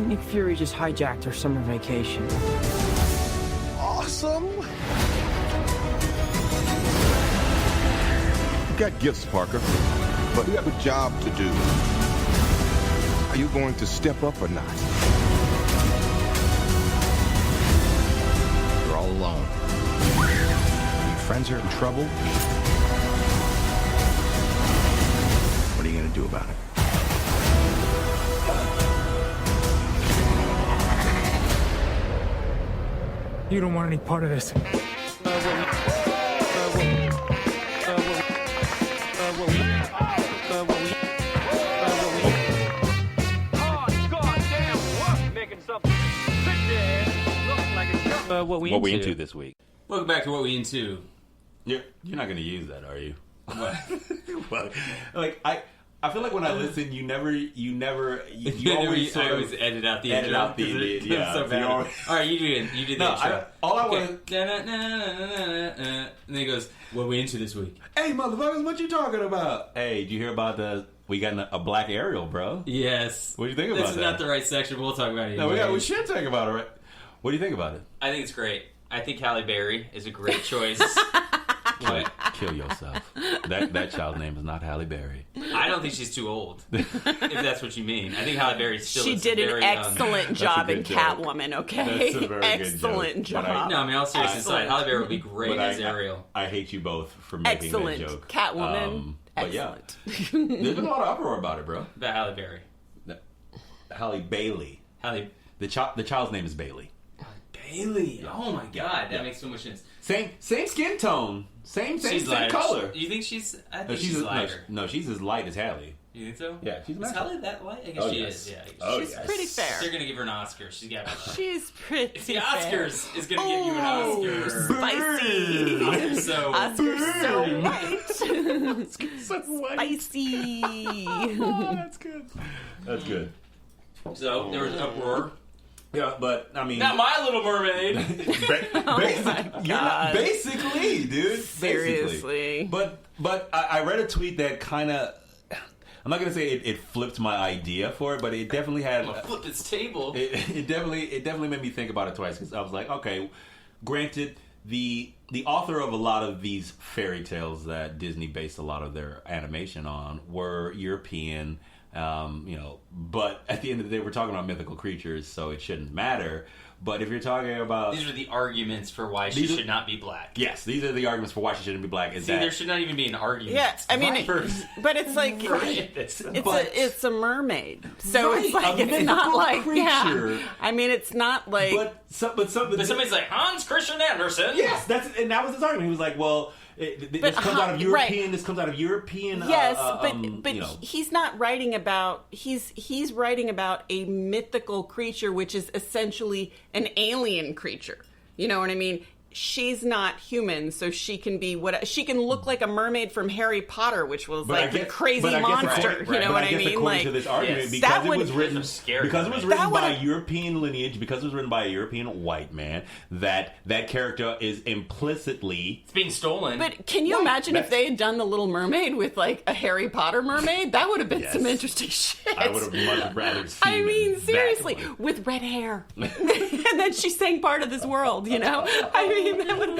think Nick Fury just hijacked our summer vacation. Awesome! You got gifts, Parker, but you have a job to do. Are you going to step up or not? You're all alone. Your friends are in trouble. What are you going to do about it? You don't want any part of this. What we into this week? Welcome back to What We Into. You're not going to use that, are you? What? Well, like I feel like when I listen, you always I always edit out the edit intro. out the yeah. So bad. All right, you do the No, intro. all I Okay. want. And then he goes, "What we into this week?" Hey, motherfuckers, what you talking about? Hey, did you hear about we got a black Ariel, bro? Yes. What do you think about that? This is not the right section. We'll talk about it. No, anyway. we should talk about it, right? What do you think about it? I think it's great. I think Halle Berry is a great choice. Kill yourself. That child's name is not Halle Berry. I don't think she's too old, if that's what you mean. I think Halle Berry still She is did very an excellent job in good joke. Catwoman, okay? That's a very excellent good joke. job. No, I mean, all seriousness aside, Halle Berry would be great as I Ariel. I hate you both for making Excellent. that joke. Catwoman. But yeah, Excellent. there's been a lot of uproar about it, bro. About Halle Berry. Halle Bailey. The child's name is Bailey. Bailey. Oh my god, that makes so much sense. Same skin tone. Same lighter. color. You think she's? I think she's lighter. No, she's as light as Halle. You think so? Yeah, she's Is nice. Halle that light? I guess she is. Yeah. She's pretty fair. They're gonna give her an Oscar. She's got. She's pretty If the fair. Oscars is gonna give you an Oscar. Spicy. Oscar's so. Oscar's so white. So white. Spicy. Oh, that's good. That's good. So there was uproar. Yeah, but I mean, Not My Little Mermaid. Basically, dude. Seriously. Basically. But I read a tweet that kind of. I'm not gonna say it flipped my idea for it, but it definitely had. I'm gonna flip its table. It definitely made me think about it twice because I was like, okay, granted, the author of a lot of these fairy tales that Disney based a lot of their animation on were European. But at the end of the day, we're talking about mythical creatures, so it shouldn't matter. But if you're talking about... These are the arguments for why she should not be black. Yes, these are the arguments for why she shouldn't be black. There should not even be an argument. Yeah, I mean, Right. but it's like it's a mermaid, so Right, it's like a it's not mythical like creature. yeah. I mean, it's not like But somebody's like, Hans Christian Andersen. Yes, and that was his argument. He was like, well... This comes out of European. Right. This comes out of European. Yes, but you know. he's not writing about. He's writing about a mythical creature, which is essentially an alien creature. You know what I mean? She's not human, so she can be what she can look like a mermaid from Harry Potter, which was like the crazy monster. You know what I mean? According to this argument, yes. because That it would- was written scary, because it was man. written by a European lineage, because it was written by a European white man, that character is implicitly It's being stolen. But can you imagine if they had done the Little Mermaid with like a Harry Potter mermaid? That would have been Yes. some interesting shit. I would have much rather seen. I mean, that seriously, one. with red hair, and then she sang part of this world. You know, I mean, that would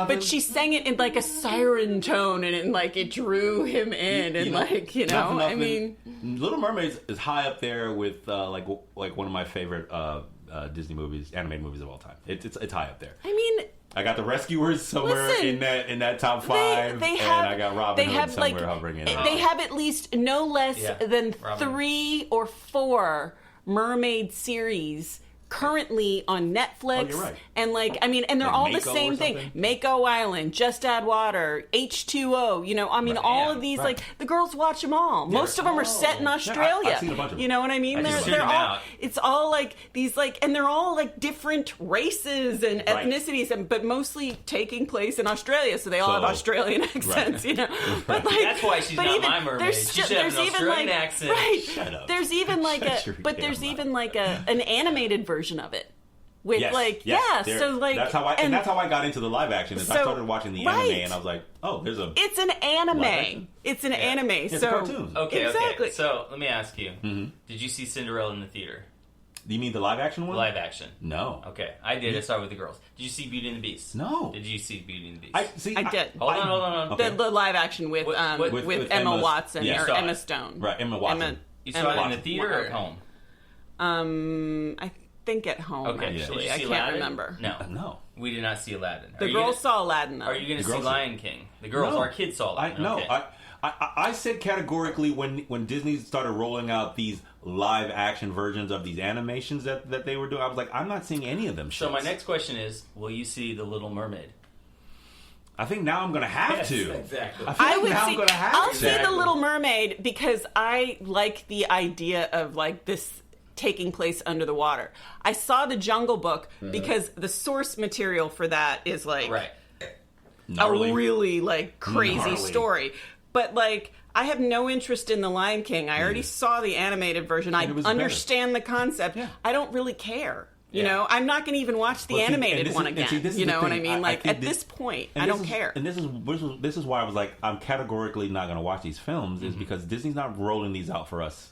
but she sang it in like a siren tone, and it drew him in, and I mean, Little Mermaid is high up there with like one of my favorite Disney movies, animated movies of all time. It's high up there. I mean. I got The Rescuers somewhere Listen, in that top five, they have, and I got Robin Hood somewhere hovering in there. They have at least no less than Robin. 3 or 4 mermaid series currently on Netflix. Oh, you're right. And and they're Like all the Mako same or thing. something? Mako Island, Just Add Water, H2O, all of these, right. the girls watch them all. Most of them are set in Australia. I've seen a bunch of them. You know what I mean? just tuned They're them all, out. it's all like these and they're all like different races and Right. ethnicities, but mostly taking place in Australia, so they all have Australian accents, you know. But That's why she's but not even, my mermaid. there's She still- should have there's an even Australian like accent. right. Shut up. There's even like Shut your but there's damn even like an animated version of it. with Yes, like yes, so like that's how I got into the live action. Is I So- started watching the right. anime, and I was like, oh, there's a it's an live anime. action. It's an anime. It's so a cartoon. Okay, Exactly. okay. So let me ask you: Mm-hmm. Did you see Cinderella in the theater? You mean the live action one? Live action. No. Okay, I did. I saw it with the girls. Did you see Beauty and the Beast? No. Did you see Beauty and the Beast? I did. Hold on. Okay. The live action with With Emma Watson yeah. or saw Emma it. Stone. Right, Emma Watson. You saw it in Emma the theater or at home? I think at home. Okay. Did Actually, you I see can't Aladdin? remember. No, No. we did not see Aladdin. The girls saw Aladdin though. Are you going to The see girls- Lion King? The girls, No. our kids saw Aladdin. No, Okay. I said categorically when Disney started rolling out these live action versions of these animations that they were doing, I was like, I'm not seeing any of them. So my shits. next question is: will you see The Little Mermaid? I think now I'm going to have to. Exactly. I feel like now I'm going to have I'll to. see The Little Mermaid because I like the idea of like this taking place under the water. I saw The Jungle Book because the source material for that is like Right. Gnarly. a really like crazy Gnarly. story. But like I have no interest in The Lion King. I already saw the animated version. I it was understand the concept. Yeah. I don't really care. You Yeah. know, I'm not going to even watch the Well, see, and animated this one is- and again. see, this is You the know what I thing. mean? Like think at this point, I and don't this is- care. And this is why I was like, I'm categorically not going to watch these films, is because Disney's not rolling these out for us.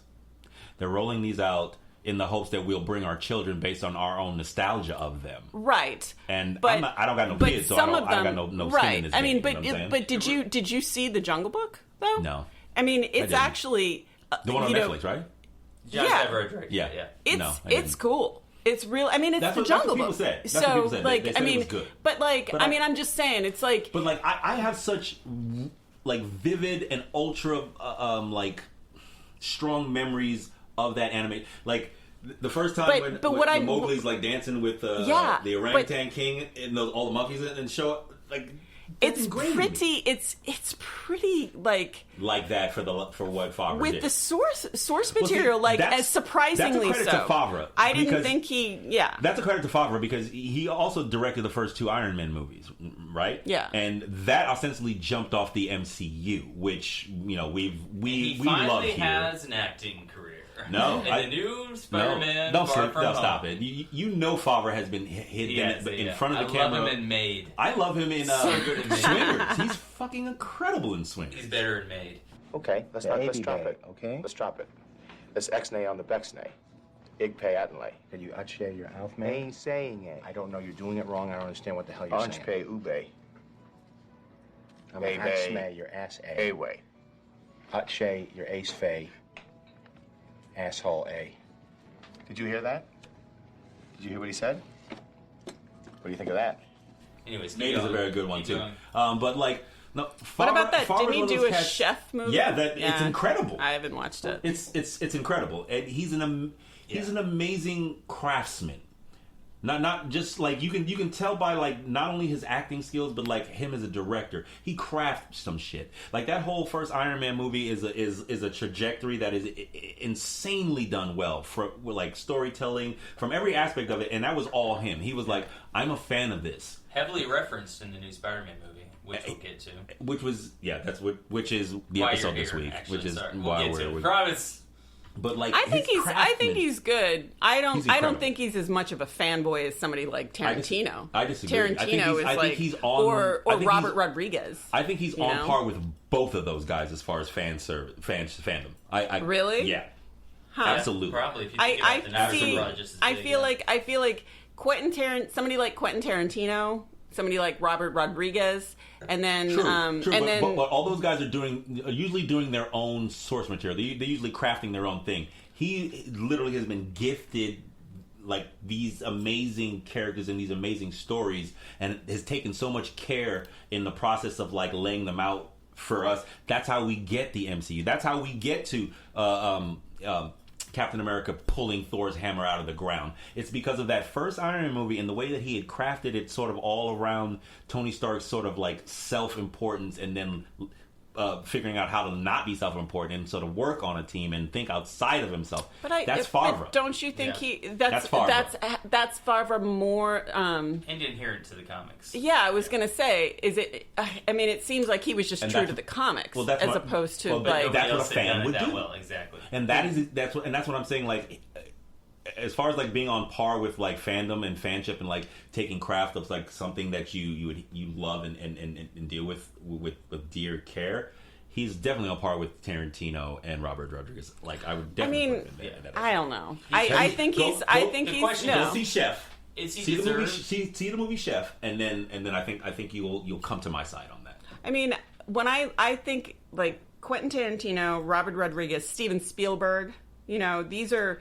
They're rolling these out in the hopes that we'll bring our children based on our own nostalgia of them. Right. And But I don't got no but kids, so some I of don't them, got no skin right. in this I mean, game, you know what I'm but saying? did you see The Jungle Book though? No. I mean, it's didn't. actually The one on you know, Netflix, right? John Yeah. Favreau directed. Yeah. Yeah. It's No, I it's didn't. cool. It's real. I mean, it's That's the what- that's Jungle what people Book. said. That's So what people said. like, They said I it mean, was good. but like, But I I- mean, I'm just saying, it's like But like, I have such like vivid and ultra like strong memories of that anime. Like the first time But when what I- Mowgli's like dancing with Yeah, the orangutan king and all the monkeys and show up like that's it's ingrained in me. pretty. It's pretty like like that for what Favre with did. the source Well, see, material, like that's- as surprisingly that's a credit so. to Favre, I didn't because think he. Yeah. That's a credit to Favre because he also directed the first two Iron Man movies, right? Yeah. And that ostensibly jumped off the MCU, which we He love finally here. has an acting career. No, in the new Spider-Man. don't Far From Home. stop it. You know Favre has been hidden in front of the camera. I love him in Made. I love him in So good in Made. Swingers. He's fucking incredible in Swingers. He's better in Made. Okay, let's drop it. Okay. Let's drop it. Let's X-nay on the Bexnay. Ig pay Atenlay. Can you share your I alpha? ain't saying it. I don't know. You're doing it wrong. I don't understand what the hell you're Arch saying. pay Ube. I'm Hey, an babe. axmay, your ass A. A-way. Atshay, your ace fay. Asshole A. Did you hear that? Did you hear what he said? What do you think of that? Anyways, Made is a very good one Keep too. going. But like, no. What Favre, about that? Favre's Didn't he one of do those a cats- chef movie? Yeah, it's incredible. I haven't watched it. It's incredible, and he's an amazing craftsman. Not just like you can tell by like not only his acting skills, but like him as a director, he crafts some shit. Like that whole first Iron Man movie is a trajectory that is insanely done well for like storytelling from every aspect of it, and that was all him. He was like, I'm a fan of this. Heavily referenced in the new Spider-Man movie, which we'll get to. Which was which is the Why episode you're this here, week, actually. which is Sorry. why we'll get to we're. it. Promise. But like, I think his craftsman- he's good. I He's don't incredible. think he's as much of a fanboy as somebody like Tarantino. I disagree. I think Tarantino is I think like he's on- or I think Robert he's- Rodriguez. I think he's You on know? par with both of those guys as far as fandom. I Really? Yeah, Huh. absolutely. Probably if you think about the I National see. Broad just as I big, feel yeah. like somebody like Quentin Tarantino, somebody like Robert Rodriguez, and then True, and but, then but all those guys are usually doing their own source material. They're usually crafting their own thing. He literally has been gifted like these amazing characters and these amazing stories, and has taken so much care in the process of like laying them out for us. That's how we get the MCU. That's how we get to Captain America pulling Thor's hammer out of the ground. It's because of that first Iron Man movie and the way that he had crafted it sort of all around Tony Stark's sort of like self-importance, and then figuring out how to not be self-important and sort of work on a team and think outside of himself. That's Favre. But don't you think Yeah. that's Favre. that's Favre more? And inherent to the comics. Yeah, I was gonna say, is it? I mean, it seems like he was just And true that's- to the comics, well, that's as what- opposed to well, like. that's what a Else had fan done it would that do. well, exactly. And that's what I'm saying. Like, as far as like being on par with like fandom and fanship and like taking craft of like something that you love and deal with dear care, he's definitely on par with Tarantino and Robert Rodriguez. Like I would definitely. Put him in that I don't know. I think he's. Go see Chef. Is he see the movie? deserved? See the movie Chef, and then I think you'll come to my side on that. I mean, when I think like Quentin Tarantino, Robert Rodriguez, Steven Spielberg, you know, these are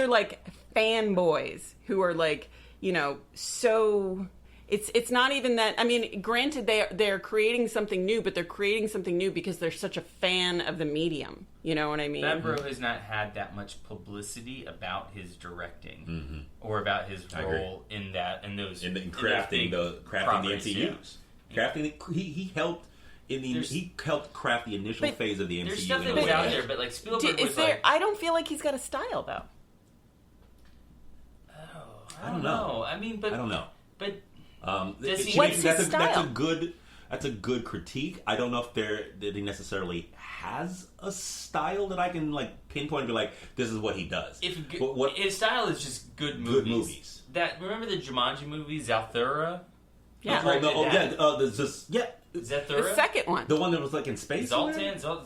like fanboys who are like, you know, so it's not even that. I mean, granted they're creating something new, but they're creating something new because they're such a fan of the medium. You know what I mean? That bro has not had that much publicity about his directing or about his role in those crafting the MCUs. Yeah. He helped he helped craft the initial phase of the MCU. There's stuff that was out there, but like Spielberg was like, I don't feel like he's got a style though. I don't know. I mean, but I don't know. But What's his style? That's a good critique. I don't know if that he necessarily has a style that I can like pinpoint and be like, this is what he does. His style is just good movies. Remember the Jumanji movie Zathura? Yeah. Zathura? The second one. The one that was like in space. Zoltan? The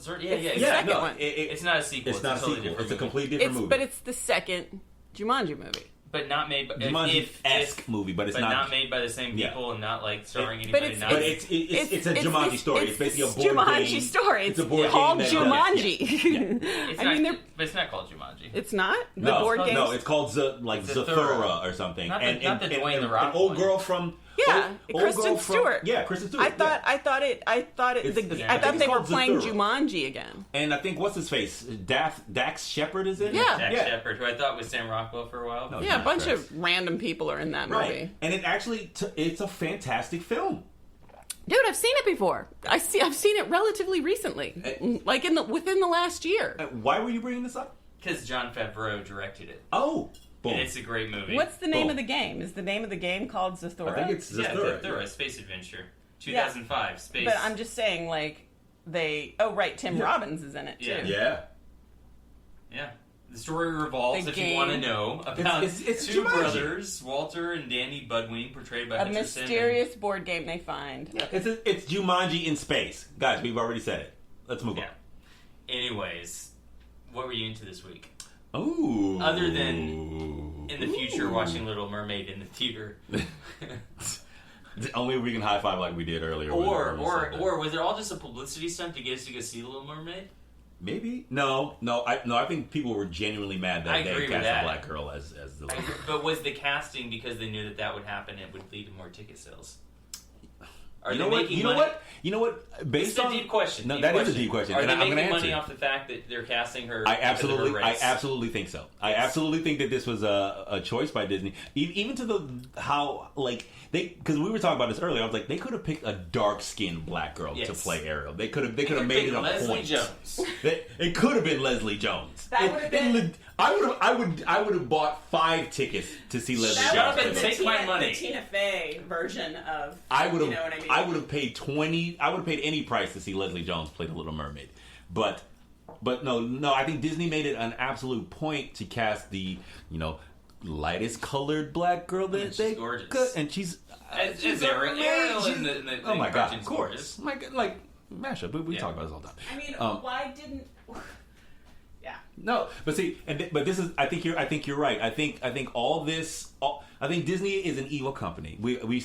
second one. It's not a sequel. It's not a totally sequel. It's a movie. completely different movie. But it's the second Jumanji movie. But not made by Jumanji-esque movie, but it's not made by the same people and not like starring but anybody. it's a Jumanji story. It's basically a board Jumanji game. story. It's a board called game Jumanji. But it's not called Jumanji. It's not the No, board game. no, it's called Zathura or something. Not the Dwayne The Rock An old one. girl from Kristen Stewart. Yeah, Kristen Stewart. I thought they were playing Zathura. Jumanji again. And I think what's his face? Dax Shepard is in it. Yeah. Dax Shepard, who I thought was Sam Rockwell for a while. No, Yeah, a bunch Chris. of random people are in that movie. Right, and it actually it's a fantastic film. Dude, I've seen it before. I've seen it relatively recently, like within the last year. Why were you bringing this up? Because Jon Favreau directed it. Oh, boom. And it's a great movie. What's the name Boom. of the game? Is the name of the game called Zathura? I think it's Zathura. Zathura, Space Adventure. 2005, Space. But I'm just saying, like, Tim Robbins is in it, too. Yeah. Yeah. The story revolves, The if you game. want to know, about It's two Jumanji. brothers, Walter and Danny Budween, portrayed by A Hutcherson. mysterious board game they find. Yeah, it's Jumanji in space, guys. We've already said it. Let's move on. Anyways, what were you into this week? Ooh. Other than in the future watching Little Mermaid in the theater. Only we can high five like we did earlier. Or was it all just a publicity stunt to get us to go see Little Mermaid? Maybe no. I think people were genuinely mad that I they agree with cast that. a black girl as the. But was the casting because they knew that would happen? It would lead to more ticket sales. Are You they know what? making You know money? what? You know what? Based It's a on deep question. No, that is a deep question. Are and they I'm going to making answer. money off the fact that they're casting her? I because of her race? absolutely think so. I absolutely think that this was a choice by Disney, even to the how like because we were talking about this earlier. I was like, they could have picked a dark skinned black girl to play Ariel. They could have made it a Leslie point. Jones. It could have been Leslie Jones. That would have been. I would have bought 5 tickets to see Leslie Shut Jones. up and take my money. The Tina Fey version of. I would have. You know what I mean? I would have paid 20. I would have paid any price to see Leslie Jones play the Little Mermaid, but no. I think Disney made it an absolute point to cast the lightest colored black girl that She's they gorgeous. could, and she's Ariel in the oh my god, cartoon's of course, gorgeous. my god, like mashup. We talk about this all the time. I mean, why didn't? Yeah. No, but see, but this is. I think you're right. I think all this. I think Disney is an evil company.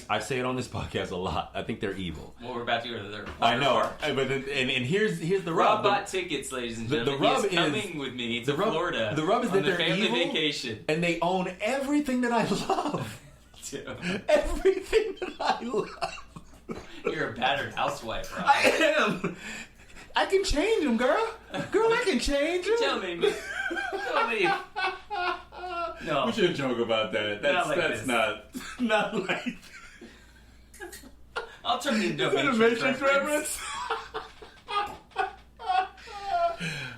I say it on this podcast a lot. I think they're evil. Well, we're about to go to their. I know, but and here's the Rob rub. bought tickets, ladies and gentlemen. the rub He is coming is- with me the to rub- Florida. the rub is on that the they're family evil. vacation. And they own everything that I love. Everything that I love. You're a battered housewife, Rob. I am. I can change them, girl. Girl, I can change them. Tell me. No. We should joke about that. That's like that's this. not like. I'll turn it into Is that a Matrix reference?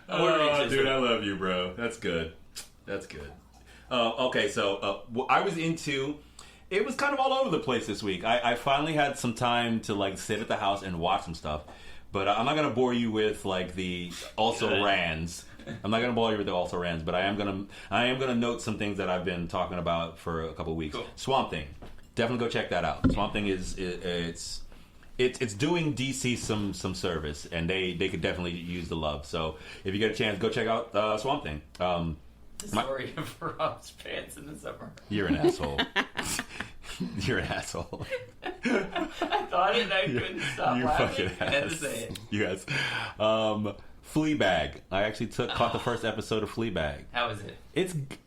Oh, dude, I love you, bro. That's good. That's good. Okay, so I was into. It was kind of all over the place this week. I finally had some time to like sit at the house and watch some stuff, But I'm not gonna bore you with like the also rans. I'm not gonna bore you with the also rans, but I am gonna note some things that I've been talking about for a couple of weeks. Cool. Swamp Thing, definitely go check that out. Swamp Thing it's doing DC some service, and they could definitely use the love. So if you get a chance, go check out Swamp Thing. The story of Rob's pants in the summer. You're an asshole. You're an asshole. I thought it and I couldn't stop You laughing. fucking I had to ass. say it. You guys. Fleabag. I actually caught the first episode of Fleabag. How is it?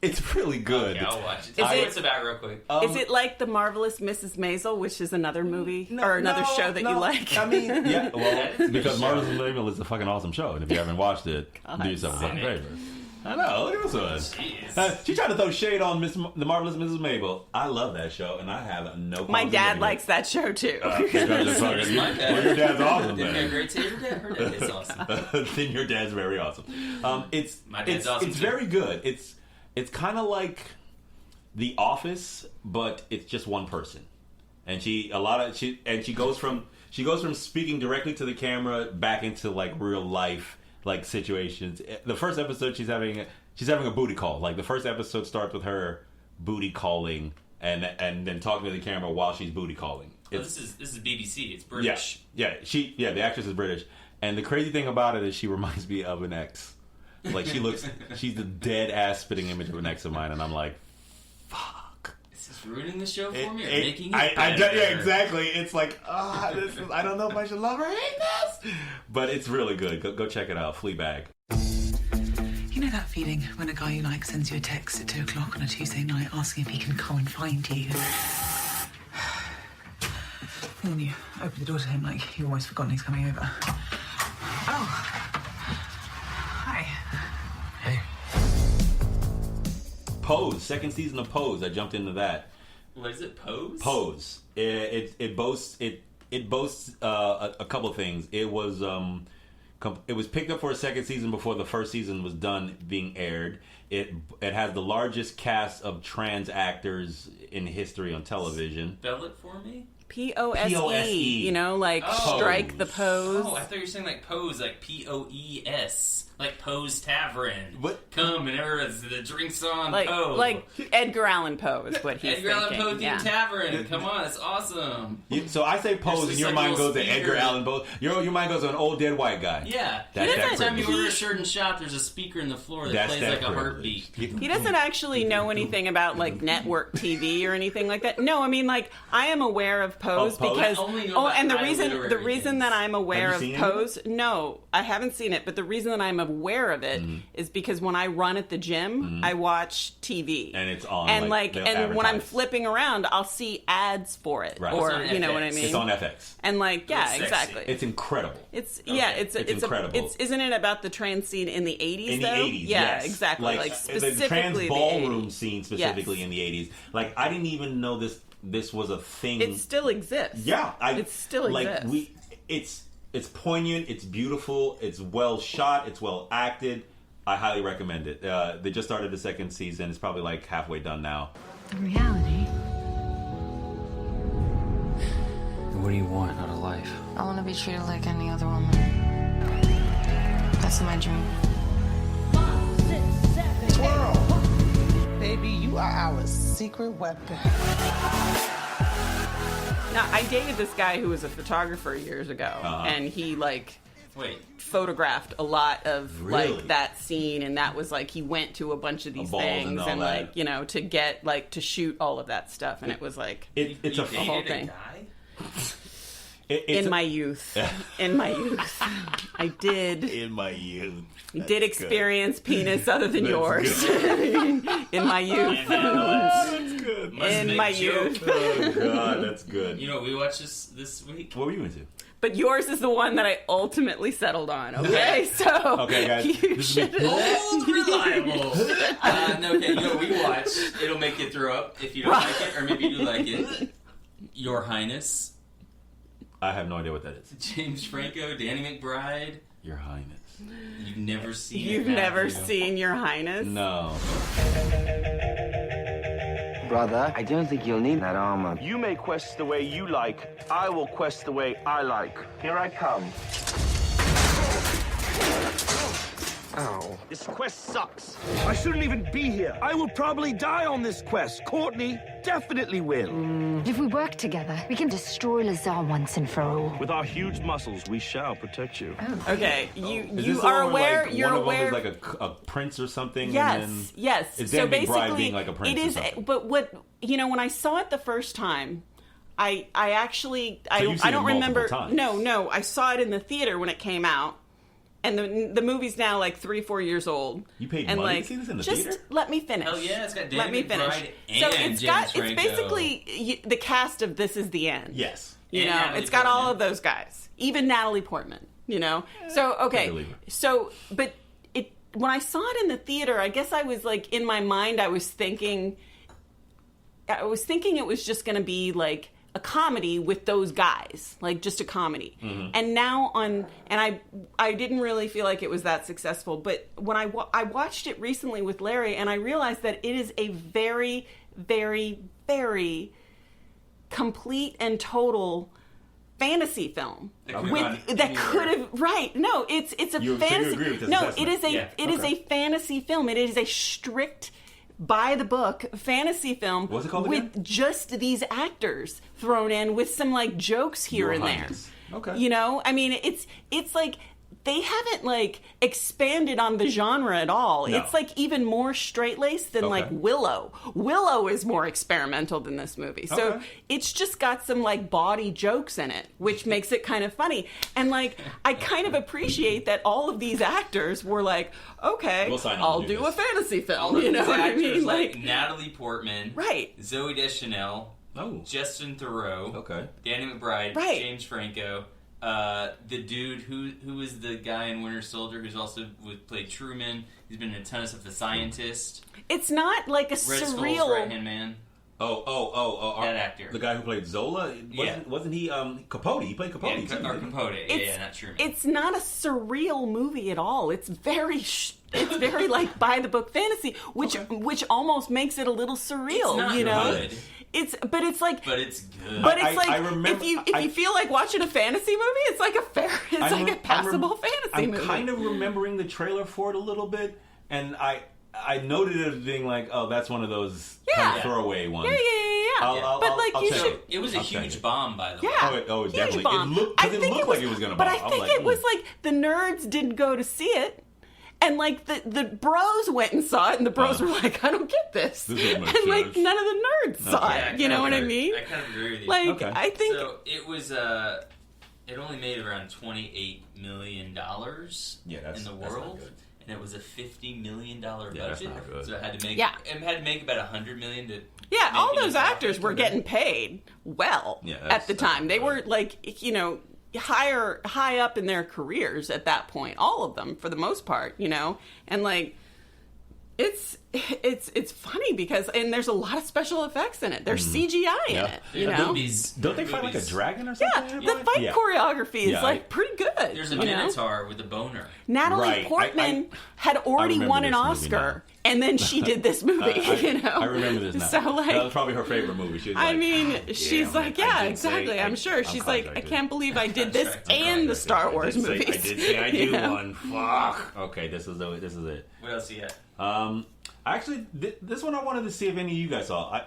It's really good. Okay, I'll watch it. Is Tell me it- what it's about real quick. Is it like The Marvelous Mrs. Maisel, which is another movie or another show that you like? I mean, yeah, well, That is a because good Marvelous show. Mrs. Maisel is a fucking awesome show, and if you haven't watched it, do yourself a fucking favor. I know, look at this one. Jeez. She tried to throw shade on The Marvelous Mrs. Maisel. I love that show, and I have no My qualms dad with likes that show too. Does my dad. Well, your dad's awesome, Didn't you have man. great taste? Her dad is awesome. Then your dad's very awesome. My dad's awesome, It's too. very good. It's kind of like The Office, but it's just one person, and she goes from speaking directly to the camera back into like real life like situations. The first episode she's having a booty call. Like the first episode starts with her booty calling and then talking to the camera while she's booty calling. Oh, this is BBC. It's British. Yeah, the actress is British, and the crazy thing about it is she reminds me of an ex. Like she's the dead ass spitting image of an ex of mine, and I'm like, fuck. Is this ruining the show for me or It- making it I better? yeah, exactly. It's like, I don't know if I should love or hate this, but it's really good. Go check it out. Fleabag. You know that feeling when a guy you like sends you a text at 2 o'clock on a Tuesday night asking if he can come and find you? And then you open the door to him like you've always forgotten he's coming over. Oh. Hi. Hey. Pose, second season of Pose. I jumped into that. What is it? Pose? Pose. It boasts a couple of things. It was picked up for a second season before the first season was done being aired. It has the largest cast of trans actors in history on television. Spell it for me. POSE, you know, like strike the pose. Oh, I thought you were saying like pose, like POES, like Pose Tavern. What? Come and everyone's the drinks on like Poe. like Edgar Allan Poe is what he's Edgar Allan thinking. Poe yeah. Tavern. Come on, it's awesome. So I say Pose, There's and this, your like, mind little goes to Edgar speaker. Allan Poe. Your mind goes to an old dead white guy. Yeah. That's that Every time you privilege. order a certain shop, there's a speaker in the floor that That's plays that like a privilege. heartbeat. He doesn't actually know anything about like network TV or anything like that. No, I mean like I am aware of Pose Of Pose? because I only know about and the highly reason literary that I'm aware Have you of seen it? Pose, no, I haven't seen it, but the reason that I'm aware of it is because when I run at the gym, I watch TV. And it's on, And like, like they'll and when I'm advertise. flipping around, I'll see ads for it. Right. Or It's on you know what I FX. mean? It's on FX. And like yeah, It's sexy. exactly. It's incredible. It's It's incredible. Isn't it about the trans scene in the 80s In the though? 80s, yeah, yes. exactly. Like the specifically trans the ballroom 80s. scene specifically Yes. in the 80s. Like I didn't even know this was a thing. It still exists. Yeah, it still like exists. it's poignant, it's beautiful, it's well shot, it's well acted. I highly recommend it. They just started the second season. It's probably like halfway done now. The reality. What do you want out of life? I want to be treated like any other woman. That's my dream. Baby, you are our secret weapon. Now, I dated this guy who was a photographer years ago, and he like photographed a lot of Really? like that scene, and that was like he went to a bunch of these balls and things all and that. like you know to get like to shoot all of that stuff, and it was like It's You a whole dated a thing. guy? in my youth, in my youth, I did. in my youth. Did experience penis other than yours in my youth. That's good. Must In make my joke. youth. Oh god, that's good. You know what we watched this week? What were you into? But yours is the one that I ultimately settled on. Okay, so Okay, guys, you this is should. Old reliable. No, okay, you know what we watched? It'll make you throw up if you don't like it, or maybe you do like it. Your Highness, I have no idea what that is. James Franco, Danny McBride. Your Highness. You've never seen it. You've Matthew. never seen Your Highness? No. Brother, I don't think you'll need that armor. You may quest the way you like. I will quest the way I like. Here I come. This quest sucks. I shouldn't even be here. I will probably die on this quest. Courtney definitely will. If we work together, we can destroy Lazar once and for all. With our huge muscles, we shall protect you. Okay, Is you this are the one where, aware. like, You're one aware. of them is like a prince or something. Yes, and then yes. It's So Dan McBride basically, being like a prince. it is. Or something. But what when I saw it the first time, I actually So you've seen I don't it multiple remember. times. No, I saw it in the theater when it came out. And the movie's now like 3-4 years old. You paid and money like, to see this in the just theater? let me finish. Hell yeah, it's got Dan Let me McBride finish. and So James it's Franco. basically the cast of This Is the End. Yes. You And know, Natalie it's got all Portman. of those guys, even Natalie Portman. You know, so okay, so but when I saw it in the theater, I guess I was like in my mind, I was thinking it was just going to be like a comedy with those guys, like just a comedy. Mm-hmm. And now I didn't really feel like it was that successful. But when I watched it recently with Larry, and I realized that it is a very, very, very complete and total fantasy film that could have right. No, it's a You fantasy. agree with this No, assessment? it is a fantasy film. It is a strict, by the book fantasy film. What's it called with again? just these actors thrown in with some like jokes here Your and Highness. there. Okay. You know, I mean, it's like they haven't like expanded on the genre at all. No. It's like even more straight-laced than like Willow. Willow is more experimental than this movie. So Okay. it's just got some like bawdy jokes in it, which makes it kind of funny. And like I kind of appreciate that all of these actors were like, okay, We'll sign on I'll to do do a this. fantasy film. All of You know these what I actors mean? like Natalie Portman, right. Zoe Deschanel, Oh. Justin Theroux, Okay. Danny McBride, Right. James Franco, the dude who is the guy in Winter Soldier who's also played Truman. He's been in a ton of stuff. The Scientist, It's not like a Red Skull's surreal. right hand man. Oh, That actor. the guy who played Zola. Wasn't he Capote? He played Capote. Yeah, too, or didn't he? Capote. Yeah, not Truman. It's not a surreal movie at all. It's very like by the book fantasy, which almost makes it a little surreal. It's not you know, good. It's good. But it's good. But it's like I remember- if you feel like watching a fantasy movie, it's like a passable fantasy I'm movie. kind of remembering the trailer for it a little bit, and I noted it as being like, oh, that's one of those kind of throwaway ones. Yeah. But like you check should. it. It was a I'll check huge it. bomb, by the way. Yeah, Oh, huge definitely. bomb. It looked like it was going to bomb. But I think it was like the nerds didn't go to see it. And like the bros went and saw it, and the bros were like, "I don't get this," This doesn't and make like sense. none of the nerds saw Yeah, it. You know what I mean? I kind of agree with you. Like Okay. I think So it was. It only made around $28 million that's- in the that's not world, good. and it was a $50 million budget. that's not good. So it had to make. Yeah. It had to make about $100 million to. yeah, all make it those a actors profit. were getting paid well at the time. They were like, you know, high up in their careers at that point. All of them, for the most part, you know, and like. It's funny because and there's a lot of special effects in it. There's CGI in it, you know. Don't they fight like a dragon or something? Yeah, the fight choreography is Yeah, like pretty good. There's a you know? Minotaur with a boner. Natalie Right. Portman had already remember won an this movie Oscar, and then she did this movie. You know, I remember this now. So like, that was probably her favorite movie. She was I like, mean, she's damn, like, I yeah, did exactly. say- I'm sure. She's like, I contracted. can't believe I did this and the Star Wars I did movies. I did say I You do know? one. Fuck. Okay, this is it. What else you got? Actually, this one I wanted to see if any of you guys saw.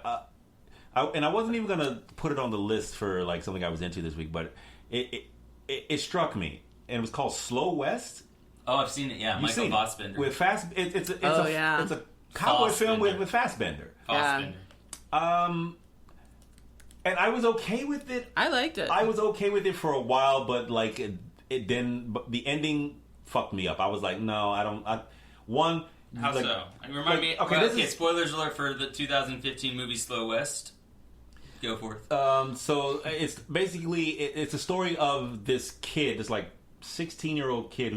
I wasn't even gonna put it on the list for like something I was into this week, but it struck me, and it was called Slow West. Oh, I've seen it. Yeah, You've Michael seen it. Fassbender. With it's a cowboy film with Fassbender. Fassbender. And I was okay with it. I liked it. I was okay with it for a while, but like but the ending fucked me up. I was like, no, I don't. How like, so? Remind me. Okay, this is spoilers alert for the 2015 movie Slow West. Go forth. So it's basically it's a story of this kid, this like 16-year-old kid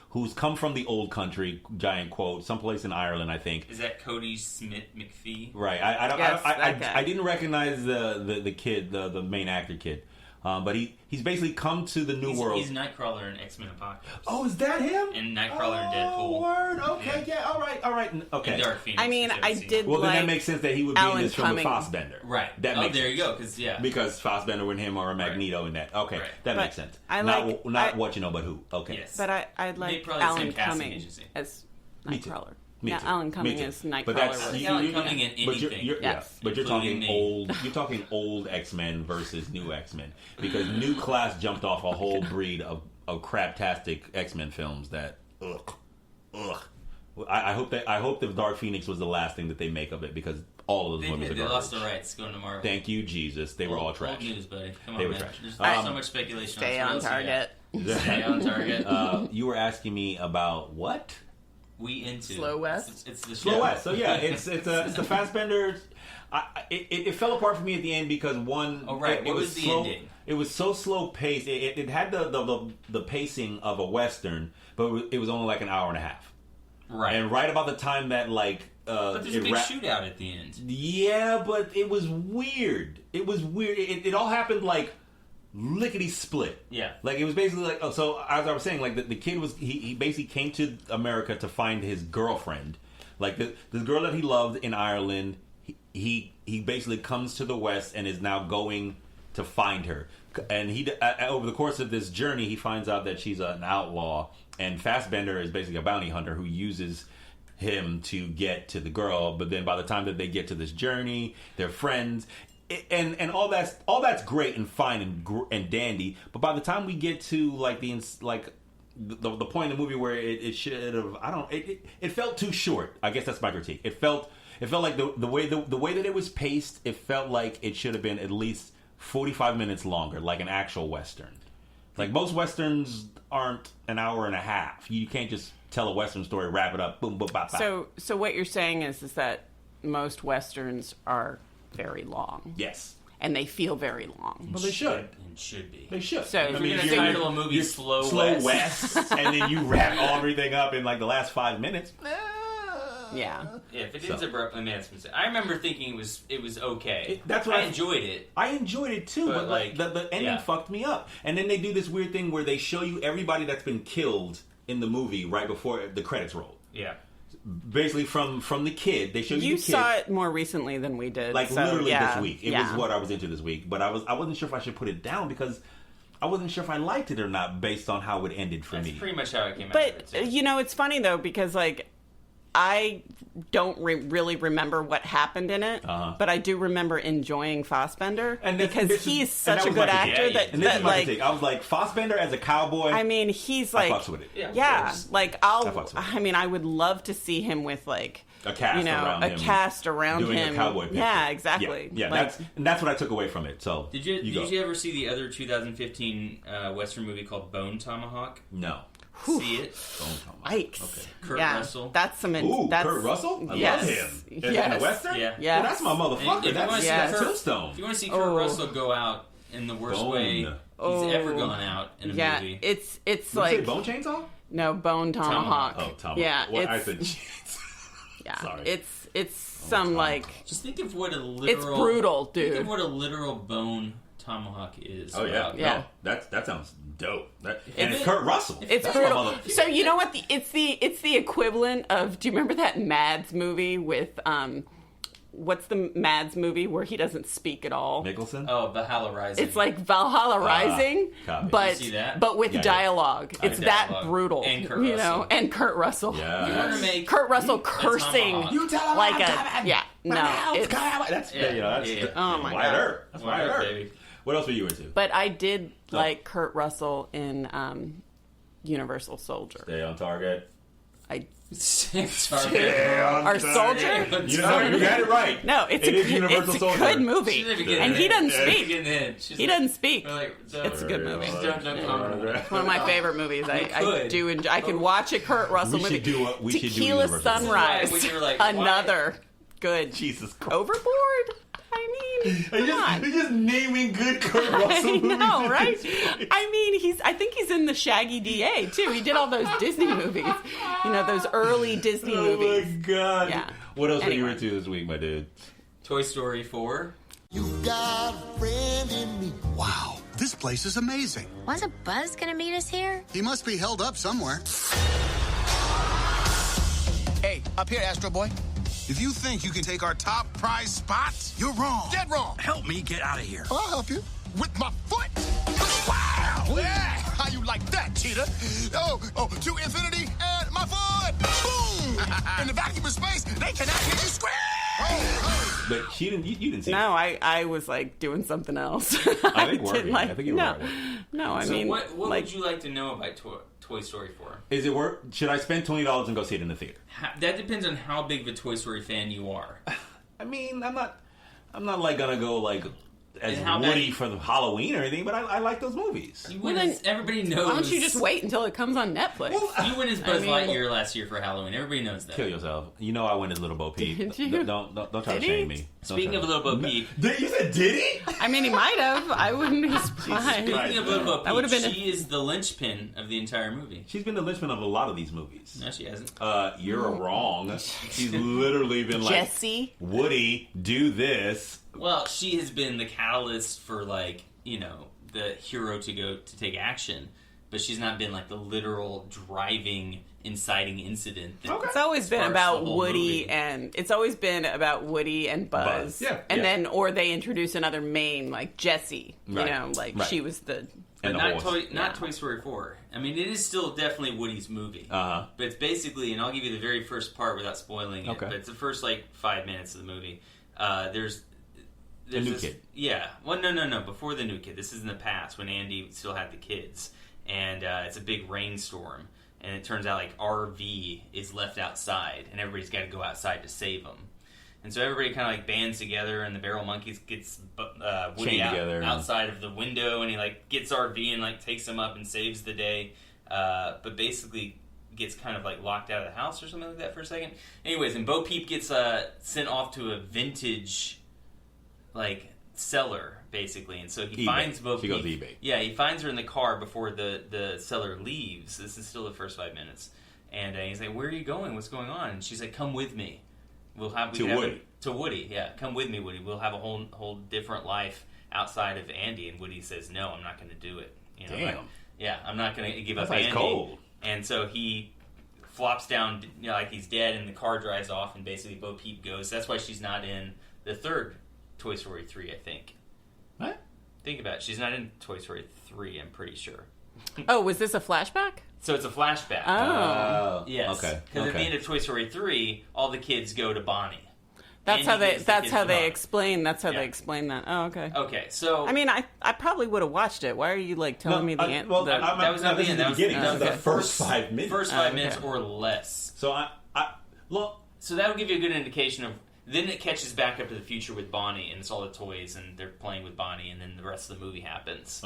who's come from the old country, giant quote, someplace in Ireland, I think. Is that Cody Smith McPhee? Right. Yes, that guy. I didn't recognize the kid, the main actor kid. But he's basically come to the new world. He's Nightcrawler in X-Men Apocalypse. Oh, is that him? And Nightcrawler in Deadpool. Word. Okay. Yeah. All right. Okay. And Dark Phoenix. I mean, I did. Well, then like that makes sense that he would be Alan in this film with Cumming. Fassbender. Right. That makes there sense. you go. Because Fassbender with him or a Magneto in that. Okay, Right. that But makes sense. I not like- not I- what you know, but who. Okay. Yes. But I'd like Maybe probably the Alan same casting Cumming agency. as Me too. Nightcrawler. Me Yeah, too. Alan Cumming Me too. is Nightcrawler. But that's Alan Cumming in anything. But you're talking me. old. You're talking old X-Men versus new X-Men, because New Class jumped off a whole breed of craptastic X-Men films that ugh. I hope the Dark Phoenix was the last thing that they make of it, because all of those movies are They garbage. lost the rights going to Marvel. Thank you, Jesus. They were all trash. Old news, buddy. Come They on, were man. trash. There's so much speculation. Stay on on this. What else you target. got? Stay on target. You were asking me about what? We into Slow West. It's the Slow show. West. So yeah, it's the Fassbender. It fell apart for me at the end because one. Oh right, what was the slow, ending? It was so slow paced. It had the pacing of a Western, but it was only like an hour and a half. Right. And right about the time that but there's a big shootout at the end. Yeah, but it was weird. It was weird. It all happened like lickety split. Yeah. Like it was basically like, so as I was saying, like the kid was he basically came to America to find his girlfriend, like the girl that he loved in Ireland. He basically comes to the West and is now going to find her. And he over the course of this journey, he finds out that she's an outlaw, and Fassbender is basically a bounty hunter who uses him to get to the girl. But then by the time that they get to this journey, they're friends. And all that's great and fine and dandy, but by the time we get to like the point in the movie where it should have, it felt too short. I guess that's my critique. It felt like the way that it was paced, it felt like it should have been at least 45 minutes longer, like an actual Western. Like most Westerns aren't an hour and a half. You can't just tell a Western story, wrap it up, boom, boom, bop, bop. So what you're saying is that most Westerns are very long. Yes. And they feel very long. Well, they should. And should be. They should. So I mean, if you're going to title a movie Slow West, and then you wrap everything up in like the last 5 minutes. Yeah. Yeah, if it ends abruptly, man, it's mistake. I remember thinking it was okay. That's what I enjoyed it. I enjoyed it too, but like the ending fucked me up. And then they do this weird thing where they show you everybody that's been killed in the movie right before the credits roll. Yeah. Basically from the kid, they show you. You the kid, saw it more recently than we did. like so, literally yeah, this week. It was what I was into this week, but I wasn't sure if I should put it down because I wasn't sure if I liked it or not based on how it ended for me. That's pretty much how it came out. But it's funny though because like I don't really remember what happened in it, but I do remember enjoying Fassbender because he's such a good actor that like I was like Fassbender as a cowboy. I mean, he's like, I fucks with it. Yeah, like I I would love to see him with like a cast around him doing a cowboy picture. Yeah, exactly. Yeah, like, that's what I took away from it. So did you ever see the other 2015 Western movie called Bone Tomahawk? No. See it? Bone Tomahawk. Yikes. Okay. Kurt Russell. That's some. Kurt Russell? I love him. In a Western? Yeah. Yes. That's my motherfucker. That's Tombstone. If you want to see Kurt Russell go out in the worst way he's ever gone out in a movie. It's Did like you say Bone Chainsaw? No, Bone Tomahawk. Oh, Tomahawk. Yeah, well, I said yeah. Sorry. It's some like. Just think of what a literal. It's brutal, dude. Think of what a literal bone tomahawk is. Oh yeah, yeah. No, that sounds dope. And it's Kurt Russell. It's brutal. So you know what? It's the equivalent of. Do you remember that Mads movie with what's the Mads movie where he doesn't speak at all? Nicholson? Oh, Valhalla Rising. It's like Valhalla Rising, Did you see that? but with dialogue. It's that dialogue. brutal. And Kurt Russell. And Kurt Russell. Yeah. You want to make Kurt Russell cursing You tell him like I'm a coming. yeah. No, it's, That's oh my Wyatt god. Earp. That's Wyatt Earp, baby. What else were you into? But I did like Kurt Russell in Universal Soldier. Stay on target. Our soldier? You got it right. No, it's a good movie, and he doesn't speak. He doesn't speak. It's a good movie. It's one of my favorite movies. I do enjoy. I could watch a Kurt Russell movie. Tequila Sunrise. Another good. Jesus Christ. Overboard. I mean, come on. You're just naming good Kurt Russell movies. I know, right? I mean, I think he's in the Shaggy DA too. He did all those Disney movies. You know, those early Disney movies. Oh my god. Yeah. What else were you into this week, my dude? Toy Story 4. You got a friend in me. Wow, this place is amazing. Wasn't Buzz gonna meet us here? He must be held up somewhere. Hey, up here, Astro Boy. If you think you can take our top prize spots, you're wrong. Dead wrong. Help me get out of here. I'll help you. With my foot. Wow. Yeah. How you like that, cheetah? Oh, to infinity and my foot. Boom. In the vacuum of space, they cannot hear you scream. But she didn't. You didn't see. No, I was like doing something else. I think working. I think you were no, at work. no. I So mean, what like, would you like to know about Toy Story 4? Is it worth? Should I spend $20 and go see it in the theater? That depends on how big of a Toy Story fan you are. I mean, I'm not like gonna go like as And how Woody bad- for the Halloween or anything, but I like those movies. well, then, everybody knows. why don't you just wait until it comes on Netflix? You went as Buzz Lightyear last year for Halloween. Everybody knows that. Kill yourself. You know I went as Little Bo Peep. Did you? Don't try to Did he? shame me. Speaking of Little Bo Peep, You said did he? I mean, he might have. I wouldn't be surprised. speaking of Little Bo That would Peep, have been. she is the linchpin of the entire movie. She's been the linchpin of a lot of these movies. No, she hasn't. You're wrong. She's literally been like, Jessie. Woody, do this. Well, she has been the catalyst for, like, you know, the hero to go to take action, but she's not been like the literal driving, inciting incident. That It's always been sparks about the whole Woody, movie. and it's always been about Woody and Buzz. Yeah, and yeah. then or they introduce another main like Jessie. Right, You know, like right. she was the. But And the not horse. not Toy Story 4. I mean, it is still definitely Woody's movie. Uh-huh. But it's basically, and I'll give you the very first part without spoiling it, Okay. but it's the first, like, 5 minutes of the movie. There's new this, kid. Yeah. Well, no. Before the new kid. This is in the past when Andy still had the kids. And it's a big rainstorm. And it turns out, like, RV is left outside. And everybody's got to go outside to save them. And so everybody kind of, like, bands together. And the Barrel Monkeys gets Woody Chained out, together. outside of the window. And he, like, gets RV and, like, takes him up and saves the day. But basically gets kind of, like, locked out of the house or something like that for a second. Anyways, and Bo Peep gets sent off to a vintage, like, cellar, basically. And so he eBay. finds Bo She Peep. goes to eBay. Yeah, he finds her in the car before the seller leaves. This is still the first 5 minutes. And he's like, where are you going? What's going on? And she's like, come with me. We To can have Woody. to Woody, yeah. Come with me, Woody. We'll have a whole different life outside of Andy. And Woody says, no, I'm not going to do it. You know, Damn. like, yeah, I'm not going to give That's up ice Andy. cold. And so he flops down, you know, like he's dead, and the car drives off, and basically Bo Peep goes. That's why she's not in the third Toy Story 3, I think. What? Think about it. She's not in Toy Story 3, I'm pretty sure. Oh, was this a flashback? So it's a flashback. Oh. Yes. Okay. Because at the end of Toy Story 3, all the kids go to Bonnie. That's Andy how they. gives the That's kids how to they Bonnie. explain. That's how Yeah. they explain that. Oh, okay. Okay, so... I mean, I probably would have watched it. Why are you like telling me the end? Well, the- that was not the this is end. the That was beginning. This is the okay. first 5 minutes. First 5 okay. minutes or less. So look. So that would give you a good indication of... Then it catches back up to the future with Bonnie, and it's all the toys, and they're playing with Bonnie, and then the rest of the movie happens.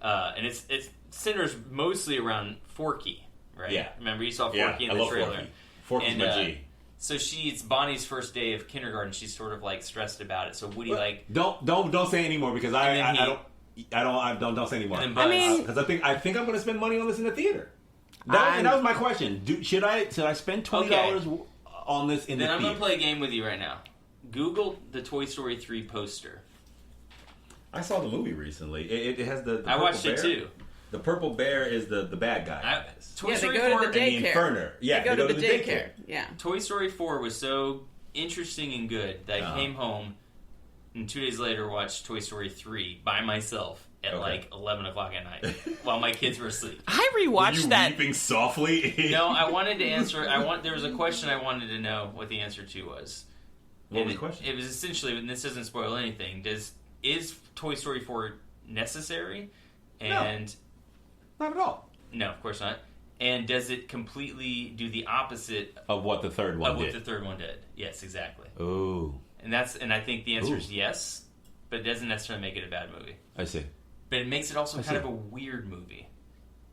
And it centers mostly around Forky, right? Yeah. Remember, you saw Yeah, Forky in I the love trailer. Forky. Forky's And, my G. So it's Bonnie's first day of kindergarten. She's sort of like stressed about it. So Woody Don't say anymore because I And then don't say anymore. And then Buzz- I mean- because I think I'm going to spend money on this in the theater. That was my question. Should I spend $20 on this in then the I'm theater? going to play a game with you right now. Google the Toy Story 3 poster. I saw the movie recently. It has the I purple watched it bear. too. The purple bear is the bad guy. Toy Yeah, they Story go to 4 the and the daycare. Inferno. Yeah, they go to the daycare. Yeah. Toy Story 4 was so interesting and good that I came home and 2 days later watched Toy Story 3 by myself at like 11 o'clock at night while my kids were asleep. I rewatched Were you that. weeping softly? No, I wanted to answer. There was a question I wanted to know what the answer to was. What And was the question? It was essentially, and this doesn't spoil anything. Is Toy Story 4 necessary? And not at all. No, of course not. And does it completely do the opposite of what the third one of did? what the third one did? Yes, exactly. Ooh. And I think the answer Ooh. is yes, but it doesn't necessarily make it a bad movie. I see. But it makes it also I kind see. of a weird movie.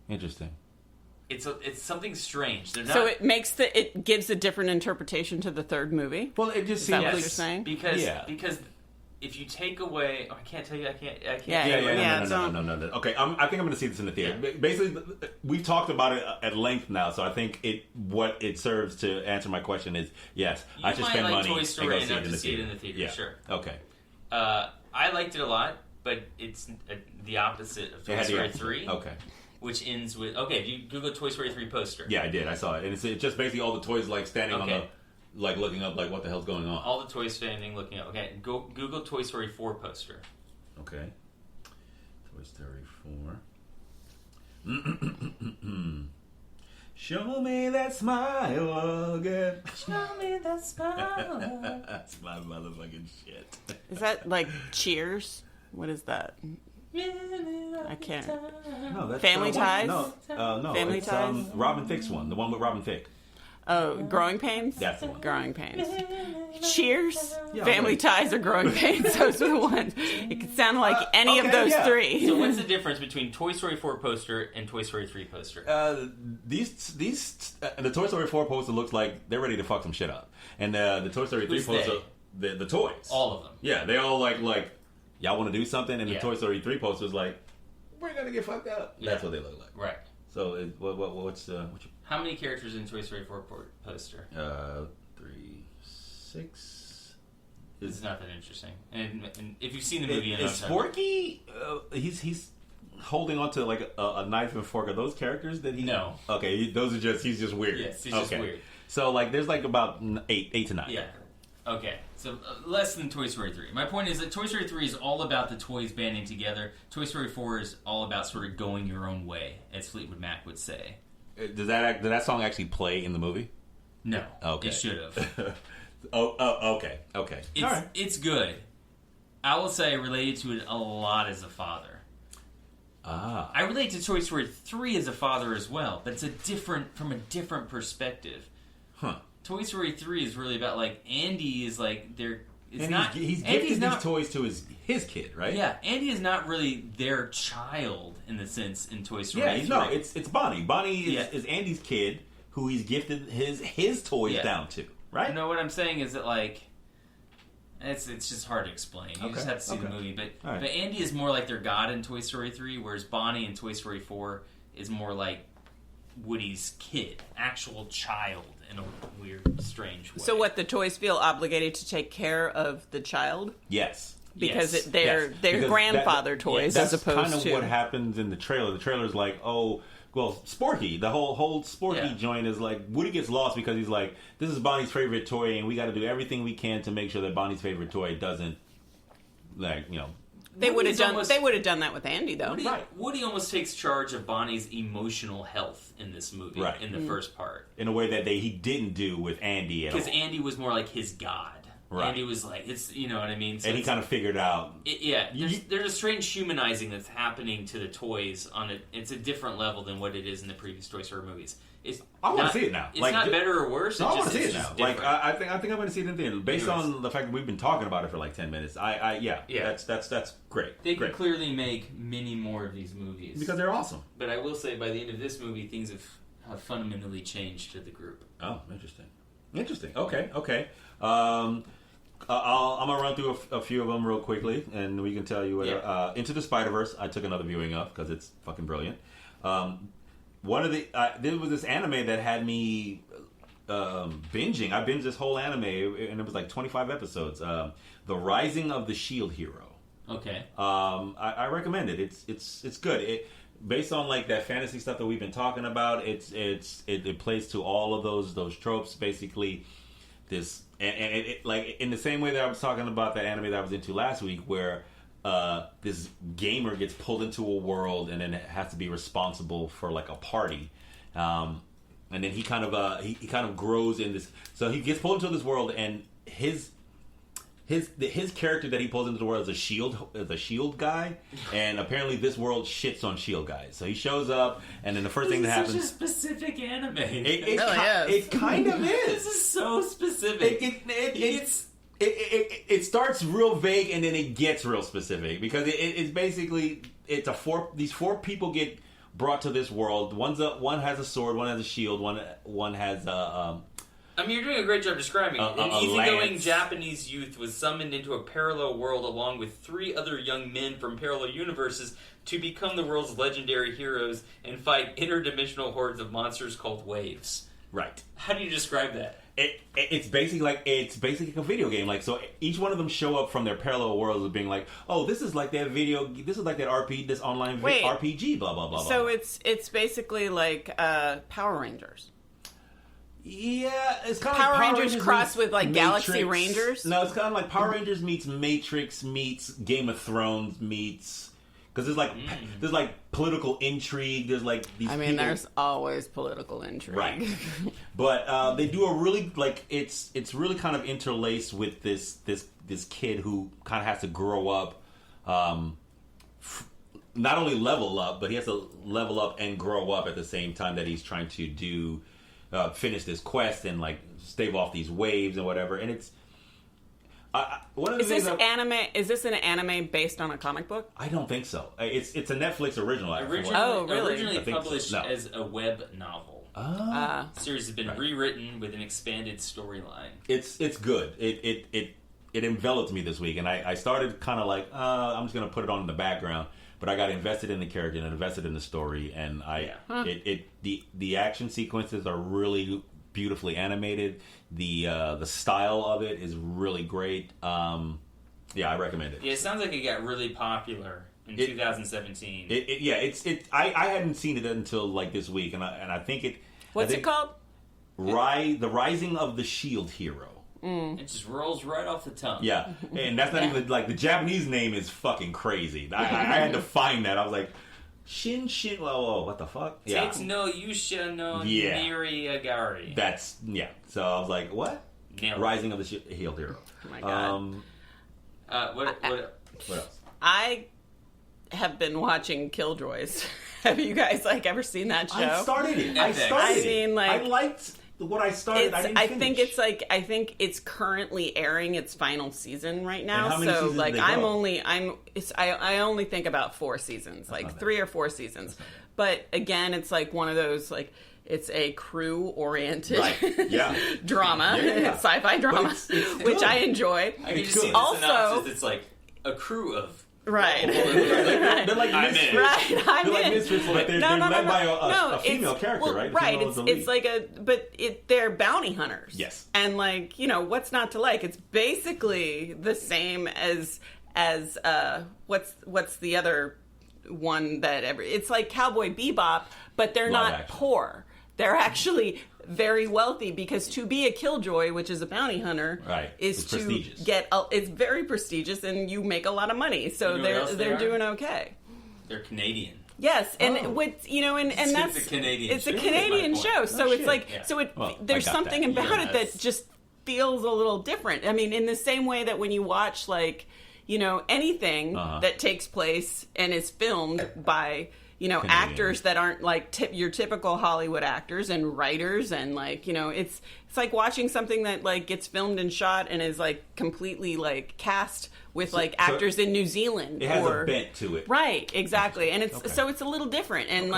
Interesting. It's something strange. They're not, So it gives a different interpretation to the third movie. Well, it just Is that seems what you're saying? because if you take away, I can't tell you. I can't. No. Okay, I think I'm going to see this in the theater. Basically, we've talked about it at length now, so I think what it serves to answer my question is yes. I should spend money Toy Story and go enough to see it theater. in the theater. Yeah. Sure. Okay. I liked it a lot, but it's the opposite of Toy Story 3. Okay. Which ends with do you Google Toy Story 3 poster? Yeah, I did. I saw it, and it's just basically all the toys like standing on the looking up like what the hell's going on. All the toys standing, looking up. Okay, go Google Toy Story 4 poster. Okay. Toy Story 4. Show me that smile again. Show me that smile. That's my motherfucking shit. Is that like Cheers? What is that? I can't. No, that's Family Ties? No, Family it's, Ties? Robin Thicke's one, the one with Robin Thicke. Oh, Growing Pains? That's the one. Growing Pains. Cheers, Yeah, Family right. Ties, or Growing Pains. Those are the ones. It could sound like any of okay, those yeah. three. So what's the difference between Toy Story 4 poster and Toy Story 3 poster? The Toy Story 4 poster looks like they're ready to fuck some shit up, and the Toy Story 3 Who's poster, the toys, All of them. yeah, they all like y'all want to do something, and the Yeah. Toy Story 3 poster is like we're gonna get fucked up. Yeah. That's what they look like. Right. So what's How many characters in Toy Story 4 poster? 3, 6. It's nothing interesting. And if you've seen the movie, you know Is Forky? He's holding onto like a knife and fork. Are those characters that he? No. Okay, those are just he's just weird. Yes, he's just weird. So like, there's like about 8 to 9. Yeah. Okay, so less than Toy Story 3. My point is that Toy Story 3 is all about the toys banding together. Toy Story 4 is all about sort of going your own way, as Fleetwood Mac would say. Did that song actually play in the movie? No. Okay. It should have. Okay. It's good. I will say I related to it a lot as a father. Ah. I relate to Toy Story 3 as a father as well, but it's from a different perspective. Huh. Toy Story 3 is really about, like, Andy is, like, He's gifted these toys to his kid, right? Yeah, Andy is not really their child, in the sense, in Toy Story 3. No, it's Bonnie. Bonnie is Andy's kid, who he's gifted his toys down to, right? No, what I'm saying is that, like, it's just hard to explain. You just have to see the movie. But Andy is more like their god in Toy Story 3, whereas Bonnie in Toy Story 4 is more like Woody's kid, actual child, in a weird, strange way. So what, the toys feel obligated to take care of the child? Yes. Because Yes. they're Because grandfather toys that's as opposed kind of to... what happens in the trailer. The trailer's like, oh, well, Sporky. The whole Sporky joint is like, Woody gets lost because he's like, this is Bonnie's favorite toy, and we got to do everything we can to make sure that Bonnie's favorite toy doesn't, like, you know... They would have done that with Andy, though. Woody almost takes charge of Bonnie's emotional health in this movie, in the first part. In a way that he didn't do with Andy at all. Because Andy was more like his god. Right. Andy was like, you know what I mean? So and he kind of figured out... there's a strange humanizing that's happening to the toys it's a different level than what it is in the previous Toy Story movies. I want to see it now. It's not better or worse. No, I want to see it's it now. just Like different. I think I'm going to see it in theater. Based on the fact that we've been talking about it for like 10 minutes. That's great. They could clearly make many more of these movies because they're awesome. But I will say, by the end of this movie, things have fundamentally changed to the group. Oh, interesting. Okay. I'm gonna run through a few of them real quickly, and we can tell you what. Into the Spider-Verse, I took another viewing of because it's fucking brilliant. There was this anime that had me binging. I binged this whole anime, and it was like 25 episodes. The Rising of the Shield Hero. Okay. I recommend it. It's good. Based on like that fantasy stuff that we've been talking about, it plays to all of those tropes. Basically, this and like in the same way that I was talking about that anime that I was into last week, where this gamer gets pulled into a world and then has to be responsible for like a party, and then he kind of grows in this. So he gets pulled into this world, and his character that he pulls into the world is a shield guy, and apparently this world shits on shield guys. So he shows up, and then the first thing that happens. Such a specific anime. It kind of is. This is so specific. It starts real vague and then it gets real specific because it's basically these four people get brought to this world. One has a sword, one has a shield, one has a. I mean, you're doing a great job describing it. An a easygoing lance. Japanese youth was summoned into a parallel world along with 3 other young men from parallel universes to become the world's legendary heroes and fight interdimensional hordes of monsters called waves. Right. How do you describe that? It's basically like a video game. Like, so each one of them show up from their parallel worlds of being like, oh, this is like that this online RPG, blah blah blah. So blah. it's basically like Power Rangers. Yeah, it's kind of Power like Rangers crossed with like Matrix. Galaxy Rangers. No, it's kind of like Power Rangers meets Matrix meets Game of Thrones meets Because there's like political intrigue. There's like these. I mean, people... there's always political intrigue, right? But they do a really it's really kind of interlaced with this kid who kind of has to grow up, not only level up, but he has to level up and grow up at the same time that he's trying to do finish this quest and like stave off these waves and whatever. And it's. One of the is this an anime based on a comic book? I don't think so. It's a Netflix original. Originally published so. No. as a web novel. The series has been rewritten with an expanded storyline. It's good. It enveloped me this week, and I started kind of like I'm just going to put it on in the background. But I got invested in the character and invested in the story, and the action sequences are really beautifully animated. The style of it is really great. I recommend it. Yeah, it sounds like it got really popular in 2017. I hadn't seen it until like this week, and I think it. What's it called? The Rising of the Shield Hero. It just rolls right off the tongue. Yeah, and that's not even like the Japanese name is fucking crazy. I had to find that. I was like. Shin, whoa, what the fuck? Takes no Yusha no Niriagari. That's, so I was like, what? Rising of the Shield Hero. Oh my god. What else? I have been watching Killjoys. Have you guys, ever seen that show? I started it. I liked what I started. I think it's currently airing its final season right now. And how many so seasons did they go? I only think about 4 seasons, 3 or 4 seasons. But again, it's one of those it's a crew-oriented drama, sci-fi drama, which I enjoy. I can just see the synopsis. It's like a crew of. Right. They're like misfits. Right. They're like misfits. They're led by a female character, right? Right. They're bounty hunters. Yes. And what's not to like? It's basically the same as what's the other one it's like Cowboy Bebop, but they're not poor. They're actually very wealthy because to be a killjoy, which is a bounty hunter, is to prestigious. It's very prestigious, and you make a lot of money. So they're doing okay. They're Canadian. Yes, and and that's it's a Canadian. It's a Canadian show, so it's there's something about it that just feels a little different. I mean, in the same way that when you watch anything that takes place and is filmed by. Canadian. Actors that aren't your typical Hollywood actors and writers and it's like watching something that gets filmed and shot and is completely cast with actors in New Zealand. It has a bent to it, right? Exactly, and it's so it's a little different and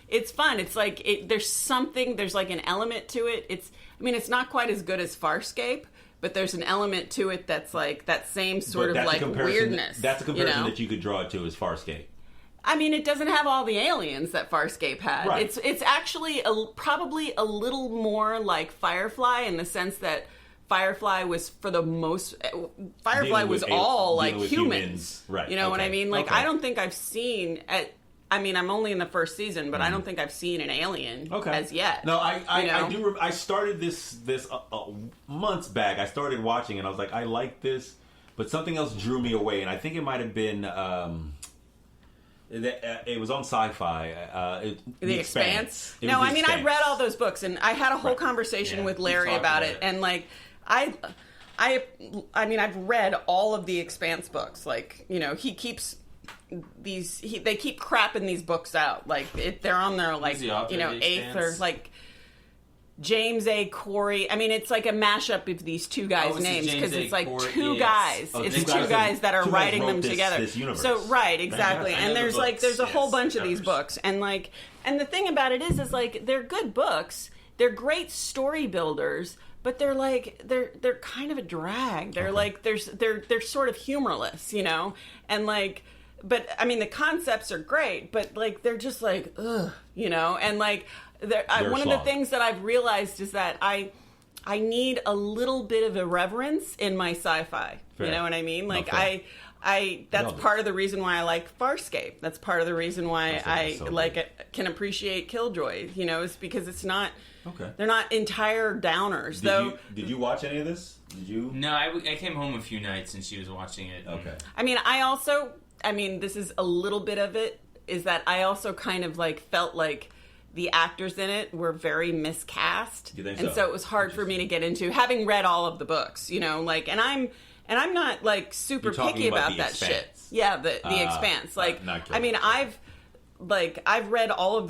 it's fun. It's there's an element to it. It's not quite as good as Farscape. But there's an element to it that's that same sort of weirdness. That's a comparison that you could draw it to as Farscape. I mean, it doesn't have all the aliens that Farscape had. Right. It's actually probably a little more like Firefly in the sense that Firefly was for the most... Firefly was all humans. Right. You know what I mean? I don't think I've seen... I'm only in the first season, but I don't think I've seen an alien as yet. No, I do. I started this months back. I started watching and I was like, I like this, but something else drew me away, and I think it might have been... it was on Sci-Fi. The Expanse? No, I mean, I read all those books, and I had a whole conversation with Larry about it, and I've read all of the Expanse books. He keeps they keep crapping these books out. They're on their eighth or James A. Corey. I mean, it's like a mashup of these two guys' names because it's two guys. It's two guys that are writing them together. So right, exactly. And there's a whole bunch of these books, and the thing about it is they're good books. They're great story builders, but they're kind of a drag. They're they're sort of humorless, and but I mean the concepts are great, but they're just ugh, and one of the things that I've realized is that I need a little bit of irreverence in my sci-fi. Fair. You know what I mean? That's part of the reason why I like Farscape. That's part of the reason why I can appreciate Killjoy. Is because it's not. Okay. They're not entire downers. Did you watch any of this? Did you? No, I came home a few nights and she was watching it. Okay. I mean, I also I mean, this is a little bit of it, is that I also kind of like felt like the actors in it were very miscast. You think and so? So it was hard for me to get into, having read all of the books, you know, like, and I'm not like super You're talking picky about The that Expanse. shit. Yeah, the Expanse. Like, not I mean, I've read all of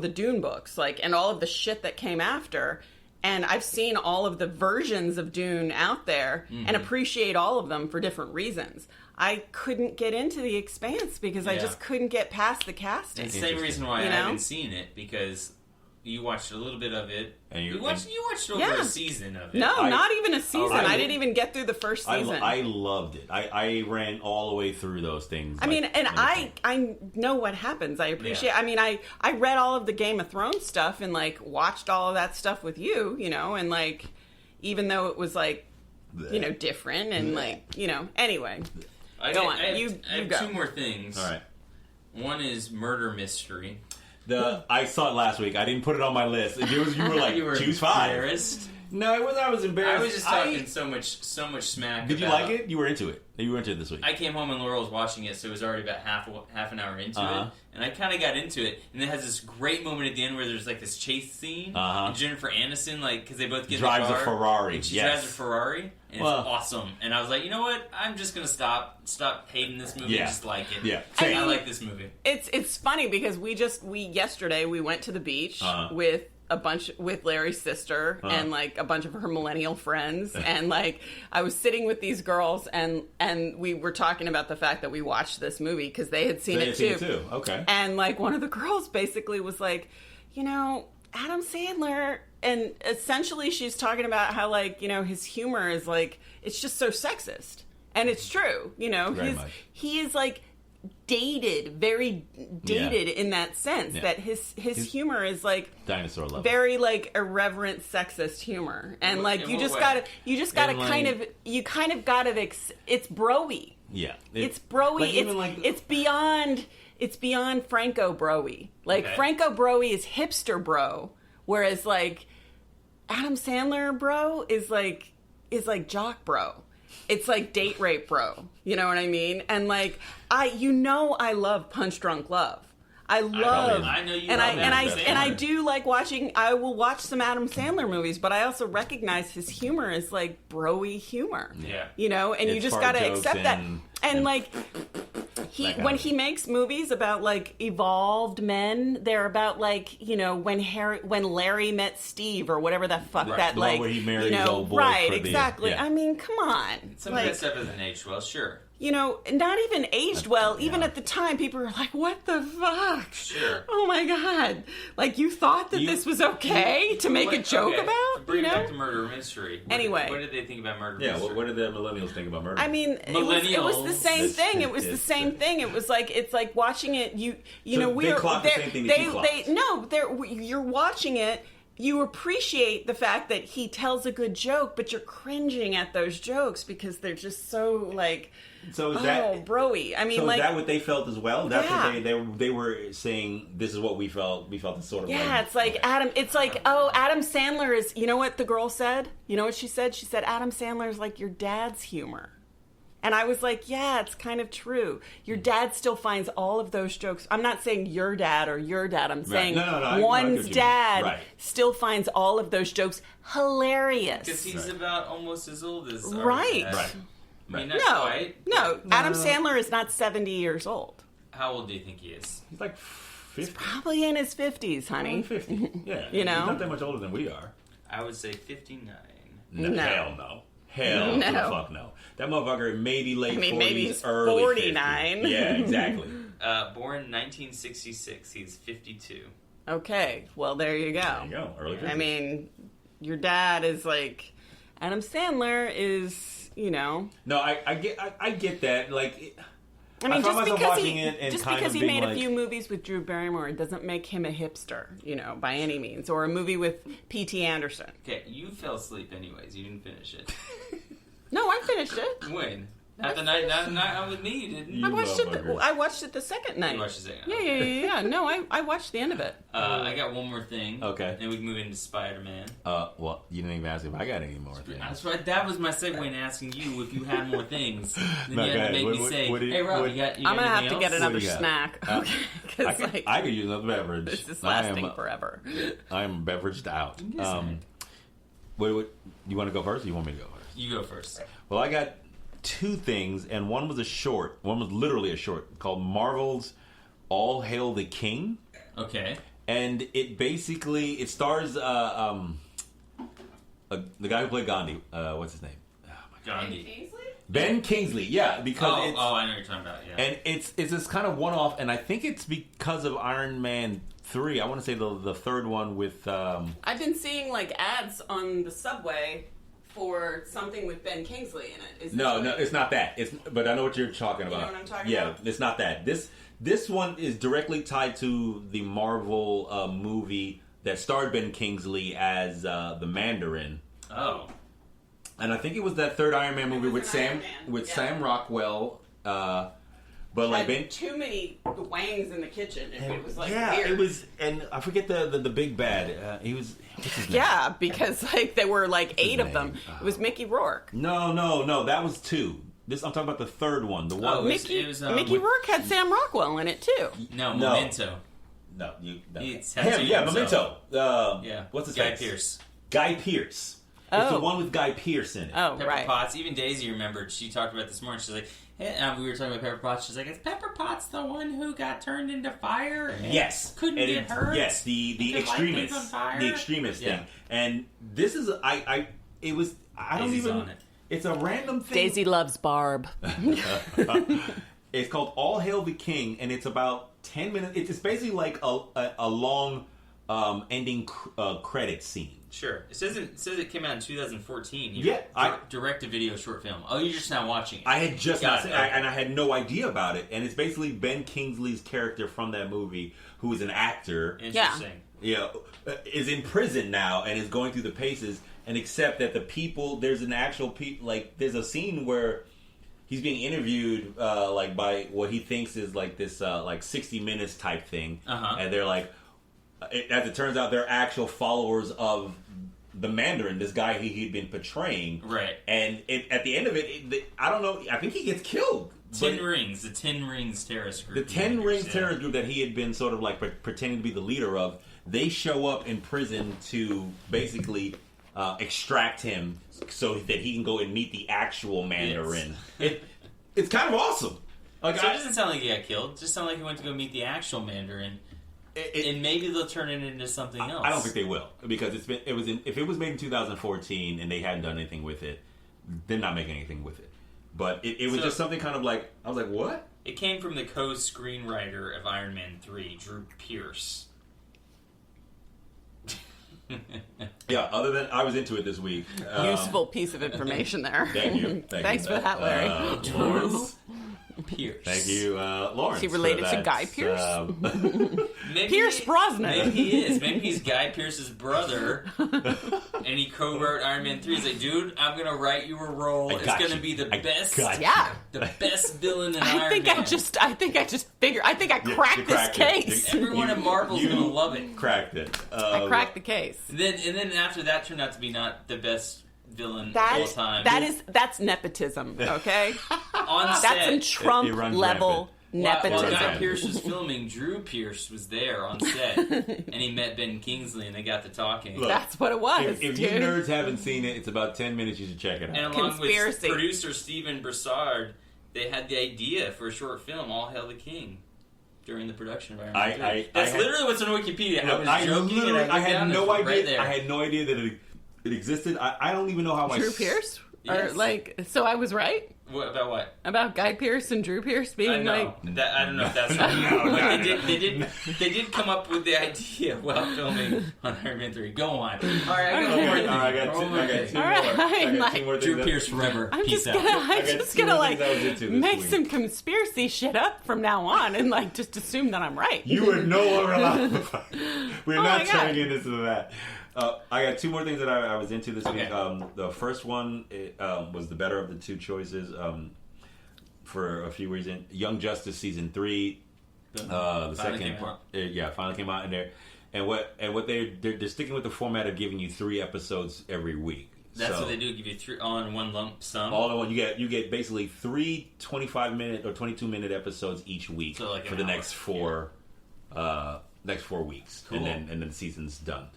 the Dune books, like, and all of the shit that came after, and I've seen all of the versions of Dune out there and appreciate all of them for different reasons. I couldn't get into The Expanse because I just couldn't get past the casting. It's the same reason why You I know? haven't seen it, because you watched a little bit of it. And you watched over a season of it. No, not even a season. I- I didn't even get through the first season. I loved it. I ran all the way through those things. I mean, and I know what happens. I appreciate. Yeah. I mean, I read all of the Game of Thrones stuff and like watched all of that stuff with you, you know, and like even though it was like you know different and like you know anyway. I Go have, on. I have, You I have go. 2 more things. All right. One is murder mystery. I saw it last week. I didn't put it on my list. You were like, You were choose 5. embarrassed. No, it was. I was embarrassed. I was just talking so much smack. Did you about- like it? You were into it. You were into it this week. I came home and Laurel was watching it, so it was already about half an hour into it, and I kind of got into it. And it has this great moment at the end where there's like this chase scene, and Jennifer Aniston, like, because they both get Drives in the a car, Ferrari, and she yes. drives a Ferrari, and Well- it's awesome. And I was like, you know what? I'm just gonna stop hating this movie, Yeah. and just like it. Yeah. I like this movie. It's funny because yesterday we went to the beach with Larry's sister and like a bunch of her millennial friends and like I was sitting with these girls and we were talking about the fact that we watched this movie because they had seen it too. Okay. And like one of the girls basically was like, you know, Adam Sandler, and essentially she's talking about how like, you know, his humor is like, it's just so sexist. And it's true, you know, Very much. he is like very dated in that sense that his humor is like Dinosaur level. very like irreverent sexist humor, and like you just gotta kind of gotta it's broy. Yeah. It's broy. Like, even like- It's beyond Franco broy. Like Okay. Franco broy is hipster bro, whereas like Adam Sandler bro is like jock bro. It's like date rape bro. You know what I mean? And like I love Punch Drunk Love. I know you love Adam and I Sandler. do like watching. I will watch some Adam Sandler movies, but I also recognize his humor is like broy humor. Yeah. You know, and you It's just fart got to jokes accept that. And like when he of- makes movies about like evolved men, they're about like, you know, when Larry met Steve or whatever the fuck Right. that The one like where he married you know, his old boy right, for the- exactly. yeah. I mean, come on. Some of that stuff isn't aged well, sure. You know, not even aged well. Even at the time, people were like, "What the fuck? Sure. Oh my god! Like you thought that this was okay to make a joke about? Bring you it know? back to murder mystery. Anyway. What did they think about murder Yeah. mystery? What did the millennials think about murder? I mean, it was the same This- thing. It was the this- same thing. It was like it's like watching it. You So know, they we're clocked the same thing that you clocked. you're watching it. You appreciate the fact that he tells a good joke, but you're cringing at those jokes because they're just so like. So is that broy? I mean, so like, is that what they felt as well? That's Yeah. what they were saying. This is what we felt. We felt this sort of. yeah, it's like Adam. It's like, oh, Adam Sandler is. You know what the girl said? You know what she said? She said Adam Sandler is like your dad's humor. And I was like, yeah, it's kind of true. Your dad still finds all of those jokes. I'm not saying your dad or your dad. I'm saying No, I get one's what you mean. dad Right. still finds all of those jokes hilarious. Because he's about almost as old as our Right. dad. Right. I mean, not No, quite. no. Adam Sandler is not 70 years old. How old do you think he is? He's like 50. Probably in his 50s, honey. 50. Yeah. You know? He's not that much older than we are. I would say 59. No. Hell no. Hell No. the fuck no. That motherfucker maybe late 40s, maybe he's early 49. 50s. Yeah, exactly. Born 1966. He's 52. Okay, well, there you go. There you go. Early 50s. I mean, your dad is like, Adam Sandler is, you know. No, I get that. Like, I mean, found just myself because watching it and just kind because of he being made a like- few movies with Drew Barrymore doesn't make him a hipster, you know, by any means, or a movie with P.T. Anderson. Okay, you fell asleep anyways. You didn't finish it. No, I finished it. When? Not the night out with me, didn't you? I watched it the second night. You watched the second. Yeah. No, I watched the end of it. I got one more thing. Okay. Then we can move into Spider-Man. Well, you didn't even ask if I got any more things. That's right. That was my segue in asking you if you had more things. Then you had to make me say, "Hey, Rob, you got I'm gonna have to else? get another snack. Okay, I could use another beverage. This is lasting forever. I'm beveraged out. What you want to go first? Or you want me to go first? You go first. Well, I got two things, and one was a short. One was literally a short called Marvel's All Hail the King. Okay. And it basically stars the guy who played Gandhi. What's his name? Oh my God. Gandhi. Ben Kingsley. Yeah, because I know what you're talking about. Yeah. And it's this kind of one-off, and I think it's because of Iron Man 3. I want to say the third one with. I've been seeing like ads on the subway for something with Ben Kingsley in it. No, it's not that. But I know what you're talking about. You know what I'm talking about? about? Yeah, it's not that. This one is directly tied to the Marvel movie that starred Ben Kingsley as the Mandarin. Oh. And I think it was that third Iron Man movie with Sam Rockwell. But like Ben, too many wangs in the kitchen. It was like yeah, weird. it was, and I forget the big bad. He was what's his name? Yeah, because like there were like 8 of them. It was Mickey Rourke. No, that was 2. I'm talking about the third one. The one Mickey Rourke had Sam Rockwell in it too. No, Memento. No, It's him. Yeah, Memento. Yeah, what's his Guy name? Pearce. Guy Pearce. It's the one with Guy Pearce in it. Oh, Pepper right. Potts. Even Daisy remembered. She talked about it this morning. She's like, hey, we were talking about Pepper Potts. She's like, is Pepper Potts the one who got turned into fire? And yes. Couldn't get hurt? Yes, the extremist. The extremist thing. And this is I don't Daisy's even. on it. It's a random thing. Daisy loves Barb. It's called All Hail the King, and it's about 10 minutes. It's basically like a long ending credit scene. Sure. It says it came out in 2014. Yeah, direct-to-video short film. Oh, you're just now watching it. I had just not, it. and I had no idea about it. And it's basically Ben Kingsley's character from that movie, who is an actor. Interesting. Yeah, is in prison now and is going through the paces. And except that the people, there's an actual there's a scene where he's being interviewed like by what he thinks is like this like 60 Minutes type thing, and they're like, as it turns out, they're actual followers of the Mandarin, this guy he'd been portraying. Right. And at the end of it, I don't know, I think he gets killed. The Ten Rings terrorist group. The Ten Rings terrorist group that he had been sort of like pretending to be the leader of, they show up in prison to basically extract him so that he can go and meet the actual Mandarin. Yes. It's kind of awesome. Like, so it doesn't sound like he got killed. It just sounds like he went to go meet the actual Mandarin. And maybe they'll turn it into something else. I don't think they will, because if it was made in 2014 and they hadn't done anything with it, they're not making anything with it. But it was just something kind of like, I was like, what? It came from the co-screenwriter of Iron Man 3, Drew Pearce. Yeah, other than I was into it this week. Useful piece of information there. Thank you. Thanks for that, Larry. Lawrence. Pierce. Thank you, Lawrence. Is he related to Guy Pearce? Pierce Brosnan. Maybe he is. Maybe he's Guy Pearce's brother, and he co-wrote Iron Man 3. He's like, dude, I'm gonna write you a role. It's gonna be the best. The best villain in Iron Man. I think I cracked this case. Everyone at Marvel's gonna love it. Cracked it. I cracked the case. And then after that turned out to be not the best villain of all time. That's nepotism, okay? On set. That's some Trump level nepotism. While Guy Pearce was filming, Drew Pearce was there on set, and he met Ben Kingsley, and they got to talking. Look, that's what it was. If you nerds haven't seen it, it's about 10 minutes. You should check it out. And along with producer Stephen Broussard, they had the idea for a short film, All Hail the King, during the production of Iron Man 3. That's literally what's on Wikipedia. I was joking, and I had no idea. Right there. I had no idea that it existed. I don't even know how Drew Pearce? Yes. Or so I was right? About what? About Guy Pearce and Drew Pearce being I don't know if that's right. They did come up with the idea while filming on Iron Man 3. Go on. All right, I got two more. Drew Pearce forever. I'm just gonna make some conspiracy shit up from now on and just assume that I'm right. You are no longer allowed. We're not turning into that. I got two more things that I was into this week. The first one was the better of the two choices. for a few reasons. Young Justice season 3, the second part, finally came out in there. And what they're sticking with the format of giving you 3 episodes every week. That's what they do. Give you 3 all in one lump sum. All in one. You get basically 3 25-minute or 22-minute episodes each week for the next 4 weeks, Cool. and then the season's done.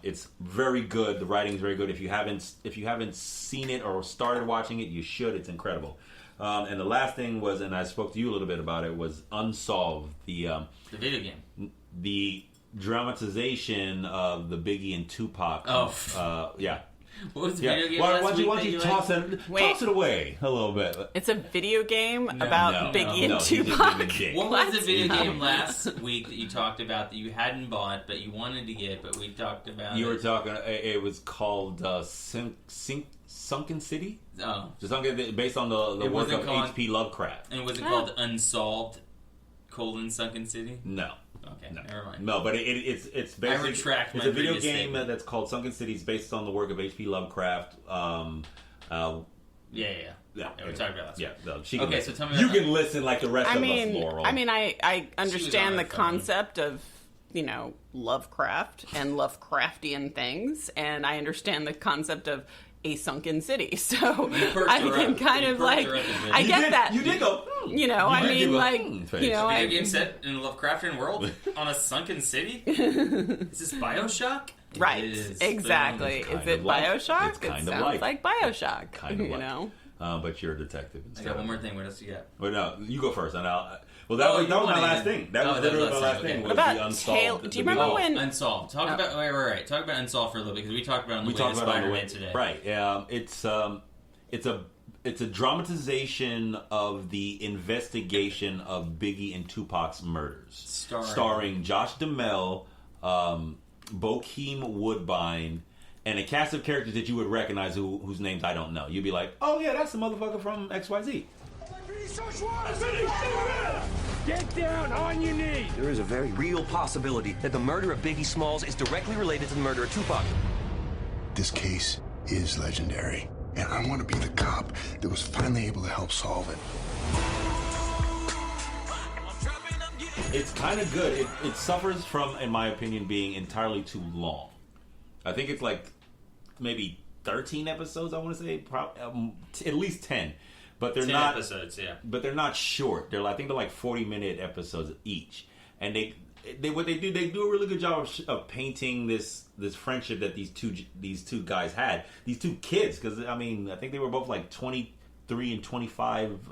It's very good. The writing is very good. If you haven't seen it or started watching it, you should. It's incredible. And the last thing was, and I spoke to you a little bit about it, was Unsolved, the video game, the dramatization of the Biggie and Tupac. Yeah. What was the video game Why last don't week you that toss liked? it away a little bit? It's a video game about Biggie and Tupac. What was the video game last week that you talked about that you hadn't bought but you wanted to get, but we talked about? You were talking. It was called Sunken City. Oh, based on the work of H.P. Lovecraft. And was it called Unsolved: Sunken City? No. Okay, never mind. No, but it's basically... I retract my It's a video previous game statement. that's called Sunken City. It's based on the work of H.P. Lovecraft. Yeah. We talked about that. Yeah. So tell me. You can listen like the rest of us, Laurel. I understand the concept of, Lovecraft and Lovecraftian things, and I understand the concept of a sunken city. So I can kind of I get that. You did go. A video game set in a Lovecraftian world on a sunken city. Is this BioShock? Right. Exactly. Is it BioShock? It's kind it of sounds like BioShock. Kind of but you're a detective instead. I got one more thing. What else you got? Well, no, you go first, and I'll. Well, that was my last thing. That was literally my last thing. Was the Unsolved. Do you remember when Unsolved? Talk about right. Talk about Unsolved for a little bit because we talked about it on the latest Spider-Man today. Right. It's a dramatization of the investigation of Biggie and Tupac's murders, starring Josh Duhamel, Bokeem Woodbine, and a cast of characters that you would recognize whose names I don't know. You'd be like, oh yeah, that's the motherfucker from XYZ. Get down on your knees! There is a very real possibility that the murder of Biggie Smalls is directly related to the murder of Tupac. This case is legendary, and I want to be the cop that was finally able to help solve it. It's kind of good. It suffers from, in my opinion, being entirely too long. I think it's like maybe 13 episodes, I want to say. At least 10. But they're 10 not episodes, yeah. But they're not short. I think they're like 40-minute episodes each. And they do a really good job of painting this friendship that these two guys had. These two kids, because I think they were both like 23 and 25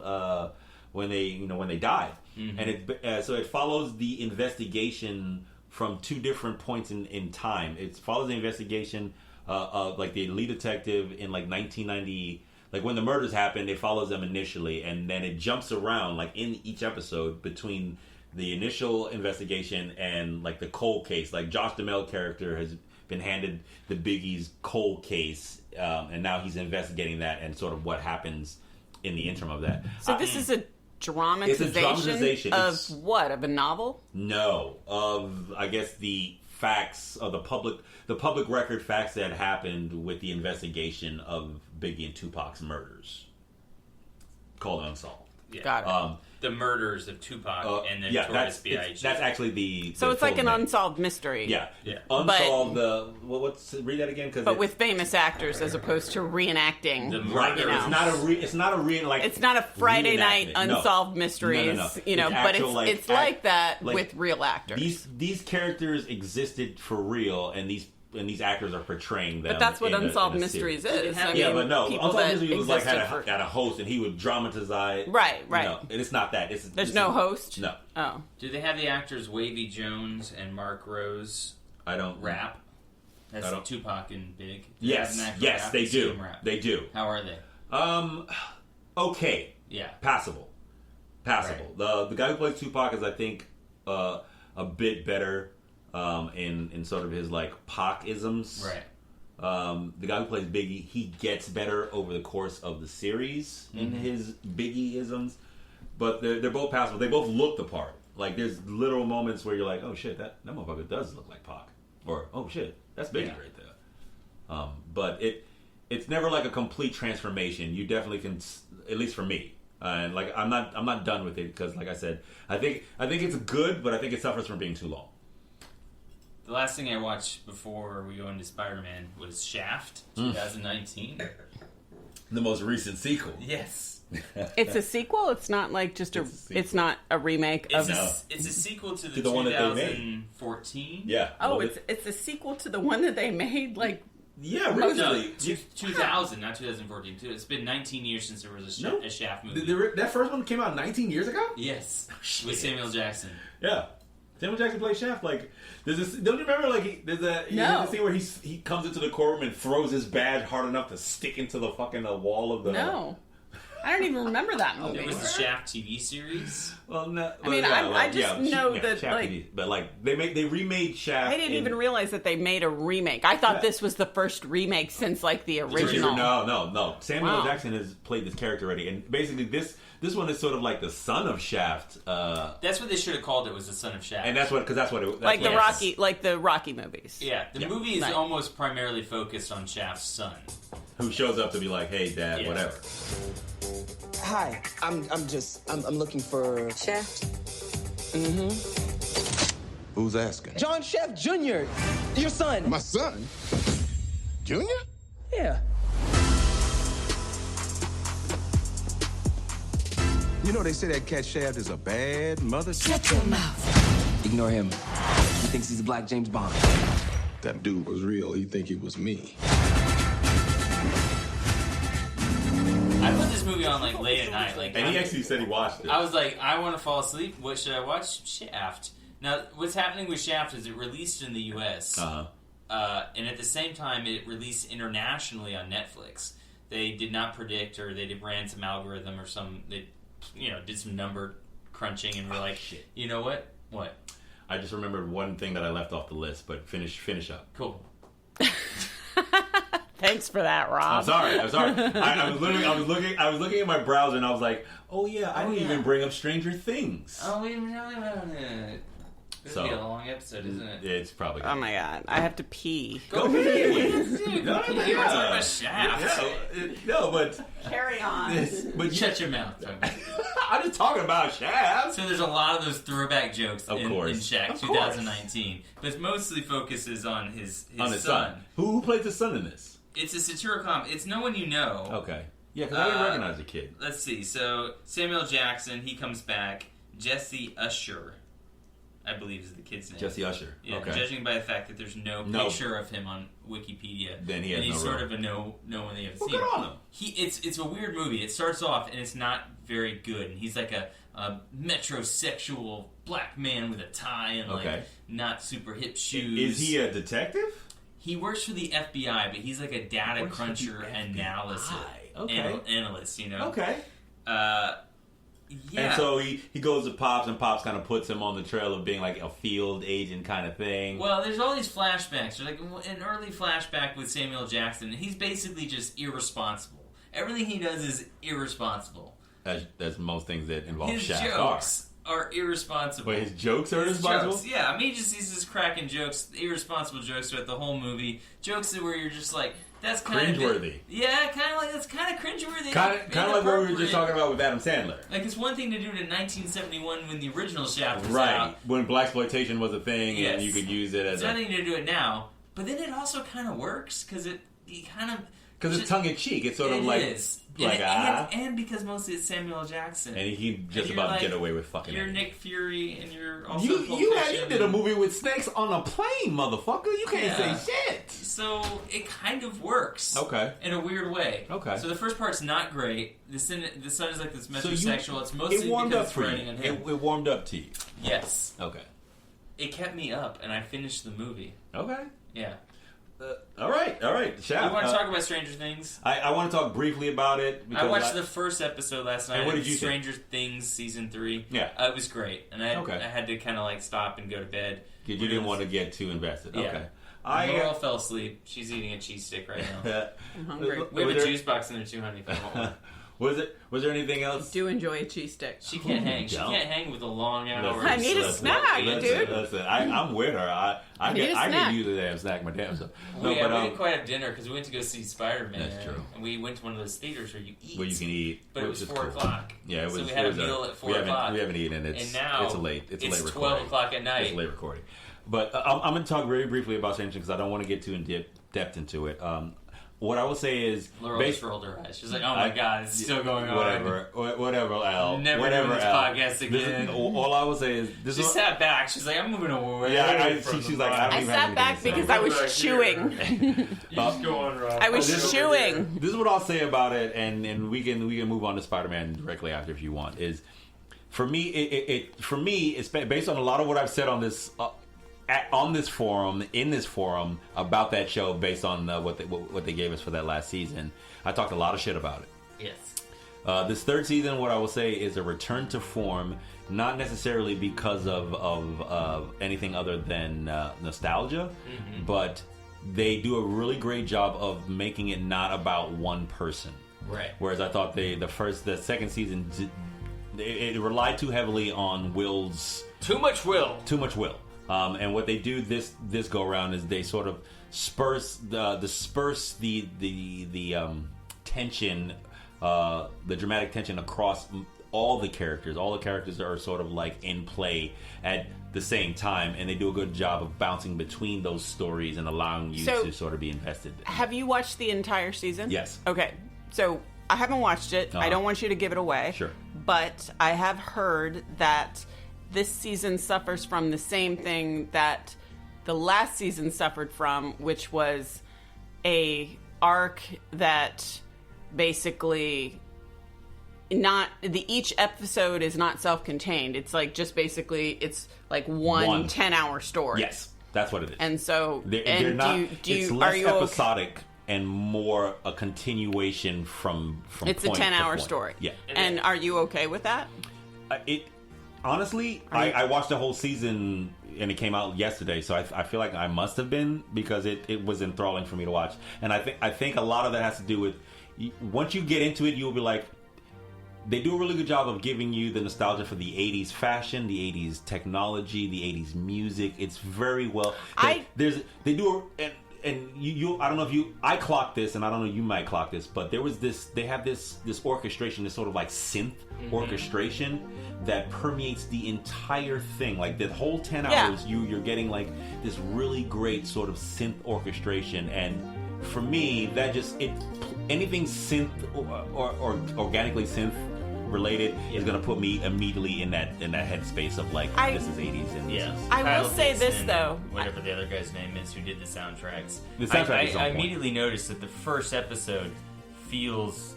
when they died. Mm-hmm. And so it follows the investigation from 2 different points in time. It follows the investigation of like the lead detective in like 1990. Like when the murders happened, it follows them initially, and then it jumps around like in each episode between the initial investigation and like the cold case. Like Josh Duhamel character has been handed the Biggie's cold case, and now he's investigating that and sort of what happens in the interim of that. So this is a dramatization, it's a dramatization of what? Of a novel? No, of I guess the facts of the public record facts that happened with the investigation of Biggie and Tupac's murders, called Unsolved. Yeah. Got it. The murders of Tupac and then Notorious B.I.G. That's actually the So it's like an name. unsolved mystery. Yeah. Unsolved. Read that again, but with famous actors as opposed to reenacting. Right. It's not It's not a Friday night unsolved mysteries. No. But it's like that with real actors. These characters existed for real, and these actors are portraying them. But that's what in Unsolved a Mysteries series. is. But no, Unsolved Mysteries was like had for... a host, and he would dramatize. Right. And it's not that. There's no host? No. Oh. Do they have the actors Wavy Jones and Mark Rose? I don't rap. That's Tupac and Big. Yes, they do. They do. How are they? Okay. Yeah. Passable. Right. The guy who plays Tupac is, I think, a bit better. In sort of his like Pac-isms. Right. The guy who plays Biggie, he gets better over the course of the series in his Biggie-isms. But they're both passable. They both look the part. Like there's literal moments where you're like, oh shit, that motherfucker does look like Pac. Or, oh shit, that's Biggie right there. But it's never like a complete transformation. You definitely can, at least for me, And like I'm not done with it because, like I said, I think it's good, but I think it suffers from being too long. The last thing I watched before we go into Spider-Man was Shaft, 2019. The most recent sequel. Yes. It's a sequel. It's not like just it's not a remake of. It's a sequel to the one that they made. 2014. Yeah. Oh, it's a sequel to the one that they made. Like yeah, really. 2000, not 2014. It's been 19 years since there was a Shaft movie. That first one came out 19 years ago. Yes, with Samuel Jackson. Yeah. Samuel Jackson plays Shaft. Like, there's this. Don't you remember? Like, there's a scene where he comes into the courtroom and throws his badge hard enough to stick into the fucking wall of the. No, I don't even remember that movie. It was the Shaft TV series. Well, no. I mean, I just know that Shaft like, TV, but like they remade Shaft. I didn't even realize that they made a remake. I thought this was the first remake since like the original. No. Samuel Jackson has played this character already, and basically this one is sort of like the son of Shaft. That's what they should have called it. Was the son of Shaft, and that's what it like the Rocky movies. Yeah, the movie is almost primarily focused on Shaft's son, who shows up to be like, "Hey, Dad, whatever." Hi, I'm looking for Shaft. Who's asking? John Shaft Jr., your son. My son? Junior? Yeah. You know they say that cat Shaft is a bad mother. Shut your mouth. Ignore him. He thinks he's a black James Bond. That dude was real. He'd think he was me. I put this movie on like late at night, like, and he actually said he watched it. I was like, I want to fall asleep. What should I watch? Shaft. Now, what's happening with Shaft is it released in the U.S. And at the same time, it released internationally on Netflix. They did not predict, or they ran some algorithm or some. They, did some number crunching and were like, shit. You know what? What? I just remembered one thing that I left off the list, but finish up. Cool. Thanks for that, Rob. I'm sorry. I was looking at my browser and I was like, oh yeah, I didn't even bring up Stranger Things. Oh, we didn't really about it. This will be a long episode, isn't it? It's probably. Oh my god, I have to pee. Go pee. No, you want to talk about Shaft? No, but carry on. But shut your mouth. I'm just talking about Shaft. So there's a lot of those throwback jokes in Shaft of 2019, but it mostly focuses on his son. Who plays his son in this? It's a satirical comedy. It's no one you know. Okay. Yeah, because I didn't recognize the kid. Let's see. So Samuel Jackson, he comes back. Jesse Usher, I believe is the kid's name. Jesse Usher. Yeah, okay. Judging by the fact that there's no picture of him on Wikipedia, then he's sort of a no one they haven't seen. Good on him. It's a weird movie. It starts off and it's not very good. And he's like a metrosexual black man with a tie and like not super hip shoes. Is he a detective? He works for the FBI, but he's like a data cruncher analyst. Analyst, Okay. Yeah. And so he goes to Pops, and Pops kind of puts him on the trail of being like a field agent kind of thing. Well, there's all these flashbacks. There's like an early flashback with Samuel Jackson, and he's basically just irresponsible. Everything he does is irresponsible. As most things that involve his Shaft jokes are irresponsible. Wait, his jokes are irresponsible? Jokes, yeah, I mean, he's just cracking jokes, irresponsible jokes throughout the whole movie. Jokes where you're just like, that's kind of cringeworthy. Yeah, kind of like that's kind of cringeworthy. Kind of like what we were just talking about with Adam Sandler. Like it's one thing to do it in 1971 when the original Shaft was out, when blaxploitation was a thing, and you could use it as. It's nothing to do it now, but then it also kind of works because it's tongue in cheek. It's sort of like is. Like and because mostly it's Samuel Jackson, and he can just about get away with fucking. You're Nick Fury, and you're also you did a movie with snakes on a plane, motherfucker. You can't say shit. So it kind of works, in a weird way. Okay. So the first part's not great. The son is like this metrosexual. It's mostly it warmed because up for it's you. on him. It warmed up to you. Yes. Okay. It kept me up, and I finished the movie. Okay. Yeah. All right. Shaft. You want to talk about Stranger Things? I want to talk briefly about it. I watched the first episode last night. And what did you Stranger Things season 3. Yeah, it was great, and I had to kind of like stop and go to bed. You didn't want to get too invested. Yeah. Okay. Laurel fell asleep. She's eating a cheese stick right now. I'm hungry. We have a juice box in there too, honey. If you want one. Was there anything else? I do enjoy a cheese stick. She can't hang. She can't hang with a long hour. I need a snack, dude. Listen, I'm with her. I can use a damn snack, my damn self. No, we didn't quite have dinner because we went to go see Spider-Man. That's true. And we went to one of those theaters where you eat. Where you can eat. But it was 4 o'clock. Yeah, it was. So we had a meal at 4 o'clock. We haven't eaten. And now it's late. It's late recording. 12 o'clock at night. It's late recording. But I'm going to talk very briefly about Stranger Things because I don't want to get too in depth into it. What I will say is, Laura just rolled her eyes. She's like, "Oh my god, it's still going on." Whatever, Al. Never whatever, doing this Al. podcast again. All I will say is, she sat back. She's like, "I'm moving away." Yeah, she's like, I sat back because I was chewing. I was chewing. This is what I'll say about it, and we can move on to Spider-Man directly after if you want. Is for me, it's based on a lot of what I've said on this. In this forum about that show based on what they gave us for that last season. I talked a lot of shit about it. Yes. This third season, what I will say is a return to form, not necessarily because of anything other than nostalgia, but they do a really great job of making it not about one person. Right. Whereas I thought the second season it relied too heavily on Will's too much will. And what they do this go around is they sort of disperse the tension, the dramatic tension across all the characters. All the characters are sort of like in play at the same time, and they do a good job of bouncing between those stories and allowing you to sort of be invested. Have you watched the entire season? Yes. Okay, so I haven't watched it. I don't want you to give it away. Sure. But I have heard that this season suffers from the same thing that the last season suffered from, which was a arc that basically each episode is not self-contained. It's like just basically it's like one 10-hour story. Yes, that's what it is. And so they're not. It's less are you episodic and more a continuation from. It's point a 10-hour to point. story. Yeah. And are you okay with that? Honestly, I watched the whole season and it came out yesterday, so I feel like I must have been because it was enthralling for me to watch. And I think a lot of that has to do with once you get into it, you'll be like, they do a really good job of giving you the nostalgia for the 80s fashion, the 80s technology, the 80s music. It's very well. And you I don't know if I clocked this, and I don't know, you might clock this, but they have this orchestration, this sort of like synth orchestration that permeates the entire thing. Like the whole 10 hours, you're getting like this really great sort of synth orchestration. And for me, that anything synth or organically synth related is going to put me immediately in that headspace of like this is 80s and I will say this though, whatever the other guy's name is who did the soundtracks. I immediately noticed that the first episode feels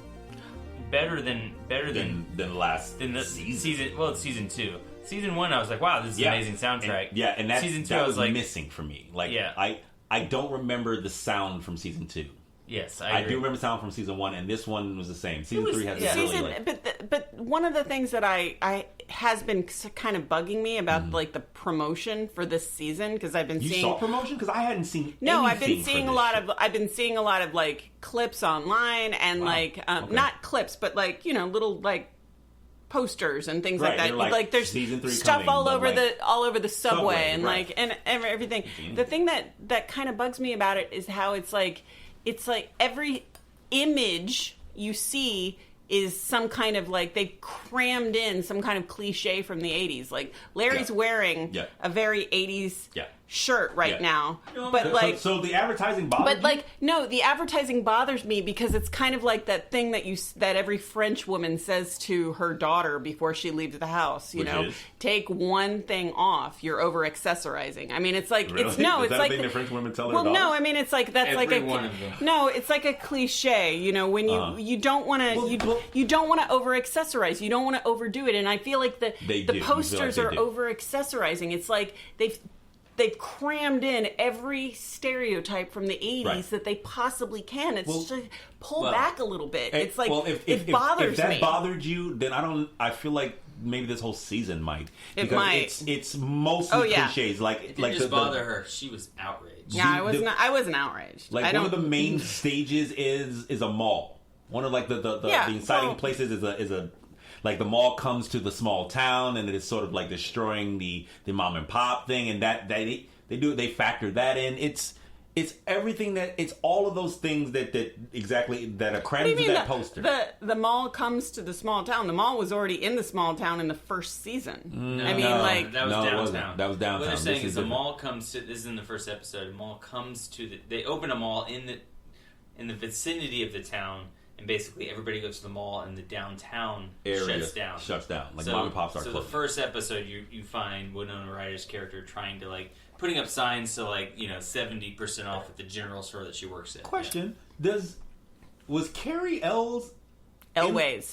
better than the last season. Well, it's season 2. Season 1, I was like, wow, this is an amazing soundtrack. And that season 2, that I was like missing for me. Like I don't remember the sound from season 2. Yes, I do remember sound from season 1, and this one was the same. Season 3 has really but one of the things that I has been kind of bugging me about like the promotion for this season, because I've been seeing saw promotion because I hadn't seen. I've been seeing a lot of like clips online and not clips, but like little like posters and things like that. Like there's stuff coming, all over the subway and like and everything. The thing that kind of bugs me about it is how it's like every image you see is some kind of like they crammed in some kind of cliche from the 80s. Like Larry's wearing a very 80s shirt now. But like so the advertising bothers But like no, the advertising bothers me because it's kind of like that thing that every French woman says to her daughter before she leaves the house, you know, take one thing off, you're over accessorizing. I mean, it's like really? it's no, Is it's that like a thing that French women tell their well, daughters? no, I mean it's like that's Every like a one of them. no, it's like a cliche, you know, when you don't want to you don't want to over accessorize, you don't want to overdo it, and I feel like the posters are over accessorizing. It's like they've crammed in every stereotype from the 80s that they possibly can. It's just pull back a little bit. It's like it bothers me. If that bothered you, then I feel like maybe this whole season might. It might. It's mostly cliches. Like it didn't just bother her. She was outraged. Yeah, I wasn't outraged. Like one of the main stages is a mall. One of like the inciting places is a like the mall comes to the small town, and it is sort of like destroying the mom and pop thing, and that they factor that in. It's everything it's all of those things that are crammed into that poster. The mall comes to the small town. The mall was already in the small town in the first season. That was downtown. That was downtown. What they're saying is the mall comes to. This is in the first episode. The mall comes to they open a mall in the vicinity of the town. And basically, everybody goes to the mall, and the downtown area shuts down. Like mom and pop start closing. The first episode, you find Winona Ryder's character trying to putting up signs to 70% off at the general store that she works at. Question: was Carrie Elways?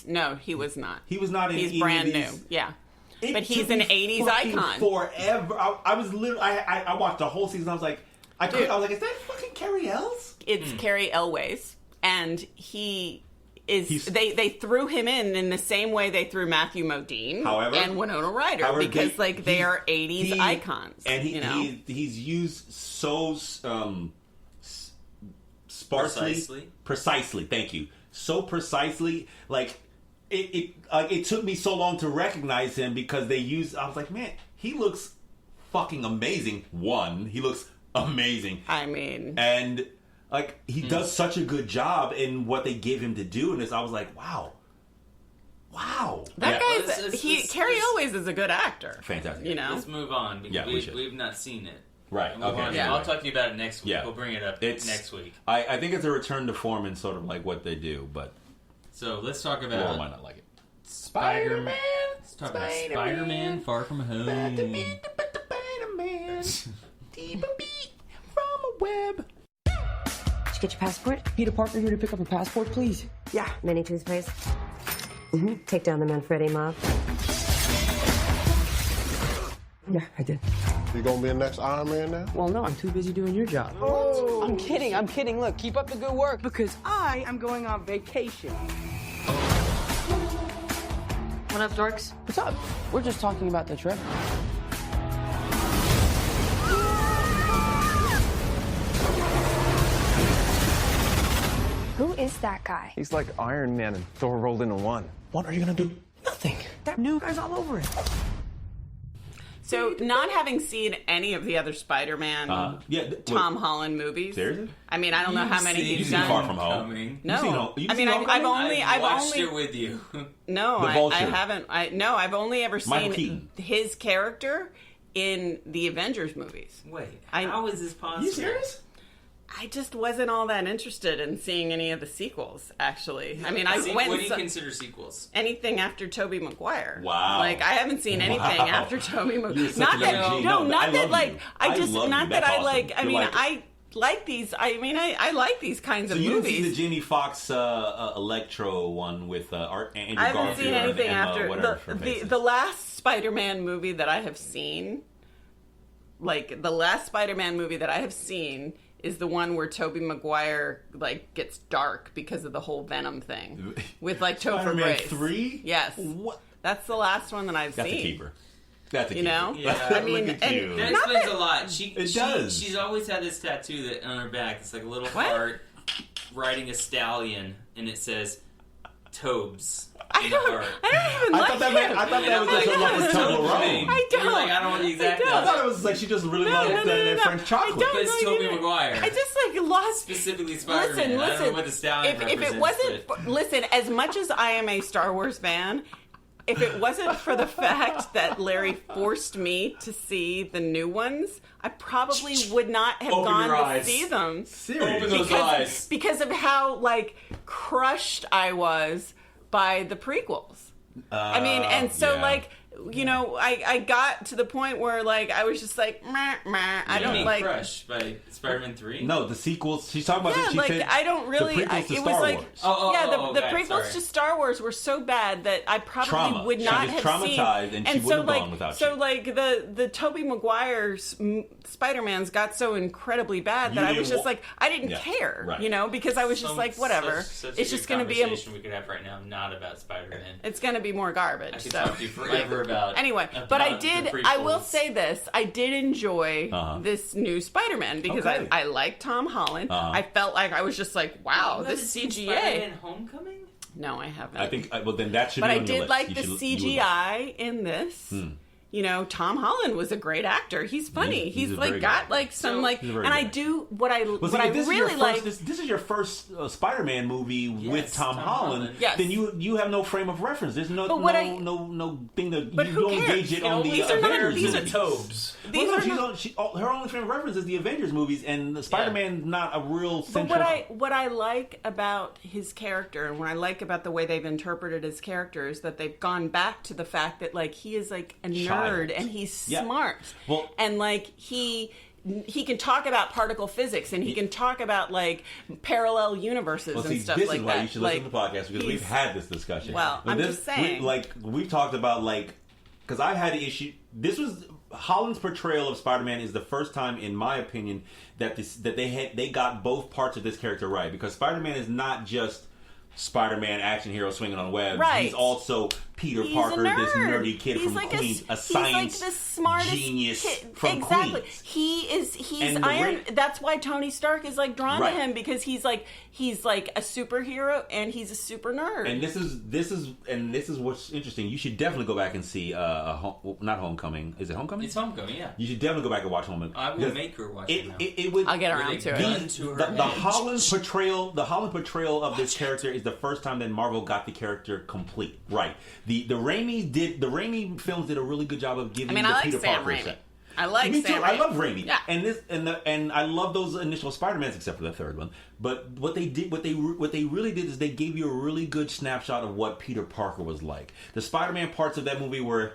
No, he was not. He was not in. He's brand new. Yeah. But he's an '80s icon. Forever. I was literally. I watched the whole season. I was like, I was like, is that fucking Carrie Ells? It's Carrie Elways. And he is. They threw him in the same way they threw Matthew Modine and Winona Ryder because they are '80s icons. And he's used so sparsely, precisely. Thank you. So precisely, it took me so long to recognize him because they used. I was like, man, he looks fucking amazing. He looks amazing. I mean, and. He does such a good job in what they give him to do in this. I was like, wow. That guy's... Carrie Elways is a good actor. Fantastic. Let's move on. Because we've not seen it. Right. Okay. I'll talk to you about it next week. We'll bring it up next week. I think it's a return to form in sort of like what they do, but... So, let's talk about... Laura might not like it. Spider-Man. Let's talk about Spider-Man Far From Home. Spider-Man. Deep a beat from a web. Did you get your passport? Peter Parker here to pick up a passport, please. Yeah. Mini toothpaste? Mm-hmm. Take down the Manfredi mob? Yeah, I did. You gonna be the next Iron Man now? Well, no, I'm too busy doing your job. Oh. I'm kidding. Look, keep up the good work because I am going on vacation. What up, dorks? What's up? We're just talking about the trip. Who is that guy? He's like Iron Man and Thor rolled into one. What are you gonna do? Nothing. That new guy's all over it. So, not having seen any of the other Spider-Man Tom Holland movies. Seriously? I mean, I don't know how many he's done. Far From Home. No. I've watched it with you. No, I haven't. I've only ever seen his character in the Avengers movies. Wait, how is this possible? Are you serious? I just wasn't all that interested in seeing any of the sequels, actually. I mean, what do you consider sequels? Anything after Tobey Maguire. Wow. I haven't seen anything after Tobey Maguire. I like these. I mean, I like these kinds of movies. So you didn't see the Jamie Foxx Electro one with Andrew Garfield? I haven't seen anything after the last Spider-Man movie that I have seen. The last Spider-Man movie that I have seen is the one where Tobey Maguire gets dark because of the whole Venom thing with Topher Grace. 3? Yes. What? That's the last one that I've seen. That's a keeper. That's a keeper. You know? Yeah. I mean, that explains a lot. Does. She's always had this tattoo on her back. It's like a little heart riding a stallion, and it says Tobes. I don't even I thought that was just her love for Toblerone. I don't. You're like, I don't want the exact. I thought it was like she just really loved that French chocolate. It's Tobey Maguire. I just lost. Specifically Spider-Man. I don't know what the stallion if it wasn't, listen, as much as I am a Star Wars fan, if it wasn't for the fact that Larry forced me to see the new ones, I probably would not have gone to see them. Seriously? Open those eyes. Because of how crushed I was by the prequels. I mean, and so I got to the point where I was just meh. I don't like crushed by Spider-Man 3. No, the sequels. She's talking about I don't really. The prequels to it Star was Wars. The prequels to Star Wars were so bad that I probably would not have traumatized, seen. and she wouldn't have gone without you. The Tobey Maguire's Spider-Mans got so incredibly bad that I was just I didn't care, right. because I was just whatever. Such it's just going to be a conversation we could have right now, not about Spider-Man. It's going to be more garbage. I could talk to you forever about. Anyway, about but I the did. prequels. I will say this: I did enjoy this new Spider-Man because Okay. I like Tom Holland. I felt like I was just like, wow, You this haven't seen CGA. Spider-Man Homecoming? No, I haven't. I think. Well, then that should But be I on your did list. like You the should- you would CGI in this. You know, Tom Holland was a great actor. He's funny. He's He's a like very got good like some like, He's a and very I good do what I Well, what see, I if this really is your like. first, this is your first Spider-Man movie with Tom Holland. Yes. Then you have no frame of reference. There's no But what no thing that But you who don't cares? engage it You know, on the these are not- Avengers. these are movies. Tobes. These Well, are no, not- her only frame of reference is the Avengers movies, and the Spider-Man's not a real central. But what I like about his character and what I like about the way they've interpreted his character is that they've gone back to the fact that like he is like a nerd Child. and he's Yeah. smart. Well, and like he can talk about particle physics and he can talk about like parallel universes Well, and see, stuff this like is why that. you should like, listen to the podcast because we've he's- had this discussion. Well, But I'm just saying. we've talked about because I've had the issue. This was Holland's portrayal of Spider-Man is the first time, in my opinion, that they got both parts of this character right, because Spider-Man is not just Spider-Man action hero swinging on webs. Right. He's also Peter He's Parker, a nerd. this nerdy kid He's from like Queens, a he's science like the smartest genius kid. from exactly. Queens. He's And the Iron. ra- That's why Tony Stark is like drawn Right. to him because he's like a superhero and he's a super nerd. And this is what's interesting. You should definitely go back and see not Homecoming. Is it Homecoming? It's Homecoming, yeah. You should definitely go back and watch Homecoming. I will Because make her watch it. it now. It would. I'll get around With to a it. gun to her The head. Holland portrayal of this character is the first time that Marvel got the character complete. Right. The Raimi films did a really good job of giving I mean, the I like Peter Sam Parker Raimi. set. I like Me Sam too. Raimi. I love Raimi. Yeah. And I love those initial Spider-Mans except for the third one. But what they really did is they gave you a really good snapshot of what Peter Parker was like. The Spider-Man parts of that movie were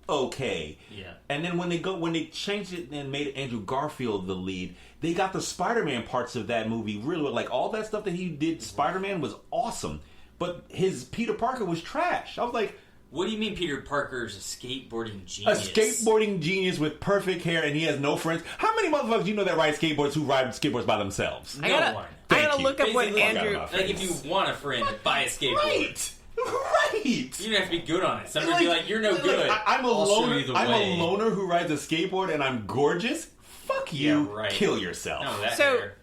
okay. Yeah. And then when they changed it and made Andrew Garfield the lead, they got the Spider-Man parts of that movie really like all that stuff that he did. Spider-Man was awesome, but his Peter Parker was trash. I was like, what do you mean Peter Parker's a skateboarding genius? a skateboarding genius with perfect hair and he has no friends? How many motherfuckers do you know that ride skateboards who ride skateboards by themselves? No one. I gotta look up what Basically, Andrew. Like if you want a friend, buy a skateboard. Right. You don't have to be good on it. Somebody be like, "You're no good." I'm a I'll show loner. you the I'm way. a loner who rides a skateboard and I'm gorgeous. Fuck you. Yeah, right. Kill yourself. No, that So- hair.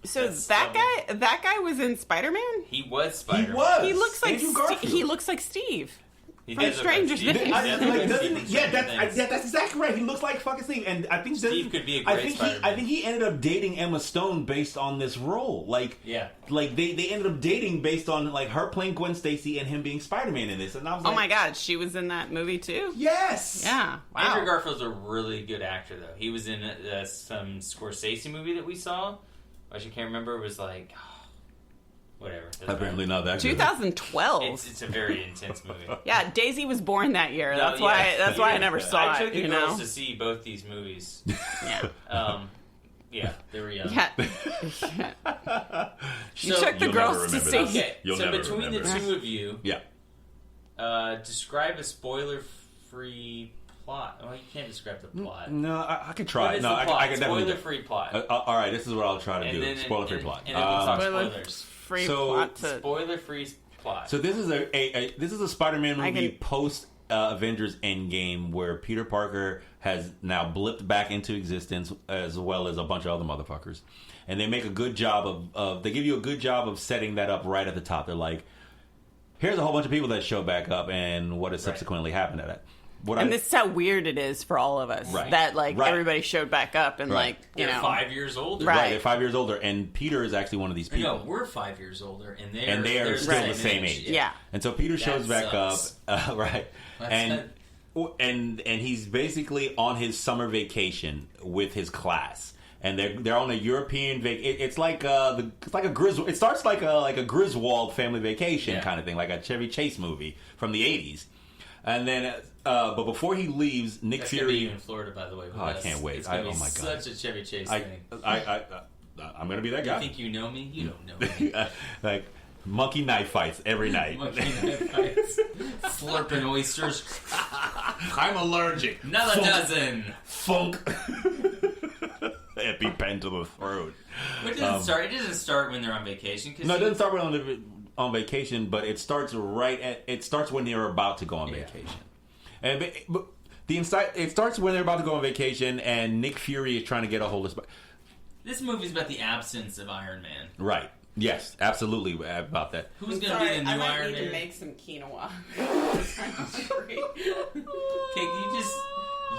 So That's that guy was in Spider-Man. He was Spider-Man. He was. He looks like Andrew Garfield. he looks like Steve. He From does look like Stranger Steve. Things. He does look like Steve from Stranger Things. That's exactly right. He looks like fucking Steve, and I think Steve could be a great I Spider-Man. think he ended up dating Emma Stone based on this role. Like, Yeah. like they ended up dating based on like her playing Gwen Stacy and him being Spider-Man in this. And I was like, Oh my God, she was in that movie too. yes, Yeah. Wow. Andrew Garfield's a really good actor, though. He was in some Scorsese movie that we saw, which I can't remember. It was like, whatever. Doesn't Apparently not that good. 2012. It's a very intense movie. Yeah, Daisy was born that year. No, That's yeah. why. That's why I never saw I it. took the You girls know. to see both these movies. Yeah. Yeah, they were young. Yeah. You So- took the You'll girls never to remember see. this. Okay, You'll so never between the remember. two of you, Yeah. describe a spoiler-free plot. Well, you can't describe the plot. No, I could try. What is No, the I plot? can definitely. Spoiler-free plot. All right, this is what I'll try to And do. then- Spoiler-free and- plot. and then we'll talk Spoiler spoilers. free So- plot to. Spoiler-free plot. So this is a Spider-Man I movie can- post Avengers Endgame where Peter Parker has now blipped back into existence as well as a bunch of other motherfuckers, and they make a good job of they give you a good job of setting that up right at the top. They're like, here's a whole bunch of people that show back up and what has subsequently happened to that. And this is how weird it is for all of us Right. that like Right. everybody showed back up and Right. like you They're know 5 years older. Right. They're 5 years older, and Peter is actually one of these people. No, we're 5 years older, and They are still the same age. Yeah. And so Peter shows That back sucks. up, right? That's And he's basically on his summer vacation with his class, and they're on a European vacation. It's like a Griswold. It starts like a Griswold family vacation kind of thing, like a Chevy Chase movie from the '80s. And then, but before he leaves, Nick That's Fury. gonna be you in Florida, by the way. Oh, I can't wait! It's gonna be oh my god! such a Chevy Chase I, thing. I'm gonna be that guy. You think you know me? You don't know me. Like monkey knife fights every night. Monkey knife fights. Slurping oysters. I'm allergic. Another dozen. Funk. EpiPen to the throat. It doesn't start. It doesn't start when they're on vacation. No, it doesn't start on vacation, but it starts it starts when they're about to go on vacation. But it starts when they're about to go on vacation, and Nick Fury is trying to get a hold of. This movie's about the absence of Iron Man. Right. Yes, absolutely about that. Who's going to be the new Iron Man? I might need to make some quinoa. Okay,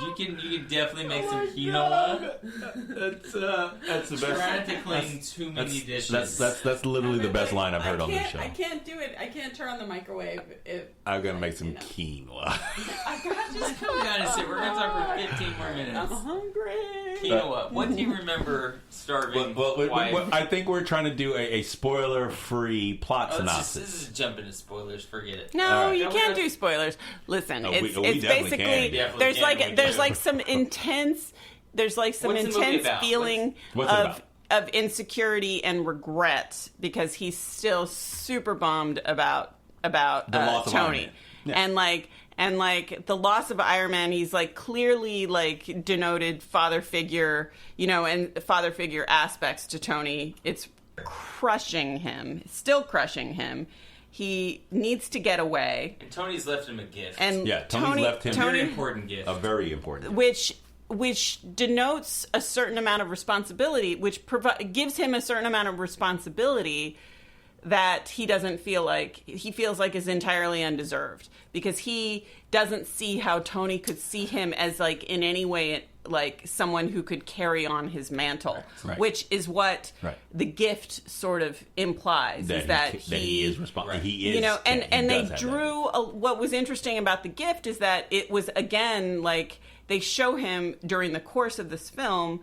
you can definitely make some quinoa. That's the best. Trying to claim too many dishes. That's literally the best line I've heard on this show. I can't do it. I can't turn on the microwave. I'm gonna make some quinoa. Just come down and sit. We're gonna talk for 15 more minutes. I'm hungry. Quinoa. What do you remember starving? Well, I think we're trying to do a spoiler-free plot synopsis. This is jumping to spoilers. Forget it. No, you can't do spoilers. Listen, it's basically there's like some intense feeling of insecurity and regret because he's still super bummed about Tony. Yeah. And the loss of Iron Man, he's like clearly like denoted father figure, and father figure aspects to Tony. It's crushing him, still crushing him. He needs to get away. And Tony's left him a gift. And Tony's left him a very important gift. A very important gift. Which denotes a certain amount of responsibility, which gives him a certain amount of responsibility that he doesn't feel like, he feels like is entirely undeserved. Because he doesn't see how Tony could see him as like in any way like someone who could carry on his mantle, which is what the gift sort of implies, that he is responsible. He is, and they drew what was interesting about the gift is that it was again like they show him during the course of this film,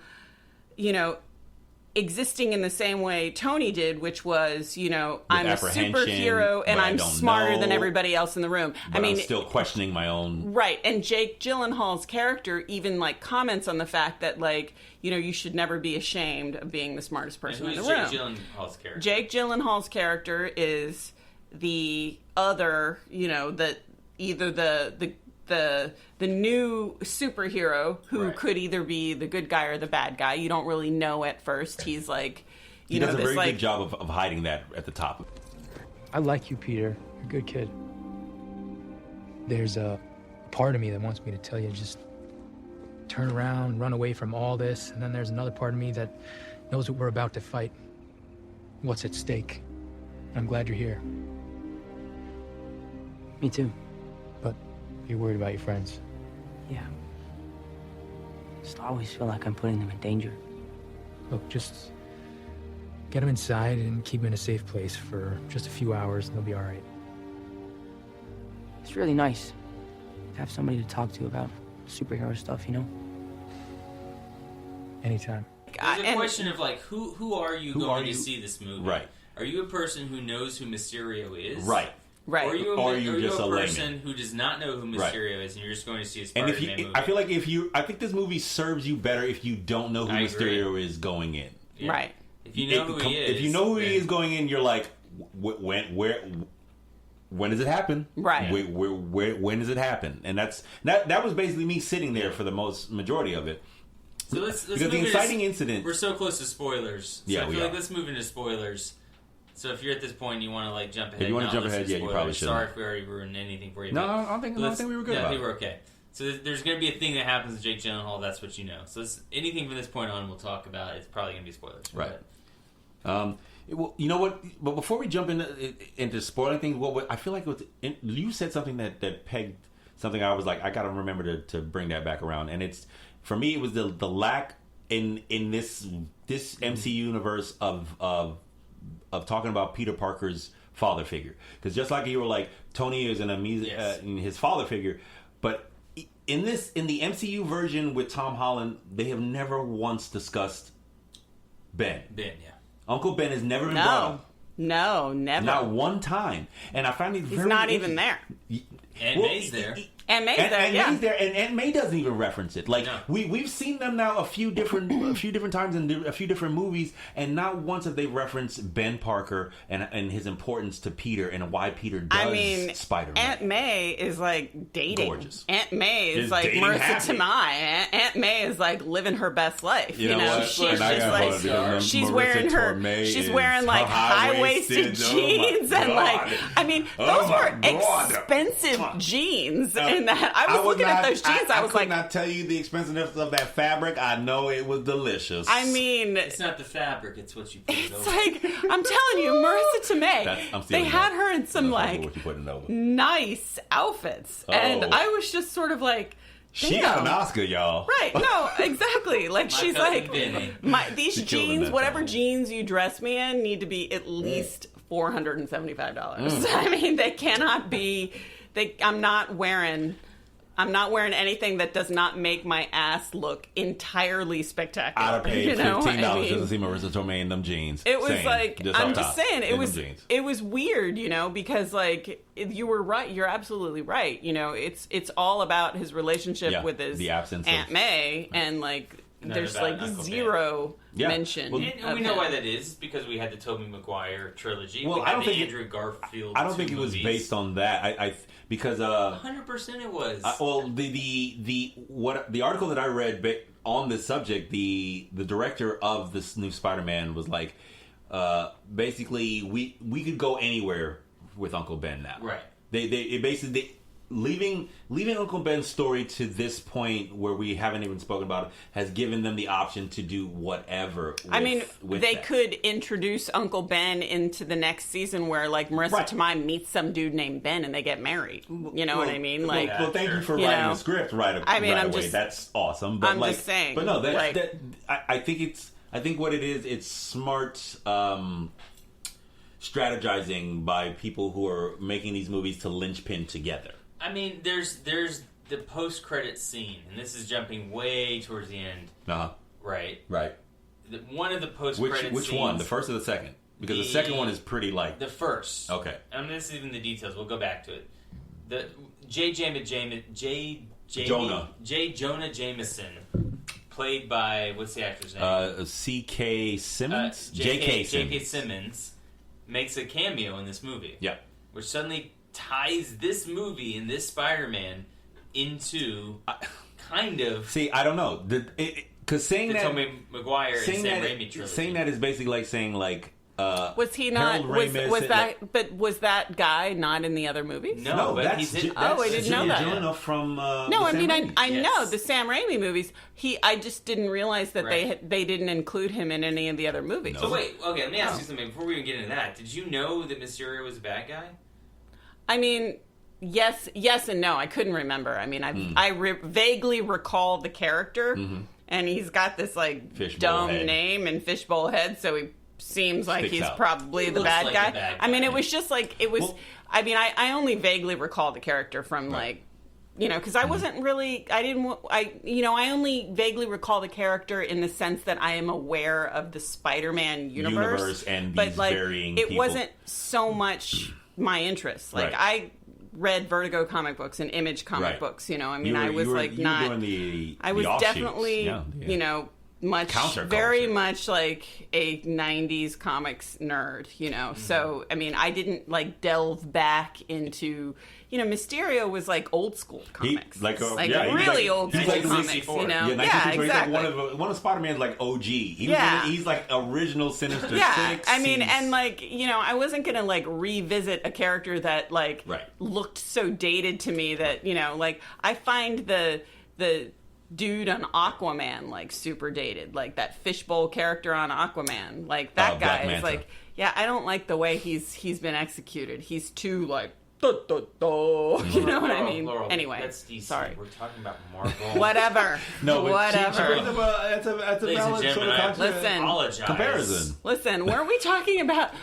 existing in the same way Tony did, which was, I'm a superhero and I'm smarter than everybody else in the room. But I'm still questioning my own. Right. And Jake Gyllenhaal's character even like comments on the fact that like, you should never be ashamed of being the smartest person in the room. Jake Gyllenhaal's character? Jake Gyllenhaal's character is the other, either the new superhero who could either be the good guy or the bad guy. You don't really know at first. He's like, he does a very good job of hiding that at the top. I like you, Peter. You're a good kid. There's a part of me that wants me to tell you just turn around, run away from all this, and then there's another part of me that knows what we're about to fight. What's at stake. I'm glad you're here. Me too. But you're worried about your friends. Yeah. Just always feel like I'm putting them in danger. Look, just get them inside and keep them in a safe place for just a few hours and they'll be all right. It's really nice to have somebody to talk to about superhero stuff, Anytime. There's a question of like, who are you going to see this movie? Right. Are you a person who knows who Mysterio is? Right. Right. Or are you just a person who does not know who Mysterio is, and you're just going to see a Spider-Man movie? I feel like I think this movie serves you better if you don't know who Mysterio is going in. Yeah. Right. If you know who he is, if you know who he is going in, you're like, when does it happen? Right. When does it happen? And that was basically me sitting there for the majority of it. So let's because the inciting incident. We're so close to spoilers. So I feel like let's move into spoilers. So if you're at this point and you want to like jump ahead, if you want to jump ahead, you probably should. Sorry if we already ruined anything for you. No, I don't think we were good. I think we're okay. So there's going to be a thing that happens to Jake Gyllenhaal. That's what you know. So anything from this point on, we'll talk about. It's probably going to be spoilers. Right. Well, you know what? But before we jump into spoiling things, I feel like you said something that pegged something. I was like, I got to remember to bring that back around. And it's for me, it was the lack in this MCU universe of talking about Peter Parker's father figure, because just like you were like Tony is in his father figure, but in the MCU version with Tom Holland, they have never once discussed Ben. Uncle Ben has never been brought up. No, never. Not one time. And I find it very He's not even there. And May's there. And May's there, May's there, and Aunt May doesn't even reference it. Like we've seen them now a few different times in a few different movies, and not once have they referenced Ben Parker and his importance to Peter and why Peter does Spider-Man. Aunt May is like dating. Gorgeous. Aunt May is like Marissa Tomei. Aunt May is like living her best life. You know she's just like she's wearing like high-waisted jeans and like those were expensive jeans. in that. I was looking at those jeans. I was could like, not tell you the expensiveness of that fabric. I know it was delicious. I mean, it's not the fabric; it's what you put it over. it's like I'm telling you, Marissa Tomei. They had her in some like nice outfits, and I was just sort of like. Damn. She got an Oscar, y'all. Right? No, exactly. Like she's like, these jeans, whatever jeans you dress me in, need to be at least $475. I mean, they cannot be. I'm not wearing anything that does not make my ass look entirely spectacular. I'd have paid $15 just to see Marissa Tomei in them jeans. It was I'm just saying, it was weird, because like you were right, you're absolutely right. It's all about his relationship with his Aunt May, and like there's like zero mention. Well, and we know why that is, because we had the Tobey Maguire trilogy. Well, I don't think Andrew Garfield. I don't think it was based on that. Because 100% it was. Well, the article that I read on this subject, the director of this new Spider-Man was like, basically we could go anywhere with Uncle Ben now. Right. They basically leaving Uncle Ben's story to this point where we haven't even spoken about it has given them the option to do whatever. They could introduce Uncle Ben into the next season where like Marissa Tomei meets some dude named Ben and they get married. You know what I mean? Like, well, thank you for writing the script right away. That's awesome. But I'm just saying. But no, I think what it is, it's smart strategizing by people who are making these movies to linchpin together. I mean, there's the post-credit scene, and this is jumping way towards the end. Right. One of the post-credit scenes. Which one? The first or the second? Because the second one is pretty light. The first. Okay. And this is even the details. We'll go back to it. The J. Jonah Jameson, played by, what's the actor's name? C.K. Simmons? J.K. Simmons makes a cameo in this movie. Yeah. Which suddenly ties this movie and this Spider-Man into kind of... See, I don't know. Because saying that... Tobey Maguire and Sam Raimi trilogy. Saying that is basically like saying like... was he not? Was that guy not in the other movies? No, but he's in. I didn't know that. Jonah from I know the Sam Raimi movies. I just didn't realize that they didn't include him in any of the other movies. No. So wait, okay, let me ask you something before we even get into that. Did you know that Mysterio was a bad guy? I mean, yes and no. I couldn't remember. I mean, I vaguely recall the character, and he's got this like dumb name and fishbowl head, so he seems like he's probably the bad guy. I mean, it was just like it was. Well, I mean, I only vaguely recall the character from like, because I wasn't really. I only vaguely recall the character in the sense that I am aware of the Spider-Man universe and these but like varying it people. Wasn't so much my interest. Like I read Vertigo comic books and Image comic books. I mean, I was not. I was definitely very much like a 90s comics nerd, So, I mean, I didn't like delve back into, Mysterio was like old school comics. Really old school comics, Yeah, exactly. One of Spider-Man's like OG. He's like original Sinister Six. I mean, and like, I wasn't going to like revisit a character that like looked so dated to me that, like I find the dude on Aquaman like super dated, like that fishbowl character on Aquaman, like that guy is like, I don't like the way he's been executed. He's too like you know what I mean? Laurel, anyway, that's DC. Sorry, we're talking about Marvel. Whatever. Whatever. That's a valid sort of comparison. Listen, were we talking about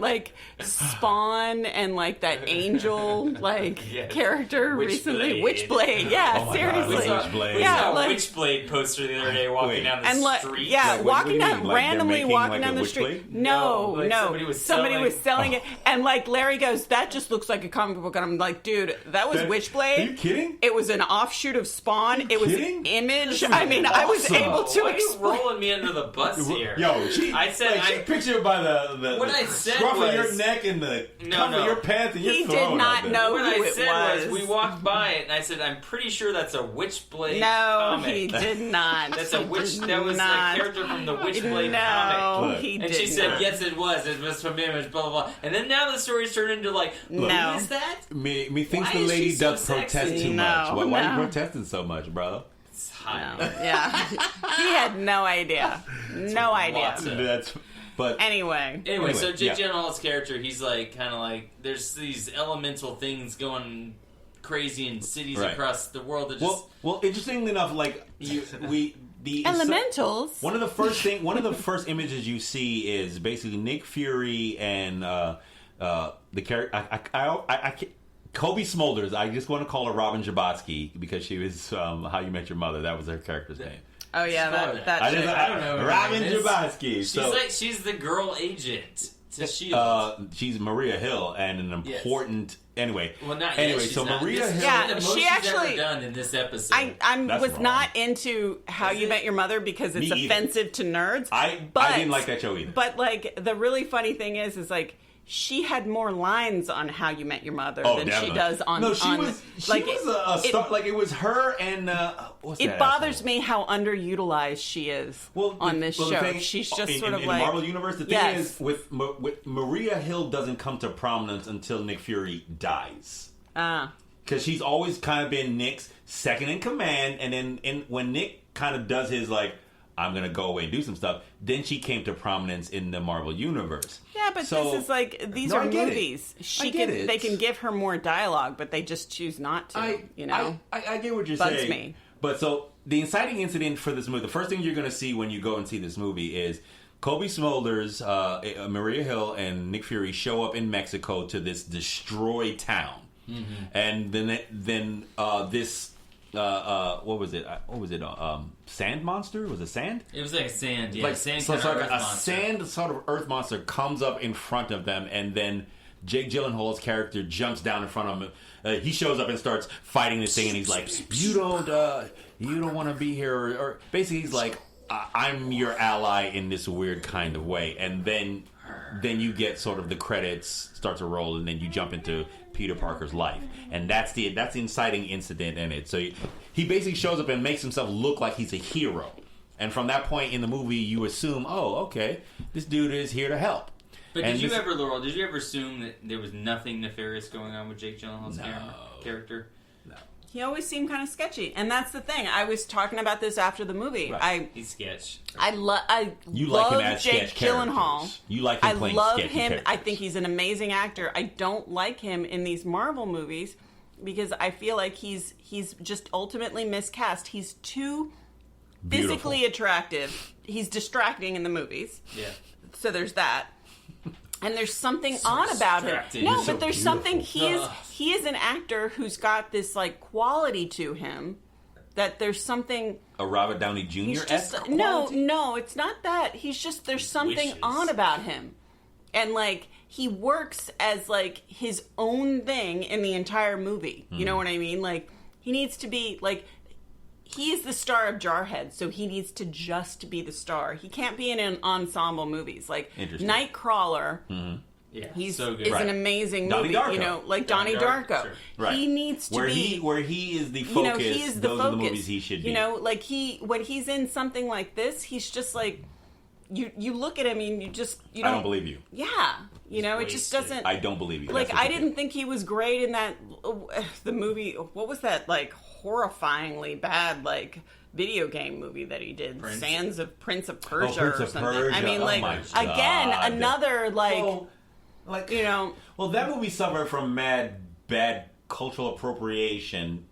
like Spawn and like that angel like character recently? Witchblade. Yeah, seriously. Witchblade poster the other day walking down the street. Yeah, walking down randomly walking down the street. No. Somebody was selling it, and like Larry goes, "That just looks like a comic book," and I'm like, "Dude, that was Witchblade." Are you kidding? It was an offshoot of Spawn. It was an Image. I mean, I was able to explain. Rolling me under the bus here. I said she pictured it by the scruff of your neck and the cuff of your pants and your throat. He did not know what who I said was. We walked by it and I said, "I'm pretty sure that's a Witchblade comic." No, he did not. That's a witch. That was a character from the Witchblade comic. He did and she said, "Yes, it was. It was from Image." Blah blah blah. And then now the story's turned into like No. Is that? Me thinks Why the is lady she so does protest sexy? too No, much. Why are no. you protesting so much, bro? It's hot. Yeah. He had no idea. No idea. But Anyway, so Jake yeah. Gyllenhaal's character, he's like kind of like there's these elemental things going crazy in cities Right. across the world that just Well, interestingly enough, like the elementals. One of the first images you see is basically Nick Fury and the character. I can't, Kobe Smulders. I just want to call her Robin Jabotsky because she was How You Met Your Mother. That was her character's name. Oh yeah, that I don't know. Her Robin name is. Jabotsky. She's the girl agent to S.H.I.E.L.D. She's Maria Hill and an important. Anyway, Well, not anyway. yet. So She's not. Maria This Hill. is Yeah, the most she she's actually- ever done in this episode. I That's was wrong. not into How You Met Your Mother because it's Me either. offensive to nerds. I didn't like that show either. But like the really funny thing is like she had more lines on How You Met Your Mother than definitely. she does on. No, she on, was like a star. Like it was her and what's that It bothers asshole? me how underutilized she is on this the show. thing- She's just in, sort of in like the Marvel universe. The thing Yes. is, with Maria Hill doesn't come to prominence until Nick Fury dies. Because she's always kind of been Nick's second in command, and then when Nick kind of does his like, I'm gonna go away and do some stuff, then she came to prominence in the Marvel universe. Yeah, but So- this is like these No, are I get it. movies. I get it. They can give her more dialogue, but they just choose not to. I get what you're Bugs saying. me. But so the inciting incident for this movie, the first thing you're going to see when you go and see this movie is Kobe Smulders, Maria Hill, and Nick Fury show up in Mexico to this destroyed town, and then this. What was it? Sand monster? Was it sand? It was like sand, yeah. Like, Sand so kind of it's like earth a monster. sand sort of earth monster comes up in front of them, and then Jake Gyllenhaal's character jumps down in front of him. He shows up and starts fighting this thing, and he's like, "You don't want to be here," or basically he's like, "I'm your ally in this weird kind of way," and then you get sort of the credits start to roll, and then you jump into Peter Parker's life, and that's the inciting incident in it. So he basically shows up and makes himself look like he's a hero, and from that point in the movie, you assume, oh, okay, this dude is here to help. But And did you this- ever, Laurel, did you ever assume that there was nothing nefarious going on with Jake Gyllenhaal's character? No. He always seemed kind of sketchy, and that's the thing. I was talking about this after the movie. Right. He's sketch. I You like him love as Jake sketch Gyllenhaal. characters. You like him I playing love sketchy him. characters. I think he's an amazing actor. I don't like him in these Marvel movies because I feel like he's just ultimately miscast. He's too physically Beautiful. attractive. He's distracting in the movies. Yeah. So there's that. And there's something odd about him. distracting. No, He's but so there's beautiful. something he is an actor who's got this like quality to him that there's something A Robert Downey Jr. he's just no, it's not that. He's just there's something wishes. on about him. And like he works as like his own thing in the entire movie. You know what I mean? Like he needs to be like he's the star of Jarhead, so he needs to just be the star. He can't be in an ensemble movies. Like Interesting. Nightcrawler, Yeah, he's so good. is an amazing Donnie movie. Darko. You know, like Donnie Darko. sure. Right. He needs to where be he is the focus. you know, he is the those focus. are the movies he should be. You know, like when he's in something like this, he's just like you look at him and you I don't believe you. Yeah, you know, it just doesn't. I don't believe you. Like That's what I you didn't think he was great in that the movie. What was that like horrifyingly bad like video game movie that he did? Prince? Sands of Prince of Persia Prince or of something. Persia. I mean, Oh like my again, God. another like Well, like you know. Well, that movie suffered from bad cultural appropriation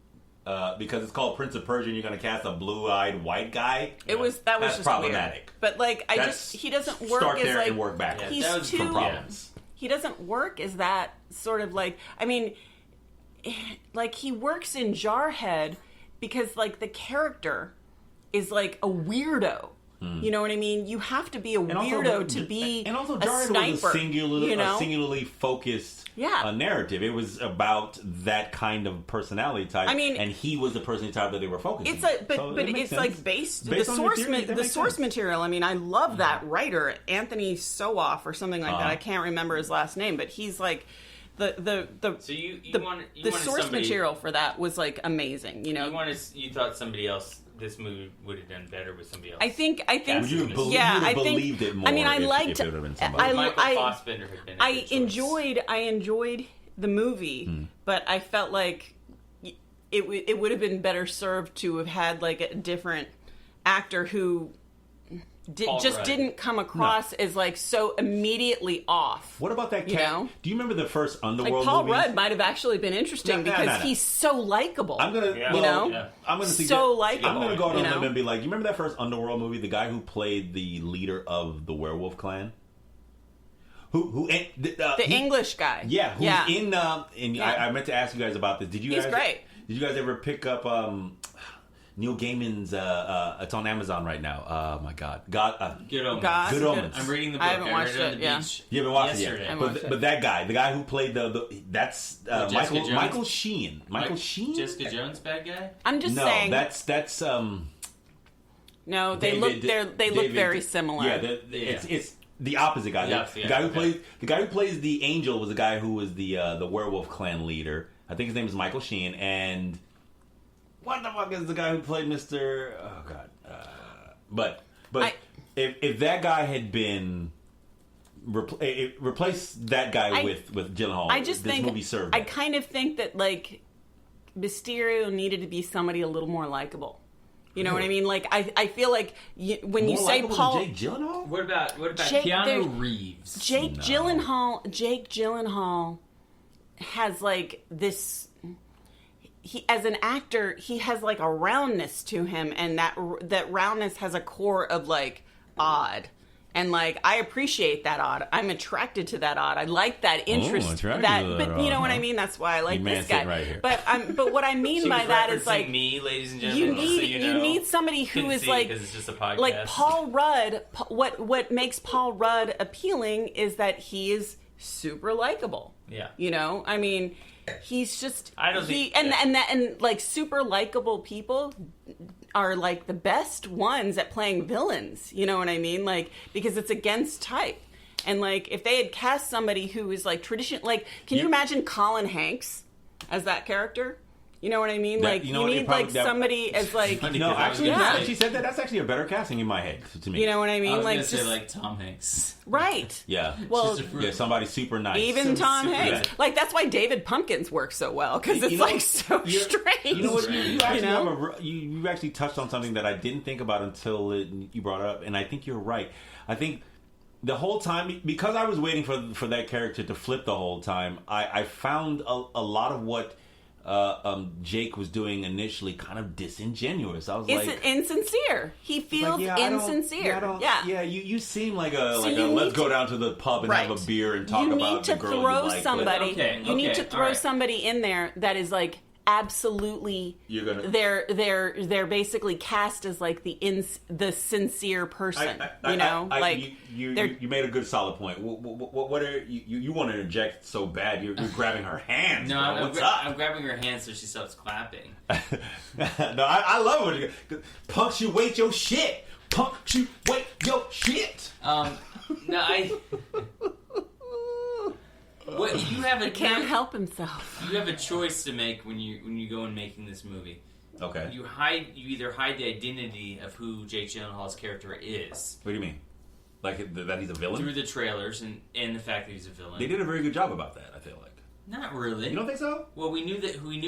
because it's called Prince of Persia, and you're going to cast a blue-eyed white guy. That was That's just problematic. Weird. But like I That's- he doesn't work start as there like and work back. Yeah, he's that was too for problems. He doesn't work as that sort of like I mean like he works in Jarhead because like the character is like a weirdo. You know what I mean? You have to be a weirdo to be and also a Jarhead sniper. was you know? a singularly focused Yeah. narrative. It was about that kind of personality type. I mean, and he was the personality type that they were focusing. It's a, but So but it makes it's sense. like based Based the on your source theory, that the makes source sense. material. I mean, I love that writer Anthony Sowoff or something like that. I can't remember his last name, but he's like the So you the wanted source somebody, material for that was like amazing. You know, you thought somebody else. This movie would have done better with somebody else. I think. Would you have believed, yeah, you would I have think. believed it more I mean, I if liked. it would have been somebody. Michael Fassbender had been a I good choice. enjoyed the movie, but I felt like it would have been better served to have had like a different actor who didn't come across as like so immediately off. What about that cat? You know? Do you remember the first Underworld like Paul movies? Rudd might have actually been interesting because he's so likable. I'm gonna, I'm gonna suggest, so likable. I'm gonna go on a limb and be like, you remember that first Underworld movie? The guy who played the leader of the werewolf clan, the English guy, who's in. I meant to ask you guys about this. He's great. Did you guys ever pick up Neil Gaiman's? It's on Amazon right now. Oh my God, Good Omens. Good Omens. I'm reading the book. I haven't watched read it on it. the Yeah, beach you haven't watched yesterday. it yet. But that guy, the guy who played that's Michael Sheen. Michael Sheen. Jessica Jones, bad guy. I'm just saying. That's No, they look very similar. Yeah, it's the opposite guy. The guy who plays the angel was the guy who was the werewolf clan leader. I think his name is Michael Sheen. And what the fuck is the guy who played Mr. Oh God. But if that guy had been replace that guy with Gyllenhaal, I just think movie served. I kind of think that like Mysterio needed to be somebody a little more likable. You know what I mean? Like I feel like when more you say Paul, Jake Gyllenhaal. What about Keanu Reeves? Jake Gyllenhaal has like this. He, as an actor, he has like a roundness to him, and that roundness has a core of like odd. And like I appreciate that odd. I'm attracted to that odd. I like that interest. But you know what I mean. That's why I like this guy. Right here. But what I mean by that is like me, ladies and gentlemen. You need somebody who is like it's just a podcast. Like Paul Rudd. What makes Paul Rudd appealing is that he is super likable. Yeah. You know, I mean, he's just and like super likable people are like the best ones at playing villains, you know what I mean? Like, because it's against type. And like, if they had cast somebody who is like tradition, like, can you imagine Colin Hanks as that character? You know what I mean? Like, you need like somebody as like... No, actually, now that she said that, that's actually a better casting in my head to me. You know what I mean? I was like, gonna say like Tom Hanks. Right. Yeah. Well, somebody super nice. Even Tom Hanks. Yeah. Like, that's why David Pumpkins works so well, because it's like so strange. You know what? You actually touched on something that I didn't think about until you brought it up, and I think you're right. I think the whole time, because I was waiting for that character to flip the whole time, I found a lot of what Jake was doing initially kind of disingenuous. I was it's insincere. He feels insincere. Yeah, you seem like let's go down to the pub and have a beer and talk about the girl you like. You need to throw somebody in there that is like absolutely. They're basically cast as like the sincere person. You made a good solid point. What are you want to interject so bad? You're grabbing her hands. No, I'm grabbing her hands so she stops clapping. No, I love it. Punctuate your shit. Punctuate your shit. What you have he can't help himself. You have a choice to make when you go and making this movie. Okay. You either hide the identity of who Jake Gyllenhaal's character is. What do you mean? Like that he's a villain? Through the trailers and the fact that he's a villain. They did a very good job about that, I feel like. Not really. You don't think so? Well, we knew who we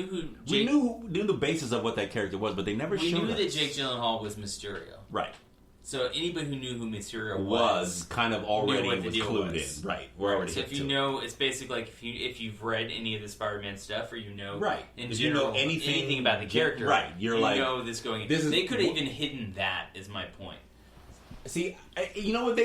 knew the basis of what that character was, but they never showed us. We knew that Jake Gyllenhaal was Mysterio. Right. So anybody who knew who Mysterio was kind of already was clued in. Right. We're already so if you know, it's basically like if you've read any of the Spider-Man stuff, or you know, right, in if general, you know anything about the character, right, you know this going. They could have even hidden that. Is my point. See, you know what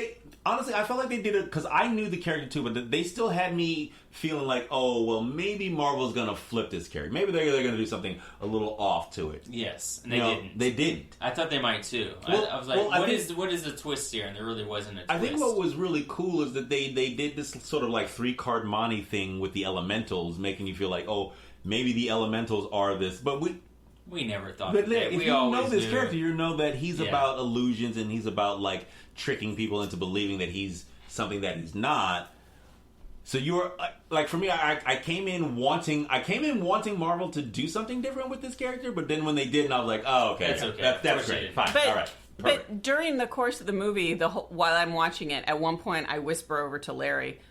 honestly, I felt like they did it because I knew the character too, but they still had me feeling like, oh, well, maybe Marvel's going to flip this character. Maybe they're going to do something a little off to it. Yes, and they didn't. They didn't. I thought they might too. Well, I was like, what is the twist here? And there really wasn't a twist. I think what was really cool is that they did this sort of like 3-card Monty thing with the elementals, making you feel like, oh, maybe the elementals are this. But we never thought that. But if you know this character, you know that he's about illusions and he's about like tricking people into believing that he's something that he's not. So you were like, for me, I came in wanting Marvel to do something different with this character, but then when they didn't, I was like, oh, okay, that's okay. That's great, fine, all right. Perfect. But during the course of the movie, while I'm watching it, at one point I whisper over to Larry,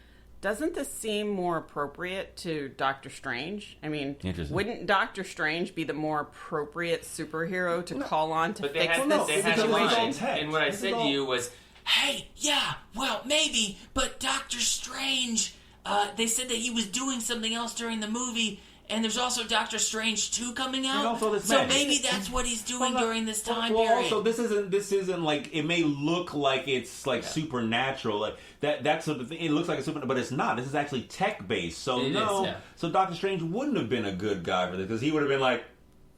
Doesn't this seem more appropriate to Doctor Strange? I mean, wouldn't Doctor Strange be the more appropriate superhero to call on to fix this situation? And what I said to you was, hey, yeah, well, maybe, but Doctor Strange, they said that he was doing something else during the movie, and there's also Doctor Strange 2 coming out, also this so match. maybe that's what he's doing during this time period. Also, this isn't like, it may look like it's like supernatural, like that's sort of thing. It looks like a super, but it's not. This is actually tech based. So so Doctor Strange wouldn't have been a good guy for this because he would have been like,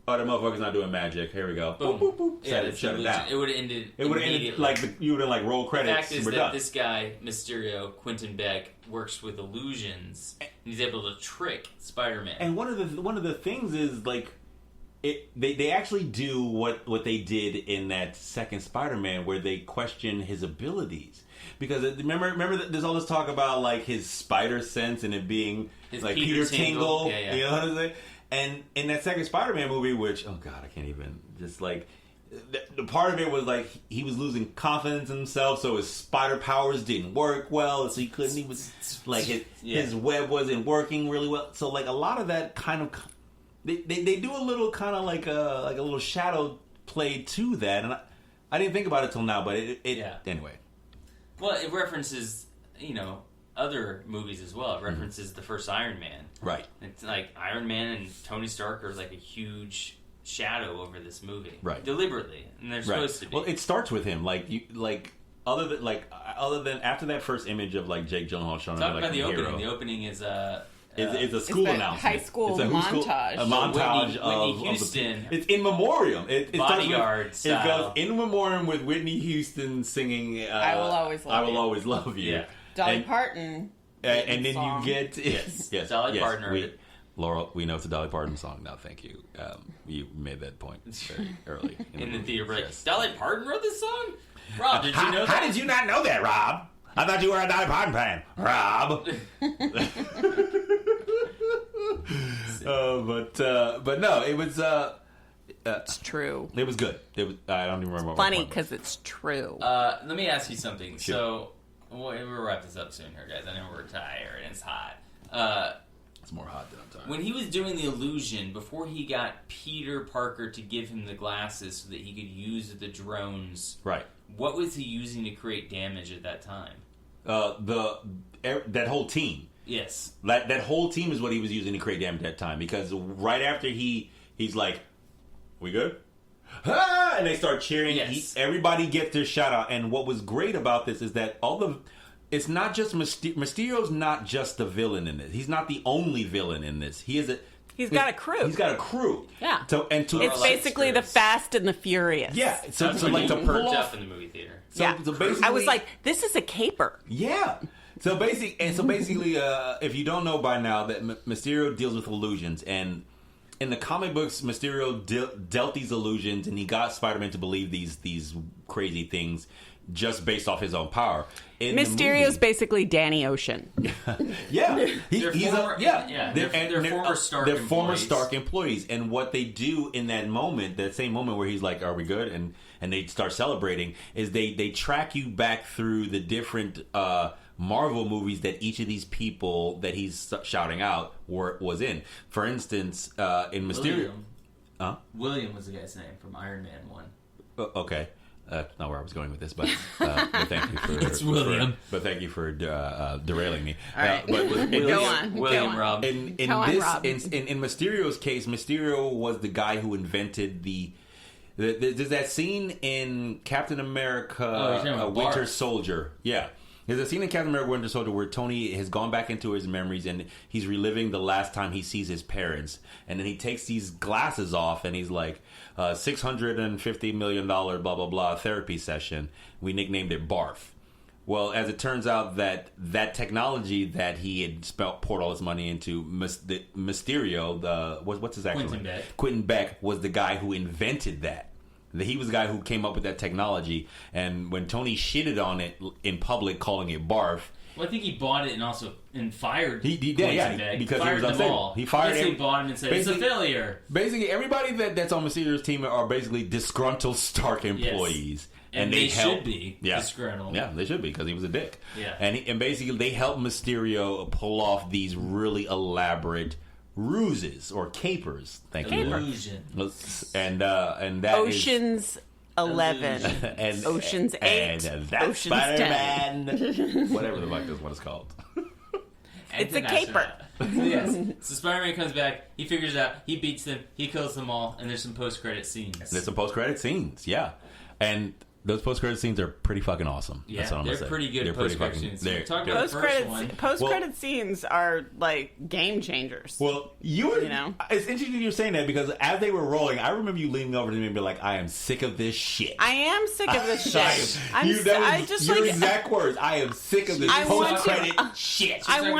oh, the motherfucker's not doing magic. Here we go. Boom, boom, boom. Shut it down. It would have ended. It would have ended like you would have like roll credits. The fact is we're that done. this guy Mysterio, Quentin Beck, works with illusions, and he's able to trick Spider-Man. And one of the things is like, they actually do what they did in that second Spider-Man where they question his abilities. Because remember that there's all this talk about like his spider sense and it being His like Peter Tingle. Yeah. You know what I'm saying? And in that second Spider-Man movie, which I can't even just like the part of it was like he was losing confidence in himself, so his spider powers didn't work well, so he couldn't even like his web wasn't working really well. So like a lot of that kind of they do a little kind of like a little shadow play to that, and I didn't think about it till now, but it anyway. Well, it references, other movies as well. It references the first Iron Man. Right. It's like Iron Man and Tony Stark are like a huge shadow over this movie. Right. Deliberately. And they're supposed to be. Well, it starts with him. Other than after that first image of like Jake Gyllenhaal showing up Talk like about the opening. hero. The opening is it's a school announcement. High school montage. A montage of Whitney Houston. It's in memoriam. It Bodyguard style. It goes in memoriam with Whitney Houston singing I Will Always Love You. Yeah. Dolly Parton. And then song. you get yes, Dolly Parton. Laurel, we know it's a Dolly Parton song now. Thank you. You made that point very early in the theater. Yes. Dolly Parton wrote this song. Rob, did you know that? How did you not know that, Rob? I thought you were a Dolly Parton fan, Rob. But no, it was. It's true. It was good. I don't even remember. Funny because it's true. Let me ask you something. Sure. So we'll wrap this up soon here, guys. I know we're tired and it's hot. It's more hot than I'm tired. When he was doing the illusion, before he got Peter Parker to give him the glasses so that he could use the drones, right? What was he using to create damage at that time? That whole team. Yes. That whole team is what he was using to create damage at that time. Because right after he's like, we good? Ah! And they start cheering. Yes. Everybody gets their shout out. And what was great about this is that it's not just Mysterio's not just the villain in this. He's not the only villain in this. He's got a crew. He's got a crew. Yeah. It's basically the Fast and the Furious. Yeah. So like to pull off in the movie theater. So basically, I was like, this is a caper. Yeah. So basically, if you don't know by now, that Mysterio deals with illusions, and in the comic books, Mysterio dealt these illusions, and he got Spider-Man to believe these crazy things just based off his own power. Mysterio's basically Danny Ocean. Yeah, they're former Stark. They're former Stark employees, and what they do in that moment, that same moment where he's like, "Are we good?" and they start celebrating, is they track you back through the different Marvel movies that each of these people that he's shouting out was in. For instance, in Mysterio, William was the guy's name from Iron Man 1. Okay. Not where I was going with this, but thank you for it's William. But thank you for derailing me. All right, go on, William Rob. In Mysterio's case, Mysterio was the guy who invented there's that scene in Captain America: Winter Soldier. Yeah. There's a scene in Captain America: Winter Soldier where Tony has gone back into his memories and he's reliving the last time he sees his parents. And then he takes these glasses off and he's like, $650 million blah, blah, blah therapy session. We nicknamed it BARF. Well, as it turns out that technology that he had poured all his money into, Mysterio, what's his actual name? Quentin Beck was the guy who invented that. He was the guy who came up with that technology, and when Tony shitted on it in public, calling it BARF. Well, I think he bought it and fired. He because fired he was unstable. He fired. He bought him and said it's a failure. Basically, everybody that's on Mysterio's team are basically disgruntled Stark employees. Yes. And they should be Yeah, disgruntled. yeah, they should be because he was a dick. Yeah. And basically they help Mysterio pull off these really elaborate ruses or capers. Thank you. Illusions. And that Ocean's 11, and Ocean's 8, and that's Ocean's Spider-Man. 10. Whatever the fuck this one is called. It's a caper. Yes. So Spider-Man comes back. He figures it out. He beats them. He kills them all. And there's some post-credit scenes. There's some post-credit scenes, yeah. And those post-credit scenes are pretty fucking awesome. Yeah, That's what I'm they're gonna say. pretty good They're pretty post-credit fucking- scenes. they're- Talk they're- about the first one. Post-credit scenes are like game changers. Well, you know, it's interesting you're saying that because as they were rolling, I remember you leaning over to me and be like, "I am sick of this shit." I am sick of this I shit. am- I just your like exact words. I am sick of this I want post-credit to- shit. I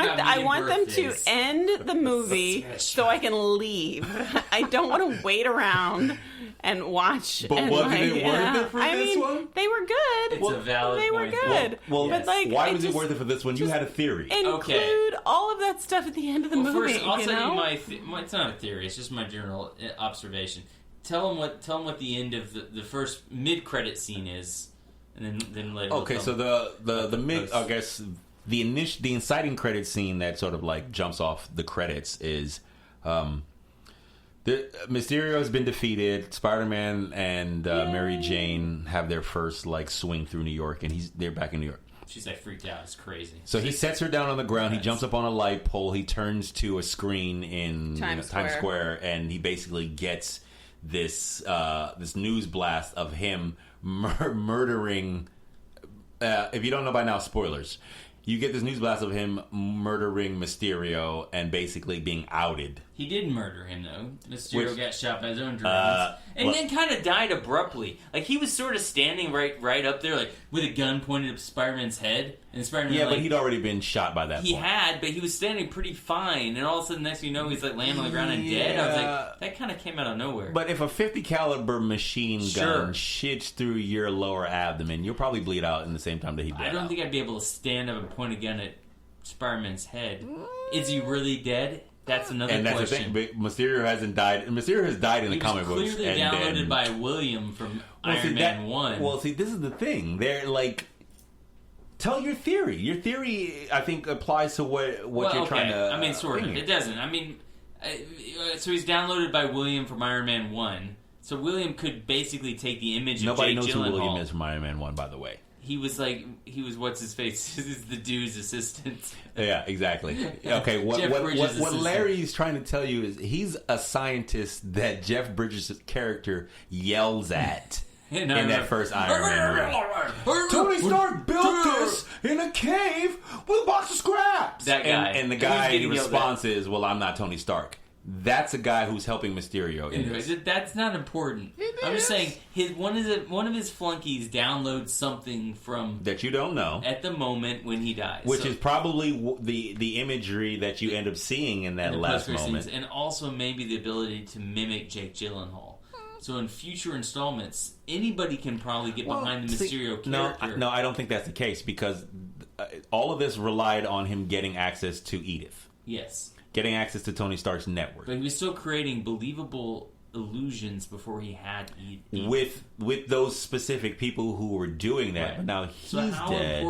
want them to end the movie so I can leave. I don't want to wait around and watch. But and wasn't like, it worth it for I this mean, one? They were good. It's a valid They were point. good. Well, but like, why I was it just worth it for this one? You had a theory. Include all of that stuff at the end of the movie. First, I'll you tell know? you it's not a theory. It's just my general observation. Tell them what the end of the first mid-credit scene is, and then later. Okay, we'll so tell the mid, I guess the inciting credit scene that sort of like jumps off the credits is Mysterio has been defeated. Spider-Man and Mary Jane have their first like swing through New York, and they're back in New York. She's like freaked out. It's crazy. So he sets her down on the ground. He jumps up on a light pole. He turns to a screen in Times Times Square, and he basically gets this this news blast of him murdering. If you don't know by now, spoilers. You get this news blast of him murdering Mysterio and basically being outed. He did murder him, though. Mysterio got shot by his own Uh, drones. And then kind of died abruptly. Like, he was sort of standing right up there, like, with a gun pointed at Spider-Man's head. And Spider-Man, Yeah, like, but he'd already been shot by that he point. had, but he was standing pretty fine. And all of a sudden, next thing you know, he's, like, laying on the ground and dead. I was like, that kind of came out of nowhere. But if a 50 caliber machine gun shits through your lower abdomen, you'll probably bleed out in the same time that he bled I don't out. think I'd be able to stand up and point a gun at Spider-Man's head. Is he really dead? That's another And that's question. the thing. But Mysterio hasn't died. Mysterio has died in the comic books. Clearly and downloaded then- by William from Well, Iron see, Man 1. Well, see, this is the thing. They're like, tell your theory. Your theory, I think, applies to what you're trying to. I mean, sort of. bring It here. doesn't. I mean, so he's downloaded by William from Iron Man 1. So William could basically take the image Nobody of knows Jake who Gyllenhaal. William is from Iron Man 1, by the way. He was what's his face? This is the dude's assistant. Yeah, exactly. Okay, what Jeff Bridges' what assistant. Larry's trying to tell you is he's a scientist that Jeff Bridges' character yells at in that first Iron Man movie. Tony Stark built this in a cave with a box of scraps. That guy. And the And he's guy getting yelled response is, "Well, I'm not Tony Stark." That's a guy who's helping Mysterio. In Anyways, this. that's not important. I'm just saying one of his flunkies downloads something from that you don't know at the moment when he dies, which So- is probably the imagery that you end up seeing in that in the last post-credit moment. scenes, and also maybe the ability to mimic Jake Gyllenhaal. So in future installments, anybody can probably get behind the Mysterio character. No, I don't think that's the case because all of this relied on him getting access to Edith. Yes. Getting access to Tony Stark's network. But he was still creating believable illusions before he had With those specific people who were doing that, Right. but now he's so how dead.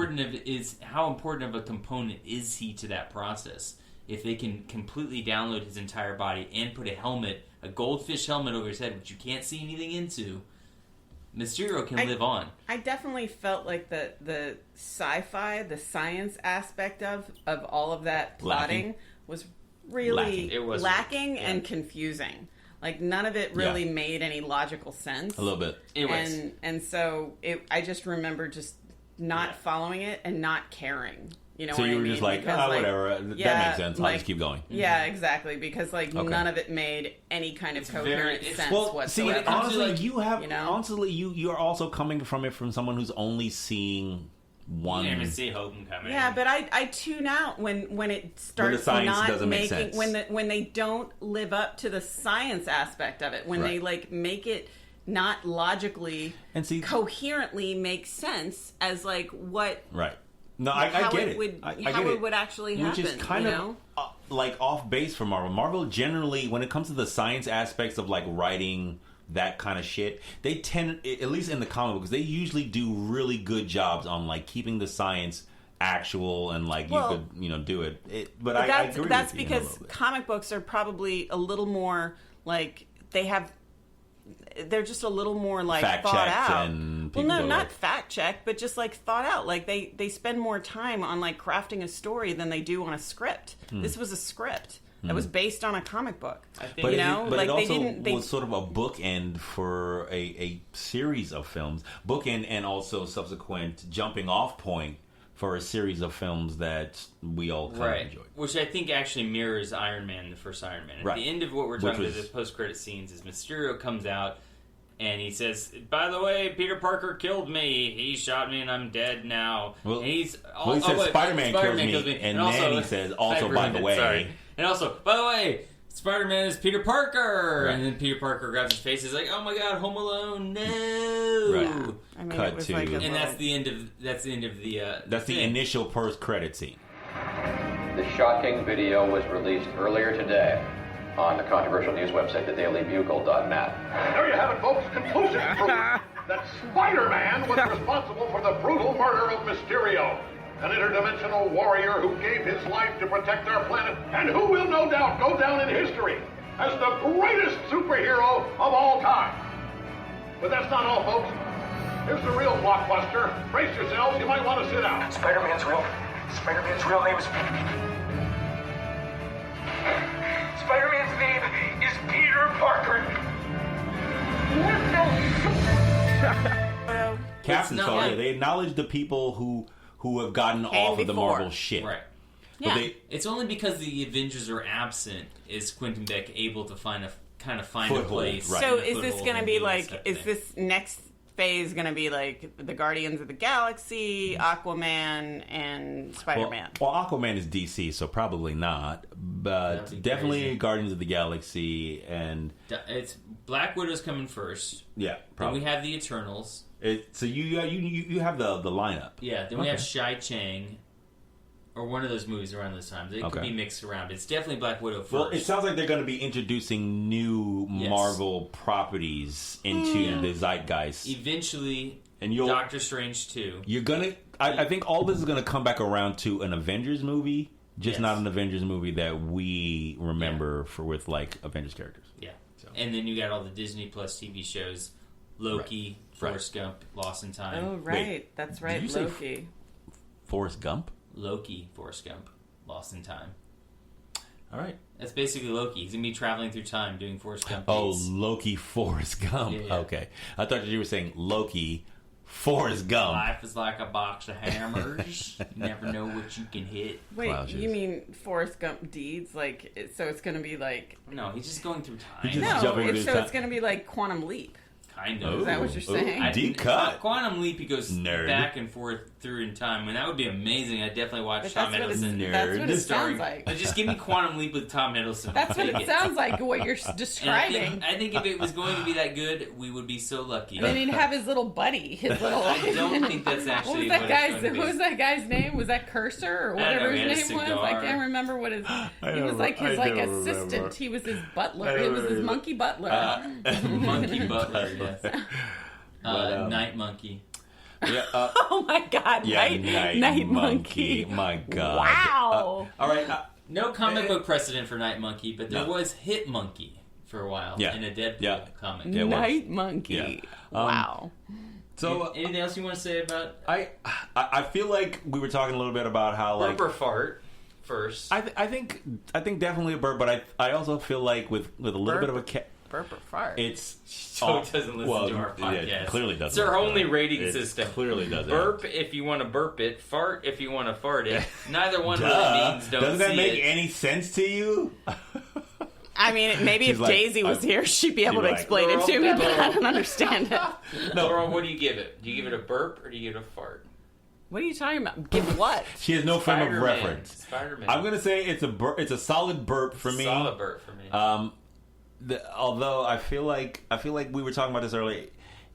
how important of a component is he to that process? If they can completely download his entire body and put a goldfish helmet over his head, which you can't see anything into, Mysterio can live on. I definitely felt like the sci-fi, the science aspect of all of that plotting was really Lacking. It was lacking and confusing. Like none of it really made any logical sense. A little bit. It was. And so I just remember just not following it and not caring. You know So what you I were mean? just like, Because, whatever, that makes sense. I'll just keep going. Yeah, exactly. Because Okay. none of it made any kind of coherent sense Well, whatsoever. see, honestly, you know? you're also coming from it from someone who's only seeing one. You never see Homecoming. Yeah, but I tune out when it starts science not doesn't make making sense. when they don't live up to the science aspect of it. When they like make it not logically and coherently make sense as like what Right. No, I how get it it. would I how get it it. would actually Which happen. is kind you of know? like off base for Marvel. Marvel generally, when it comes to the science aspects of like writing that kind of shit, they tend, at least in the comic books, they usually do really good jobs on like keeping the science actual and like you could do it. But I agree that's with you because comic books are probably a little more like they're just a little more like fact thought checked out. and Well, no, not like, fact checked, but just like thought out. Like they spend more time on like crafting a story than they do on a script. This was a script that was based on a comic book. I think, but you know, but like it also they was sort of a bookend for a series of films, bookend and also subsequent jumping off point for a series of films that we all kind of enjoyed. Which I think actually mirrors Iron Man, the first Iron Man. At the end of what we're talking about, the post-credit scenes, is Mysterio comes out and he says, "By the way, Peter Parker killed me. He shot me and I'm dead now." Well, and he says Spider-Man kills me, and also, then he says, also, by the way... Sorry. And also, by the way, Spider-Man is Peter Parker! Right. And then Peter Parker grabs his face. He's like, "Oh my God, Home Alone, no!" Right. I mean, Cut to... Like and that's the end of the... that's the initial post-credit scene. The shocking video was released earlier today on the controversial news website, thedailybugle.net. There you have it, folks. Conclusive proof that Spider-Man was responsible for the brutal murder of Mysterio, an interdimensional warrior who gave his life to protect our planet and who will no doubt go down in history as the greatest superhero of all time. But that's not all, folks. Here's the real blockbuster. Brace yourselves. You might want to sit down. Spider-Man's real name is... Spider-Man's name is Peter Parker. Captain Soul, they acknowledge the people who have gotten off of the Marvel shit. Right. Yeah. It's only because the Avengers are absent is Quentin Beck able to find a place. Right. So is this going to be like, is this next phase going to be like the Guardians of the Galaxy, Aquaman, and Spider-Man? Well, Aquaman is DC, so probably not. But definitely crazy. Guardians of the Galaxy and... It's Black Widow's coming first. Yeah, probably. Then we have the Eternals. So you have the lineup. Yeah, then we have Shai-Chang, or one of those movies around this time. They could be mixed around. It's definitely Black Widow first. Well, it sounds like they're going to be introducing new Marvel properties into the zeitgeist. Eventually, and Doctor Strange 2. You're going to... I think all this is going to come back around to an Avengers movie, just not an Avengers movie that we remember with like Avengers characters. Yeah. So. And then you got all the Disney Plus TV shows, Loki, Forrest Gump, Lost in Time. Oh, right. Wait, that's right, did you Loki. Say Forrest Gump? Loki, Forrest Gump, Lost in Time. All right. That's basically Loki. He's going to be traveling through time doing Forrest Gump dates. Oh, Loki, Forrest Gump. Yeah. Okay. I thought you were saying Loki, Forrest Gump. Life is like a box of hammers. You never know what you can hit. Wait, you mean Forrest Gump deeds? Like, so it's going to be like... No, he's just going through time. It's going to be like Quantum Leap. Kind of. Is that what you're saying? Deep cut. Quantum Leap, he goes back and forth through in time. I mean, that would be amazing. I'd definitely watch Tom Hiddleston. That's what it sounds like. But just give me Quantum Leap with Tom Hiddleston. That's what it sounds like, what you're describing. I think if it was going to be that good, we would be so lucky. And then he'd have his little buddy. I don't think that's actually what was that guy's name? Was that Cursor or whatever his name was? I can't remember what his... He was like his assistant. Remember. He was his butler. It was his monkey butler. Monkey butler, yes. Night Monkey. Yeah, oh my God! Yeah, Night Monkey. My God! Wow! All right. No comic book precedent for Night Monkey, but there was Hit Monkey for a while in a Deadpool comic. Night Monkey. Wow. So, anything else you want to say about? I feel like we were talking a little bit about how burp or fart first. I think definitely a burp, but I also feel like with a little bit of a burp or fart. It's so it doesn't listen to our podcast. Yeah, clearly doesn't. It's our only rating system. Clearly doesn't. Burp if you want to burp it. Fart if you want to fart it. Neither one really means don't. Doesn't that make any sense to you? I mean, maybe if Daisy was here, she'd be able to explain it to me, but I don't understand it. No, Laurel, what do you give it? Do you give it a burp or do you give it a fart? What are you talking about? Give what? She has no frame of reference. Spider-Man. I'm gonna say it's a solid burp for me. Solid burp for me. Although I feel like we were talking about this earlier,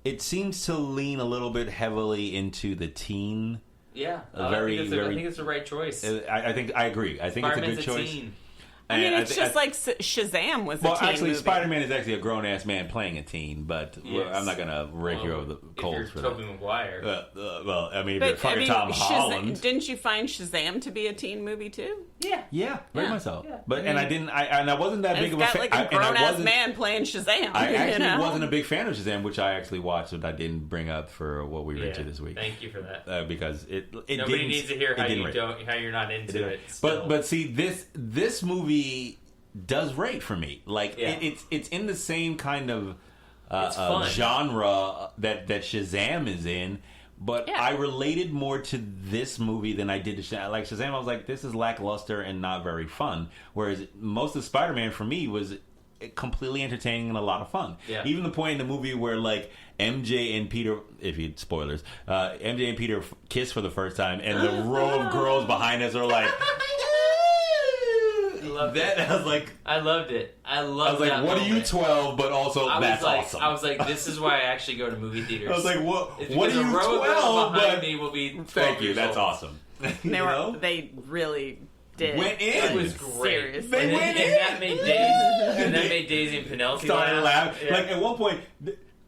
it seems to lean a little bit heavily into the teen. Yeah, I think it's the right choice. I think I agree. I think it's a good choice. Teen. I mean, it's just like Shazam was a teen actually, movie. Spider-Man is actually a grown-ass man playing a teen, but I'm not going to rake you over the coals for that. Tobey Maguire. Well, I mean, if you're fucking Tom Holland. Didn't you find Shazam to be a teen movie too? Yeah, very much so. Yeah. But and I wasn't that big of a fan. Like a grown-ass man playing Shazam. I actually wasn't a big fan of Shazam, which I actually watched, but I didn't bring up for what we read to this week. Thank you for that. Because nobody needs to hear how you're not into it. But see, this movie does rate for me. Like it's in the same kind of genre that Shazam is in. But I related more to this movie than I did to Shazam. Like Shazam, I was like, this is lackluster and not very fun. Whereas most of Spider-Man for me was completely entertaining and a lot of fun. Yeah. Even the point in the movie where like MJ and Peter, if you spoilers, MJ and Peter kiss for the first time, and the row of girls behind us are like. I loved it. I was like, that what moment. are you 12? But also, that's awesome. I was like, this is why I actually go to movie theaters. I was like, what are you 12? But me will be 12 thank you. years That's old. awesome. They really did. Went in. It was great. Seriously. And that made Daisy and Penelope started laughing. Yeah. Like at one point,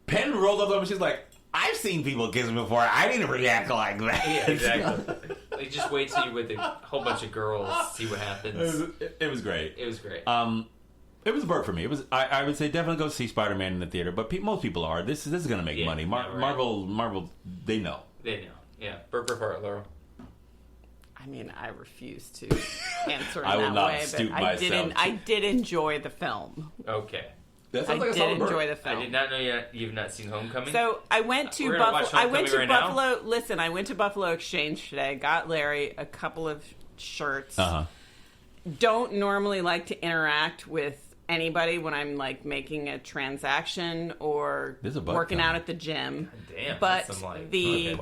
Penn rolled up and she's like, I've seen people kiss me before. I didn't react like that. Yeah, exactly. Like, just wait till you're with a whole bunch of girls, see what happens. It was great. It was great. It was a burp for me. It was. I would say definitely go see Spider-Man in the theater, but most people are. This is going to make money. Marvel, they know. They know. Yeah. Burp apart, Laurel. I mean, I refuse to answer in I will that not way, stoop but myself. I did enjoy the film. Okay. That I did enjoy the film. I did not know you've not seen Homecoming. So I went to Buffalo. I went to Buffalo. Listen, I went to Buffalo Exchange today. Got Larry a couple of shirts. Don't normally like to interact with anybody when I'm like making a transaction or working out at the gym. Damn, but the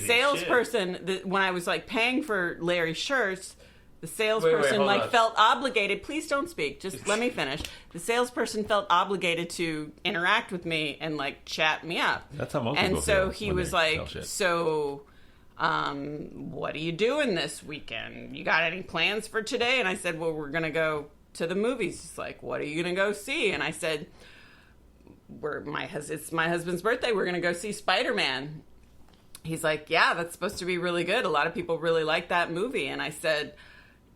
salesperson, when I was like paying for Larry's shirts. The salesperson felt obligated. Please don't speak. Just let me finish. The salesperson felt obligated to interact with me and like chat me up. That's how most people And so feel he when was they like, sell shit. "So, what are you doing this weekend? You got any plans for today?" And I said, "Well, we're gonna go to the movies." He's like, "What are you gonna go see?" And I said, "It's my husband's birthday. We're gonna go see Spider-Man." He's like, "Yeah, that's supposed to be really good. A lot of people really like that movie." And I said,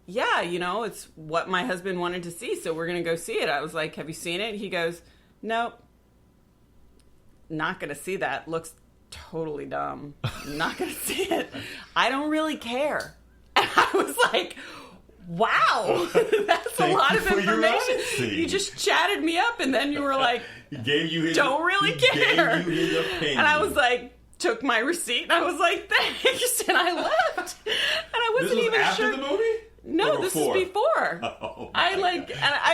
"Yeah, it's what my husband wanted to see, so we're going to go see it." I was like, "Have you seen it?" He goes, "Nope. Not going to see that. Looks totally dumb. Not going to see it. I don't really care." And I was like, wow, that's a lot of information. You just chatted me up, and then you were like, don't really care. And I was like, took my receipt, and I was like, thanks, and I left. And I wasn't even after sure. The movie? No, this is before. Oh, I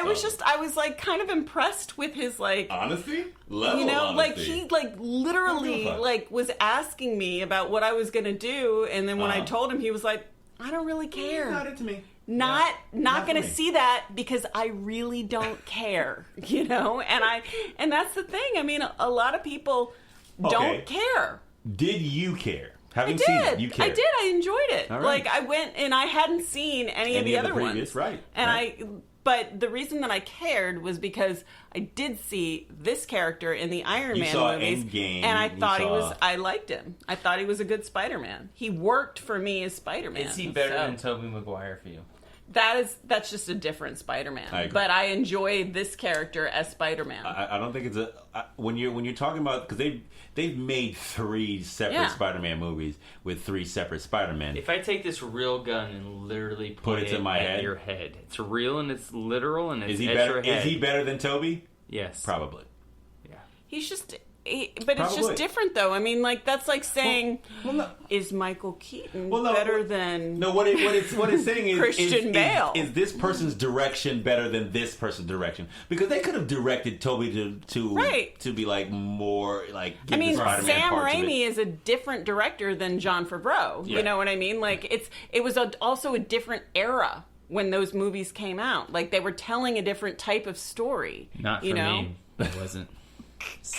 was like kind of impressed with his like honesty. Like he like literally like was asking me about what I was gonna do, and then when I told him, he was like, "I don't really care. Not into me. Not gonna see that because I really don't care." And that's the thing. I mean, a lot of people don't care. Did you care? I did. You cared. I did. I enjoyed it. Right. Like I went and I hadn't seen any of the other ones. Right. And but the reason that I cared was because I did see this character in the Iron Man movies, Endgame, and I thought I liked him. I thought he was a good Spider-Man. He worked for me as Spider-Man. Is he better than Tobey Maguire for you? That's just a different Spider-Man. But I enjoy this character as Spider-Man. I don't think it's when you're talking about, because they've made 3 separate Spider-Man movies with 3 separate Spider-Men. If I take this real gun and literally put it in my at head, your head, it's real and it's literal and it's is he at better? your head. Is he better than Tobey? Yes, probably. Yeah, he's just. But it's just different, though. I mean, like that's like saying, is Michael Keaton better than what it's saying is Christian Bale? Is this person's direction better than this person's direction? Because they could have directed Tobey to be like more like. I mean, Sam Raimi is a different director than Jon Favreau. Yeah. You know what I mean? Like it was also a different era when those movies came out. Like they were telling a different type of story. Not for me. It wasn't.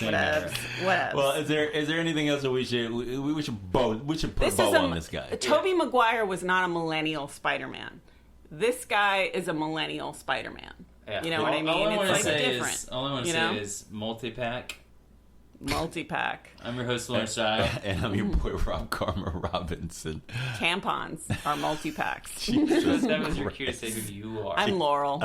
Whatever. Well, is there anything else that we should put a bow on this guy? Tobey Maguire was not a millennial Spider-Man. This guy is a millennial Spider-Man. Yeah. You know what I mean? All I want to It's like say different. all I want to you know? say is multi-pack. Multi-pack. I'm your host, Lauren Stein. And I'm your boy, Rob Karma Robinson. Tampons are multi-packs. That was your cue to say who you are. I'm Laurel.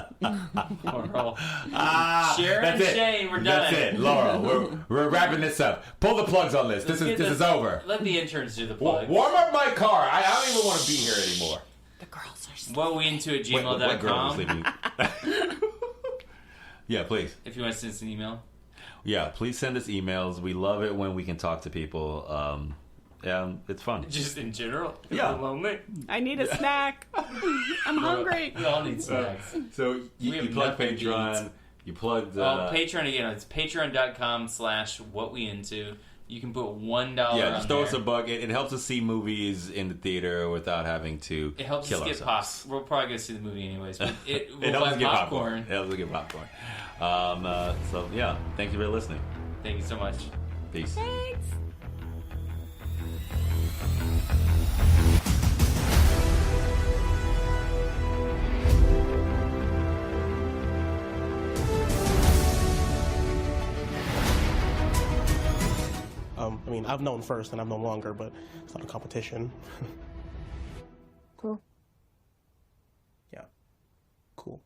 Laurel. That's Sharon and it. Shane, we're done. That's it, Laurel. We're wrapping this up. Pull the plugs on this. This is over. Let the interns do the plugs. Warm up my car. I don't even want to be here anymore. The girls are sleeping. What we into at gmail.com. What girl is sleeping? Yeah, please. If you want to send us an email. Yeah, please send us emails. We love it when we can talk to people. It's fun. Just in general. Yeah. We're lonely. I need a snack. I'm hungry. We all need snacks. So you plug Patreon. You plugged... Patreon again. It's patreon.com/whatweinto. You can put $1 Yeah, just on throw there. us a buck. It helps us see movies in the theater without having to It helps kill us get ourselves. pop. We're probably going to see the movie anyways. But it It helps us buy get popcorn. It helps us get popcorn. So, yeah, thank you for listening. Thank you so much. Peace. Thanks. I mean, I've known first and I've known longer, but it's not a competition. Cool. Yeah. Cool.